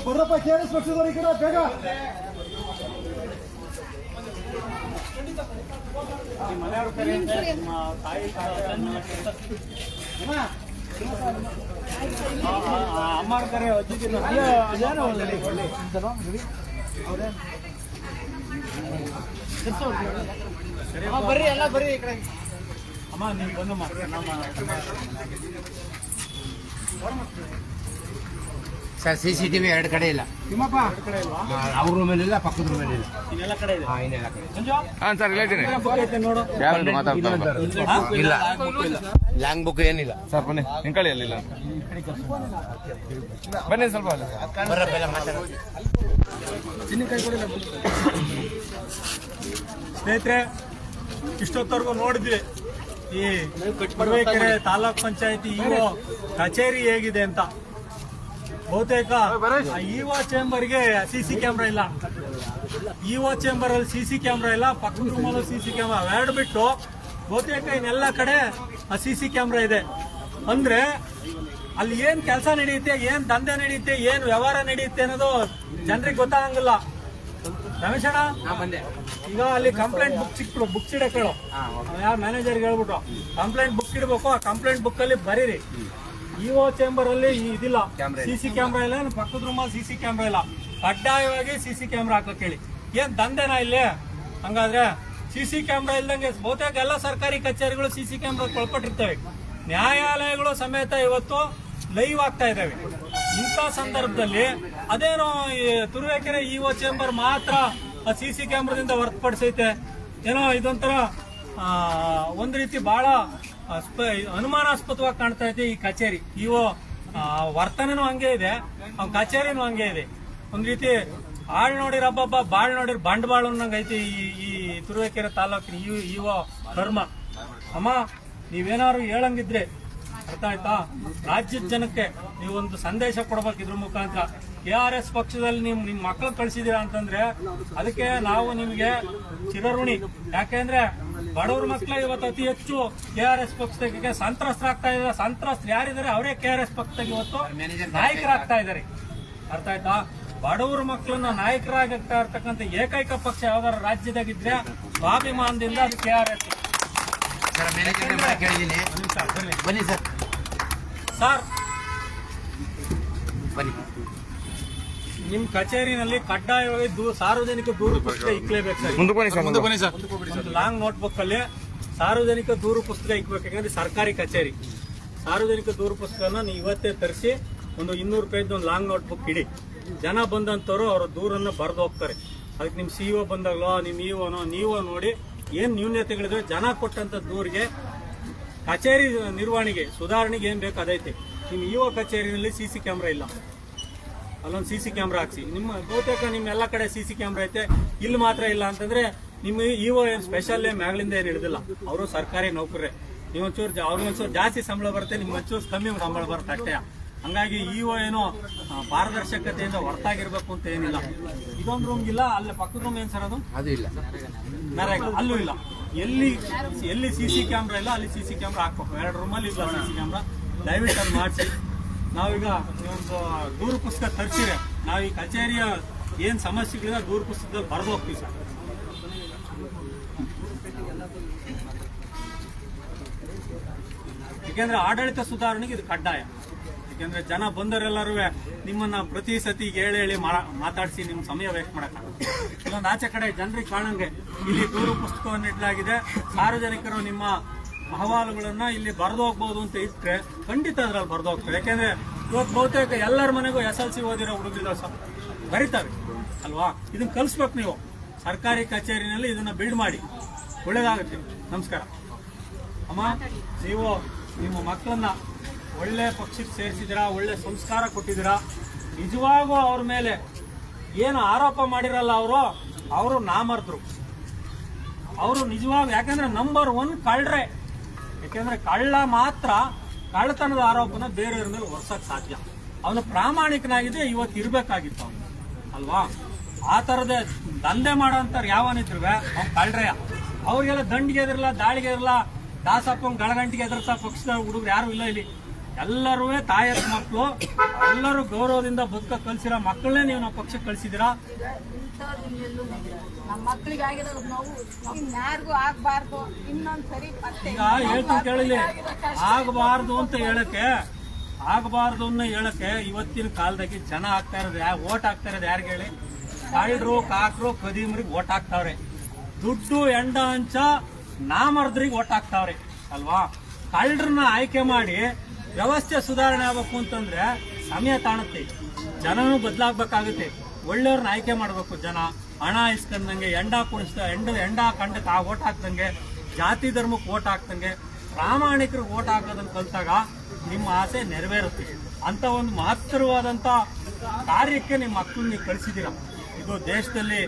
ಬರ್ರಪ್ಪ, KRS ಪಕ್ಷದವ್ರು ಈ ಕಡೆ ಬೇಗ. ಮನೆಯವ್ರ ಕರಿ ತಾಯಿ ಅಮ್ಮವ್ರ ಕರೆ ಅಜ್ಜಿಗಿನ ಬರ್ರಿ, ಎಲ್ಲ ಬರ್ರಿ ಈ ಕಡೆ. ಅಮ್ಮ ನೀವು ಬಂದಮ್ಮ. ಸರ್ CCTV ಎರಡು ಕಡೆ ಇಲ್ಲ. ಅವ್ರ ರೂಮಲ್ಲಿ ಇಲ್ಲ, ಪಕ್ಕದ ರೂಮಲ್ಲಿ ಇಲ್ಲ. ಇನ್ನೆಲ್ಲ ಕಡೆ ಇದೆ. ಇನ್ನೆಲ್ಲ ಕಡೆ ಹಾಂ ಸರ್, ಇಲ್ಲ ಇದ್ದೀನಿ. ನೋಡು, ಯಾರು ಮಾತಾಡ್ತಾರೆ ಇಲ್ಲ. ಲ್ಯಾಂಗ್ ಬುಕ್ ಏನಿಲ್ಲ ಸರ್. ಬನ್ನಿ ನಿಂಕಳಿ ಅಲ್ಲಿಲ್ಲ. ಬನ್ನಿ ಸ್ವಲ್ಪ ಬರಪ್ಪೆಲ್ಲ ಮಾತಾಡೋದು. ಸ್ನೇಹಿತರೆ, ಇಷ್ಟೊತ್ತವರೆಗೂ ನೋಡಿದ್ವಿ ಈ ತುರುವೇಕೆರೆ ತಾಲೂಕ್ ಪಂಚಾಯತಿ ಇಒ ಕಚೇರಿ ಹೇಗಿದೆ ಅಂತ. ಬಹುತೇಕ ಇಒ ಚೇಂಬರ್ಗೆ CC ಕ್ಯಾಮ್ರಾ ಇಲ್ಲ. ಇಒ ಚೇಂಬರ್ ಅಲ್ಲಿ CC ಕ್ಯಾಮ್ರಾ ಇಲ್ಲ, ಪಕ್ಕದ ರೂಮಲ್ಲೂ CC ಕ್ಯಾಮ್ರಾ. ಎರಡು ಬಿಟ್ಟು ಬಹುತೇಕ ಇನ್ನೆಲ್ಲ ಕಡೆ CC ಕ್ಯಾಮ್ರಾ ಇದೆ. ಅಂದ್ರೆ ಅಲ್ಲಿ ಏನ್ ಕೆಲಸ ನಡೆಯುತ್ತೆ, ಏನ್ ದಂಧೆ ನಡೆಯುತ್ತೆ, ಏನ್ ವ್ಯವಹಾರ ನಡೆಯುತ್ತೆ ಅನ್ನೋದು ಜನರಿಗೆ ಗೊತ್ತಾಗಂಗಿಲ್ಲ. ರಮೇಶ್ ಅಣ್ಣ, ಈಗ ಅಲ್ಲಿ ಕಂಪ್ಲೇಂಟ್ ಬುಕ್ ಸಿಕ್ಬಿಡು, ಬುಕ್ ಇಡಕ್ಕಳು. ಯಾವ ಮ್ಯಾನೇಜರ್ಗೆ ಹೇಳ್ಬಿಟ್ಟು ಕಂಪ್ಲೇಂಟ್ ಬುಕ್ ಇಡ್ಬೇಕು. ಆ ಕಂಪ್ಲೇಂಟ್ ಬುಕ್ ಅಲ್ಲಿ ಬರೀರಿ, ಇಒ ಚೇಂಬರ್ ಅಲ್ಲಿ ಇದಿಲ್ಲ, CC ಕ್ಯಾಮ್ರಾ ಇಲ್ಲ, ಪಕ್ಕದ ರೂಮ್ CC ಕ್ಯಾಮ್ರಾ ಇಲ್ಲ, ಕಡ್ಡಾಯವಾಗಿ CC ಕ್ಯಾಮ್ರಾ ಹಾಕಕ್ ಹೇಳಿ. ಏನ್ ದಂಧೆನಾ ಇಲ್ಲಿ? ಹಂಗಾದ್ರೆ CC ಕ್ಯಾಮ್ರಾ ಇಲ್ದಂಗೆ ಬಹುತೇಕ ಎಲ್ಲ ಸರ್ಕಾರಿ ಕಚೇರಿಗಳು CC ಕ್ಯಾಮ್ರಾ ಕೊಳ್ಪಟ್ಟಿರ್ತವೆ. ನ್ಯಾಯಾಲಯಗಳು ಸಮೇತ ಇವತ್ತು ಲೈವ್ ಆಗ್ತಾ ಇದ್ದಾವೆ. ಇಂಥ ಸಂದರ್ಭದಲ್ಲಿ ಅದೇನೋ ಈ ತುರುವೇಕೆರೆ ಇಒ ಚೇಂಬರ್ ಮಾತ್ರ CC ಕ್ಯಾಮ್ರಾದಿಂದ ಹೊರತುಪಡಿಸೈತೆ ಏನೋ ಇದೊಂಥರ ಒಂದು ರೀತಿ ಬಹಳ ಅನುಮಾನಾಸ್ಪದವಾಗಿ ಕಾಣ್ತಾ ಐತೆ ಈ ಕಚೇರಿ. ಇಒ ವರ್ತನೆನೂ ಹಂಗೆ ಇದೆ, ಕಚೇರಿನೂ ಹಂಗೆ ಇದೆ. ಒಂದ್ ರೀತಿ ಆಳ್ ನೋಡಿರ ಹಬ್ಬ ಬಾಳ್ ನೋಡಿರ ಬಂಡವಾಳ ಅನ್ನಂಗೈತಿ ಈ ತುರುವೇಕೆರೆ ತಾಲೂಕಿನ ಇಒ ಕರ್ಮ. ಅಮ್ಮ ನೀವೇನಾದ್ರು ಹೇಳಂಗಿದ್ರೆ ಅರ್ಥ ಆಯ್ತಾ, ರಾಜ್ಯದ ಜನಕ್ಕೆ ನೀವೊಂದು ಸಂದೇಶ ಕೊಡ್ಬೇಕು ಇದ್ರ ಮುಖಾಂತರ. KRS ಪಕ್ಷದಲ್ಲಿ ನಿಮ್ ಮಕ್ಕಳು ಕಳ್ಸಿದೀರಾ ಅಂತಂದ್ರೆ ಅದಕ್ಕೆ ನಾವು ನಿಮ್ಗೆ ಚಿರಋಣಿ. ಯಾಕೆಂದ್ರೆ ಬಡವ್ರ ಮಕ್ಕಳ ಇವತ್ತು ಅತಿ ಹೆಚ್ಚು KRS ಪಕ್ಷಕ್ಕೆ ಸಂತ್ರಸ್ತರಾಗ್ತಾ ಇದ್ದಾರೆ. ಸಂತ್ರಸ್ತರು ಯಾರಿದ್ದಾರೆ ಅವರೇ KRS ಪಕ್ಷದಾಗ ಇವತ್ತು ನಾಯಕರಾಗ್ತಾ ಇದ್ದಾರೆ. ಅರ್ಥ ಆಯ್ತಾ, ಬಡವ್ರ ಮಕ್ಕಳನ್ನ ನಾಯಕರಾಗ್ತಾ ಇರ್ತಕ್ಕಂಥ ಏಕೈಕ ಪಕ್ಷ ಯಾವ್ದಾರ ರಾಜ್ಯದಾಗಿದ್ರೆ ಸ್ವಾಭಿಮಾನದಿಂದ ಅದು KRS. ಬನ್ನಿ ಸರ್, ಸರ್ ಬನ್ನಿ. ನಿಮ್ ಕಚೇರಿನಲ್ಲಿ ಕಡ್ಡಾಯವಾಗಿ ಸಾರ್ವಜನಿಕ ದೂರು ಪುಸ್ತಕ ಇಕ್ಲೇಬೇಕು ಸರ್. ಮುಂದೆ ಬನ್ನಿ ಸರ್. ಒಂದು ಲಾಂಗ್ ನೋಟ್ಬುಕ್ ಅಲ್ಲಿ ಸಾರ್ವಜನಿಕ ದೂರು ಪುಸ್ತಕ ಇಕ್ಬೇಕು. ಯಾಕಂದ್ರೆ ಸರ್ಕಾರಿ ಕಚೇರಿ ಸಾರ್ವಜನಿಕ ದೂರು ಪುಸ್ತಕನ ನೀವು ಇವತ್ತೇ ತರಿಸಿ ಒಂದು 200 ರೂಪಾಯಿದ್ದು ಒಂದು ಲಾಂಗ್ ನೋಟ್ಬುಕ್ ಇಡಿ. ಜನ ಬಂದಂತವ್ರು ಅವ್ರ ದೂರನ್ನ ಬರೆದು ಹೋಗ್ತಾರೆ. ಅದಕ್ಕೆ ನಿಮ್ CO ಬಂದಾಗ್ಲೋ ನಿಮ್ ಇಒನೋ ನೀವು ನೋಡಿ ಏನ್ ನ್ಯೂನ್ಯತೆಗಳಿದ್ರೆ ಜನ ಕೊಟ್ಟಂತ ದೂರಿಗೆ ಕಚೇರಿ ನಿರ್ವಹಣೆಗೆ ಸುಧಾರಣೆಗೆ ಏನ್ ಬೇಕು ಅದೈತೆ. ನಿಮ್ ಇಒ ಕಚೇರಿನಲ್ಲಿ CC ಕ್ಯಾಮ್ರಾ ಇಲ್ಲ, ಅಲ್ಲೊಂದು CC ಕ್ಯಾಮ್ರಾ ಹಾಕ್ಸಿ. ನಿಮ್ಮ ಬಹುತೇಕ ನಿಮ್ಮ ಎಲ್ಲ ಕಡೆ CC ಕ್ಯಾಮ್ರಾ ಐತೆ, ಇಲ್ಲಿ ಮಾತ್ರ ಇಲ್ಲ ಅಂತಂದ್ರೆ ನಿಮ್ಮ ಇಒ ಏನ್ ಸ್ಪೆಷಲ್ ಮ್ಯಾಗ್ಲಿಂದ ಏನ್ ಹಿಡಿದಿಲ್ಲ. ಅವರು ಸರ್ಕಾರಿ ನೌಕರರೇ. ನೀವೊಂಚೂರು ಅವ್ರಿಗೊಂಚೂರು ಜಾಸ್ತಿ ಸಂಬಳ ಬರುತ್ತೆ, ನಿಮ್ಗೆ ಒಂಚೂರು ಕಮ್ಮಿ ಸಂಬಳ ಬರುತ್ತೆ ಅಷ್ಟೇ. ಹಂಗಾಗಿ ಇಒ ಏನೋ ಪಾರದರ್ಶಕತೆಯಿಂದ ಹೊರತಾಗಿರ್ಬೇಕು ಅಂತ ಏನಿಲ್ಲ. ಇದೊಂದು ರೂಮ್ ಇಲ್ಲ, ಅಲ್ಲಿ ಪಕ್ಕದ ರೂಮ್ ಏನ್ ಸರ್ ಅದು ಇಲ್ಲ, ಅಲ್ಲೂ ಇಲ್ಲ. ಎಲ್ಲಿ CC ಕ್ಯಾಮ್ರಾ ಇಲ್ಲ ಅಲ್ಲಿ CC ಕ್ಯಾಮ್ರಾ ಹಾಕ್ಬೇಕು. 2 ರೂಮಲ್ಲಿ ಇಲ್ಲ CC ಕ್ಯಾಮ್ರಾ. ದಯವಿಟ್ಟು ಅದು ಮಾಡಿಸಿ. ನಾವೀಗ ಒಂದು ದೂರು ಪುಸ್ತಕ ತರಿಸಿದ್ರೆ ನಾವು ಈ ಕಚೇರಿಯ ಏನ್ ಸಮಸ್ಯೆಗಳಿದೆ ದೂರು ಪುಸ್ತಕದಲ್ಲಿ ಬರೆದು ಹೋಗ್ತೀವಿ ಸರ್. ಯಾಕೆಂದ್ರೆ ಆಡಳಿತ ಸುಧಾರಣೆಗೆ ಇದು ಕಡ್ಡಾಯ. ಯಾಕೆಂದ್ರೆ ಜನ ಬಂದವರೆಲ್ಲರೂ ನಿಮ್ಮನ್ನ ಪ್ರತಿ ಸತಿ ಹೇಳಿ ಮಾತಾಡಿಸಿ ನಿಮ್ ಸಮಯ ವೇಸ್ಟ್ ಮಾಡಕ್ಕಾಗುತ್ತೆ. ಇಲ್ಲೊಂದು ಆಚೆ ಕಡೆ ಜನರಿಗೆ ಕಾಣಂಗೆ ಇಲ್ಲಿ ದೂರು ಪುಸ್ತಕವನ್ನು ಇಡಲಾಗಿದೆ, ಸಾರ್ವಜನಿಕರು ನಿಮ್ಮ ಅಹವಾಲುಗಳನ್ನ ಇಲ್ಲಿ ಬರೆದು ಹೋಗ್ಬೋದು ಅಂತ ಇಟ್ರೆ ಖಂಡಿತ ಅದ್ರಲ್ಲಿ ಬರೆದು ಹೋಗ್ತಾರೆ. ಯಾಕೆಂದ್ರೆ ಇವತ್ತು ಬಹುತೇಕ ಎಲ್ಲರ ಮನೆಗೂ SLC ಓದಿರೋ ಹುಡುಗರಿದಾವೆ ಸರ್, ಬರೀತಾರೆ ಅಲ್ವಾ. ಇದನ್ನ ಕಲಿಸ್ಬೇಕು ನೀವು ಸರ್ಕಾರಿ ಕಚೇರಿನಲ್ಲಿ, ಇದನ್ನ ಬಿಲ್ಡ್ ಮಾಡಿ, ಒಳ್ಳೇದಾಗುತ್ತೆ. ನಮಸ್ಕಾರ ಅಮ್ಮ. ನೀವು ನಿಮ್ಮ ಮಕ್ಕಳನ್ನ ಒಳ್ಳೆ ಪಕ್ಷಕ್ಕೆ ಸೇರಿಸಿದಿರಾ, ಒಳ್ಳೆ ಸಂಸ್ಕಾರ ಕೊಟ್ಟಿದ್ದೀರಾ. ನಿಜವಾಗೂ ಅವ್ರ ಮೇಲೆ ಏನು ಆರೋಪ ಮಾಡಿರಲ್ಲ ಅವರು ನಾಮರ್ದ್ರು. ಅವರು ನಿಜವಾಗ ಯಾಕಂದ್ರೆ ನಂಬರ್ 1 ಕಳ್ರೆ. ಯಾಕೆಂದ್ರೆ ಕಳ್ಳ ಮಾತ್ರ ಕಳ್ಳತನದ ಆರೋಪನ ಬೇರೆಯವ್ರ ಮೇಲೆ ಹೊರ್ಸಕ್ ಸಾಧ್ಯ. ಅವನು ಪ್ರಾಮಾಣಿಕನಾಗಿದ್ರೆ ಇವತ್ತು ಇರ್ಬೇಕಾಗಿತ್ತು ಅವನು ಅಲ್ವಾ. ಆ ತರದ ದಂಧೆ ಮಾಡೋಂಥವ್ರು ಯಾವನಿದ್ರು ಅವ್ನು ಕಳ್ರೆಯ. ಅವ್ರಿಗೆಲ್ಲ ದಂಡಿಗೆ ಎದಿರಲ್ಲ, ದಾಳಿಗೆ ಇರಲ್ಲ, ದಾಸಪ್ಪ ಗಳಗಂಟಿಗೆ ಎದುರ್ಸ ಪಕ್ಷದ ಹುಡುಗರು ಯಾರು ಇಲ್ಲ ಇಲ್ಲಿ. ಎಲ್ಲರೂ ತಾಯತ್ ಮಕ್ಕಳು, ಎಲ್ಲರೂ ಗೌರವದಿಂದ ಬದುಕ ಕಲ್ಸಿರೋ ಮಕ್ಕಳನ್ನೇ ನೀವು ನಾವು ಪಕ್ಷಕ್ಕೆ ಕಳ್ಸಿದಿರಾ. ನಮ್ಮ ಮಕ್ಕಳಿಗೆ ಆಗಿರೋದು ನೋವು ಯಾರಿಗೂ ಆಗ್ಬಾರ್ದು. ಇನ್ನೊಂದ್ಸರಿ ಈಗ ಹೇಳ್ತೀನಿ ಕೇಳಲಿ, ಆಗಬಾರ್ದು ಅಂತ ಹೇಳಕ್ಕೆ ಇವತ್ತಿನ ಕಾಲದಾಗಿ ಜನ ಆಗ್ತಾ ಇರೋದು ಓಟ್ ಆಗ್ತಾ ಇರೋದು ಯಾರಿಗೆ ಹೇಳಿ? ಕಳ್ಳರು, ಕಾಕರು, ಕದೀಮರಿಗೆ ಓಟ್ ಹಾಕ್ತಾವ್ರೆ. ದುಡ್ಡು ಎಂಡ ಹಂಚ ನಾಮರ್ದ್ರಿಗೆ ಓಟ್ ಹಾಕ್ತಾವ್ರೆ ಅಲ್ವಾ. ಕಳ್ಳರನ್ನ ಆಯ್ಕೆ ಮಾಡಿ ವ್ಯವಸ್ಥೆ ಸುಧಾರಣೆ ಆಗ್ಬೇಕು ಅಂತಂದ್ರೆ ಸಮಯ ತಾಣುತ್ತೆ, ಜನನೂ ಬದಲಾಗಬೇಕಾಗುತ್ತೆ. ಒಳ್ಳೆಯವ್ರನ್ನ ಆಯ್ಕೆ ಮಾಡಬೇಕು ಜನ. ಹಣ ಇಸ್ಕೊಂಡಂಗೆ, ಎಂಡ ಕಂಡಕ್ಕೆ ಓಟ್ ಹಾಕ್ದಂಗೆ, ಜಾತಿ ಧರ್ಮಕ್ಕೆ ಓಟ್ ಹಾಕ್ದಂಗೆ, ಪ್ರಾಮಾಣಿಕರಿಗೆ ಓಟ್ ಹಾಕೋದನ್ನ ಕಲ್ತಾಗ ನಿಮ್ಮ ಆಸೆ ನೆರವೇರುತ್ತೆ. ಅಂತ ಒಂದು ಮಹತ್ತರವಾದಂತ ಕಾರ್ಯಕ್ಕೆ ನಿಮ್ಮ ಮಕ್ಕಳು ನೀವು ಕಳಿಸಿದ್ದೀರ. ಇದು ದೇಶದಲ್ಲಿ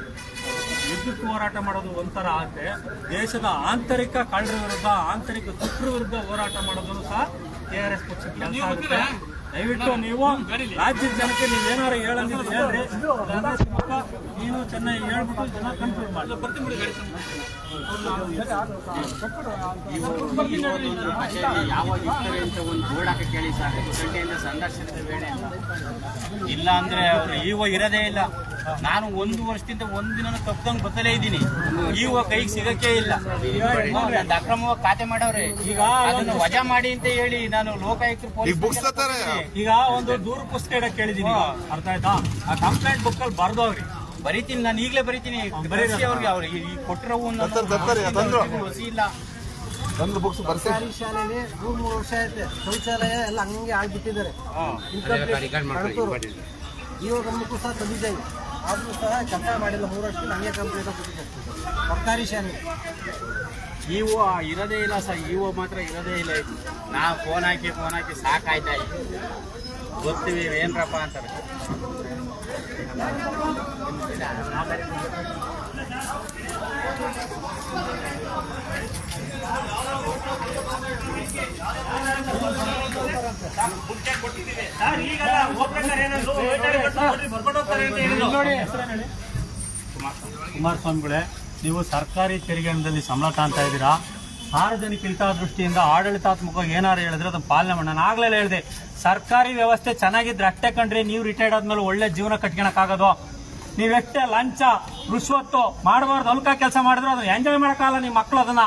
ವಿದ್ಯುತ್ ಹೋರಾಟ ಮಾಡೋದು ಒಂಥರ ಆದ್ರೆ, ದೇಶದ ಆಂತರಿಕ ಕಳ್ಳರ ವಿರುದ್ಧ, ಆಂತರಿಕ ದುಷ್ಟರ ವಿರುದ್ಧ ಹೋರಾಟ ಮಾಡೋದನ್ನು ಸಹ KRS ಪಕ್ಷಕ್ಕೆ ಕೆಲಸ ಆಗುತ್ತೆ. ದಯವಿಟ್ಟು ನೀವು ರಾಜ್ಯದ ಜನಕ್ಕೆ ನೀವೇನಾರು ಹೇಳಂಗಿದ್ರೆ ಹೇಳ್ರಿ. ನೀನು ಚೆನ್ನಾಗಿ ಹೇಳ್ಬಿಟ್ಟು ಜನ ಕಂಟ್ರೋಲ್ ಮಾಡಿ. ಯಾವಾಗ ಇರ್ತಾರೆ ಅಂತ ಒಂದು ಬೋರ್ಡ್ ಹಾಕಿ ಕೇಳಿ ಸರ್. ಗಂಟೆಯಿಂದ ಸಂದರ್ಶನದ ವೇಳೆ ಇಲ್ಲ ಅಂದ್ರೆ ಅವ್ರು ಇಒ ಇರೋದೇ ಇಲ್ಲ. ನಾನು 1 ವರ್ಷದಿಂದ ಒಂದಿನ ತಪ್ಪದಂಗ್ ಬತ್ತಲೇ ಇದ್ದೀನಿ. ಇಒ ಕೈಗೆ ಸಿಗಕ್ಕೆ ಇಲ್ಲ. ಅಕ್ರಮವಾಗಿ ಖಾತೆ ಮಾಡವ್ರೆ. ಈಗ ಅದನ್ನು ವಜಾ ಮಾಡಿ ಅಂತ ಹೇಳಿ ನಾನು ಲೋಕಾಯುಕ್ತರು ಈಗ ಒಂದು ದೂರು ಪುಸ್ತಕ ಇಡಕ್ಕೆ ಕೇಳಿದೀನಿ. ಅರ್ಥ ಆಯ್ತಾ? ಆ ಕಂಪ್ಲೇಂಟ್ ಬುಕ್ ಅಲ್ಲಿ ಬರ್ದವ್ರಿ. ಬರೀತೀನಿ, ನಾನು ಈಗಲೇ ಬರೀತೀನಿ. ಅವ್ರಿಗೆ ಕೊಟ್ಟಿರೋ ವಸಿ ಇಲ್ಲ. ಒಂದು ಬುಕ್ಸ್ ಬರ್ಸಿ ಸರ್ಕಾರಿ ಶಾಲೆಯಲ್ಲಿ 3 ವರ್ಷ ಐತೆ, ಶೌಚಾಲಯ ಎಲ್ಲ ಹಂಗೆ ಆಗ್ಬಿಟ್ಟಿದ್ದಾರೆ. ಇವಾಗ ಮಕ್ಕಳು ಸಹ ತಂದಿದ್ದೇವೆ, ಆದರೂ ಸಹ ಕೆಲಸ ಮಾಡಿಲ್ಲ. 3 ವರ್ಷದಿಂದ ಹಂಗೆ ಕಂಪ್ಲೀಟ್ ಕೊಟ್ಟಿದ್ದಾರೆ ಸರ್ಕಾರಿ ಶಾಲೆ. ಇವು ಇರೋದೇ ಇಲ್ಲ ಸರ್, ಇವು ಮಾತ್ರ ಇರೋದೇ ಇಲ್ಲ. ನಾವು ಫೋನ್ ಹಾಕಿ ಸಾಕಾಯ್ತಾ ಗೊತ್ತೀವಿ ಏನ್ರಪ್ಪ ಅಂತಾರೆ. ಕುಮಾರಸ್ವಾಮಿಗಳೇ, ನೀವು ಸರ್ಕಾರಿ ತೆರಿಗೆ ಹಣದಲ್ಲಿ ಸಂಬಳ ತಾಂತಾ ಇದ್ದೀರಾ. ಸಾರ್ವಜನಿಕ ಹಿತದೃಷ್ಟಿಯಿಂದ ಆಡಳಿತಾತ್ಮಕವಾಗಿ ಏನಾರು ಹೇಳಿದ್ರೆ ಅದನ್ನು ಪಾಲನೆ ಮಾಡಿ. ನಾನು ಆಗ್ಲೇ ಹೇಳಿದೆ, ಸರ್ಕಾರಿ ವ್ಯವಸ್ಥೆ ಚೆನ್ನಾಗಿದ್ರೆ ಅಷ್ಟೇ ಕಂಡ್ರಿ ನೀವು ರಿಟೈರ್ಡ್ ಆದ್ಮೇಲೆ ಒಳ್ಳೆ ಜೀವನ ಕಟ್ಕೊಳಕ್ಕಾಗೋದು. ನೀವೆಷ್ಟೇ ಲಂಚ ರುಶ್ವತ್ತು ಮಾಡಬಾರ್ದು, ಅಲ್ಕ ಕೆಲಸ ಮಾಡಿದ್ರು ಅದನ್ನ ಎಂಜಾಯ್ ಮಾಡೋಕ್ಕಾಗಲ್ಲ. ನಿಮ್ಮ ಮಕ್ಕಳು ಅದನ್ನ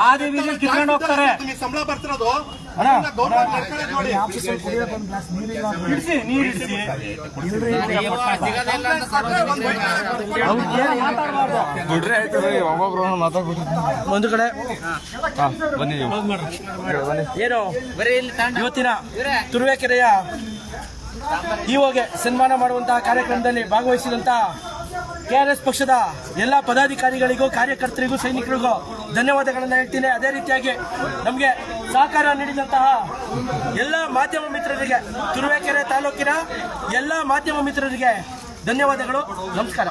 ಆದಿ ಬೀದಿ ಕಿತ್ಕೊಂಡು ಹೋಗ್ತಾರೆ. ಸಂಬಳ ಬರ್ತಿರೋದು ಇಡಿಸಿ ನೀರು ಇಡಿಸಿ ಬಿಡ್ರಿ ಆಯ್ತು, ಒಬ್ಬೊಬ್ರು ಮಾತಾಡ್ಬಿಟ್ರಿ ಒಂದು ಕಡೆ ಬನ್ನಿ ನೀವು ಏನು ಇವತ್ತಿನ ತುರುವೇಕೆರೆಯ ಇಒಗೆ ಸನ್ಮಾನ ಮಾಡುವಂತಹ ಕಾರ್ಯಕ್ರಮದಲ್ಲಿ ಭಾಗವಹಿಸಿದಂತ ಕೆಆರ್ಎಸ್ ಪಕ್ಷದ ಎಲ್ಲ ಪದಾಧಿಕಾರಿಗಳಿಗೂ, ಕಾರ್ಯಕರ್ತರಿಗೂ, ಸೈನಿಕರಿಗೂ ಧನ್ಯವಾದಗಳನ್ನು ಹೇಳ್ತೀನಿ. ಅದೇ ರೀತಿಯಾಗಿ ನಮಗೆ ಸಹಕಾರ ನೀಡಿದಂತಹ ಎಲ್ಲ ಮಾಧ್ಯಮ ಮಿತ್ರರಿಗೆ, ತುರುವೇಕೆರೆ ತಾಲೂಕಿನ ಎಲ್ಲ ಮಾಧ್ಯಮ ಮಿತ್ರರಿಗೆ ಧನ್ಯವಾದಗಳು. ನಮಸ್ಕಾರ.